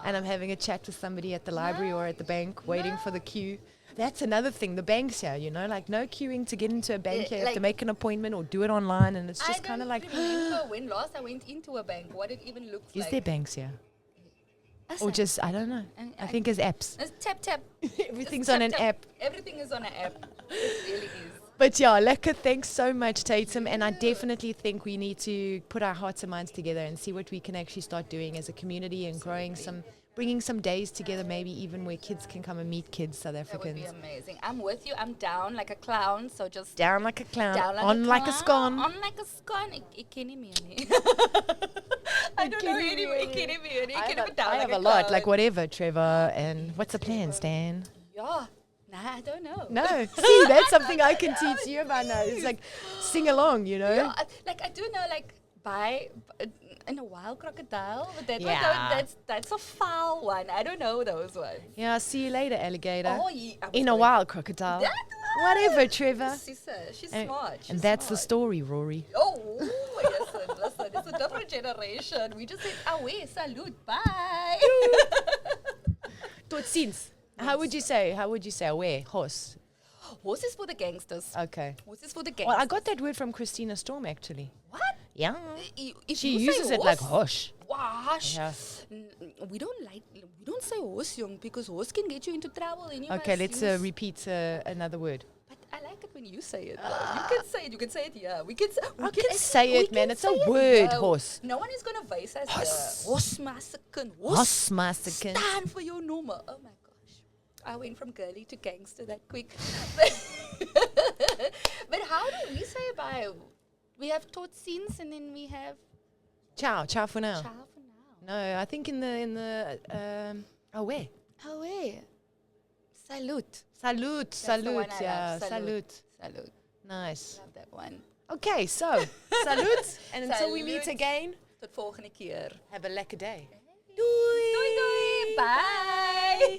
Speaker 2: And I'm having a chat with somebody at the library or at the bank waiting for the queue. That's another thing, the banks here, you know, like no queuing to get into a bank here. You have to make an appointment or do it online, and it's just kind of like...
Speaker 3: I remember when last I went into a bank, what it even looks like.
Speaker 2: Is there banks here? Or just, I don't know. I think it's apps.
Speaker 3: It's tap.
Speaker 2: Everything's on an app.
Speaker 3: Everything is on an app. It really is.
Speaker 2: But Lekker, thanks so much, Tatum. And I definitely think we need to put our hearts and minds together and see what we can actually start doing as a community and bringing some days together, maybe even where kids can come and meet kids, South Africans.
Speaker 3: That would be amazing. I'm with you. I'm down like a clown. So just...
Speaker 2: Down like a clown. On like a scone.
Speaker 3: On like a scone. Ik ken nie meer nie. I don't know anyway. Ik ken nie meer nie.
Speaker 2: I have a lot. Like whatever, Trevor. And what's the plan, Stan?
Speaker 3: Yeah. Nah, I don't know.
Speaker 2: No. See, that's something I can teach you about now. It's like sing along, you know?
Speaker 3: Yeah, I do know, like, buy... in a wild crocodile, but that's a foul one. I don't know those ones.
Speaker 2: Yeah, see you later, alligator.
Speaker 3: Oh, yeah,
Speaker 2: in a wild crocodile. Whatever, Trevor.
Speaker 3: She's smart.
Speaker 2: And that's the story, Rory.
Speaker 3: Oh, listen, it's a different generation. We just said, away, salute, bye.
Speaker 2: Tot ziens. How would you say, away, horse?
Speaker 3: Horse is for the gangsters.
Speaker 2: Okay.
Speaker 3: Horse is for the gangsters.
Speaker 2: Well, I got that word from Christina Storm, actually.
Speaker 3: What?
Speaker 2: Yeah.
Speaker 3: If
Speaker 2: she uses it like hosh.
Speaker 3: Wash.
Speaker 2: Yeah.
Speaker 3: We don't say horse, young, because horse can get you into trouble.
Speaker 2: Okay, let's repeat another word.
Speaker 3: But I like it when you say it. You can say it. You can say it here.
Speaker 2: I can say it, man. It's a word, horse.
Speaker 3: No one is gonna face us here. Horse massacre.
Speaker 2: Horse massacre.
Speaker 3: Stand for your normal. Oh my gosh. I went from girly to gangster that quick. But how do we say bye? We have tot ziens and then we have
Speaker 2: ciao for now.
Speaker 3: Ciao for now.
Speaker 2: No, I think in the away.
Speaker 3: Away. Salute.
Speaker 2: Salute. Yeah, salute. Nice.
Speaker 3: Love that one.
Speaker 2: Okay, so salute, and until we meet again.
Speaker 3: Tot volgende keer.
Speaker 2: Have a lekker day.
Speaker 3: Doei. Doei. Bye.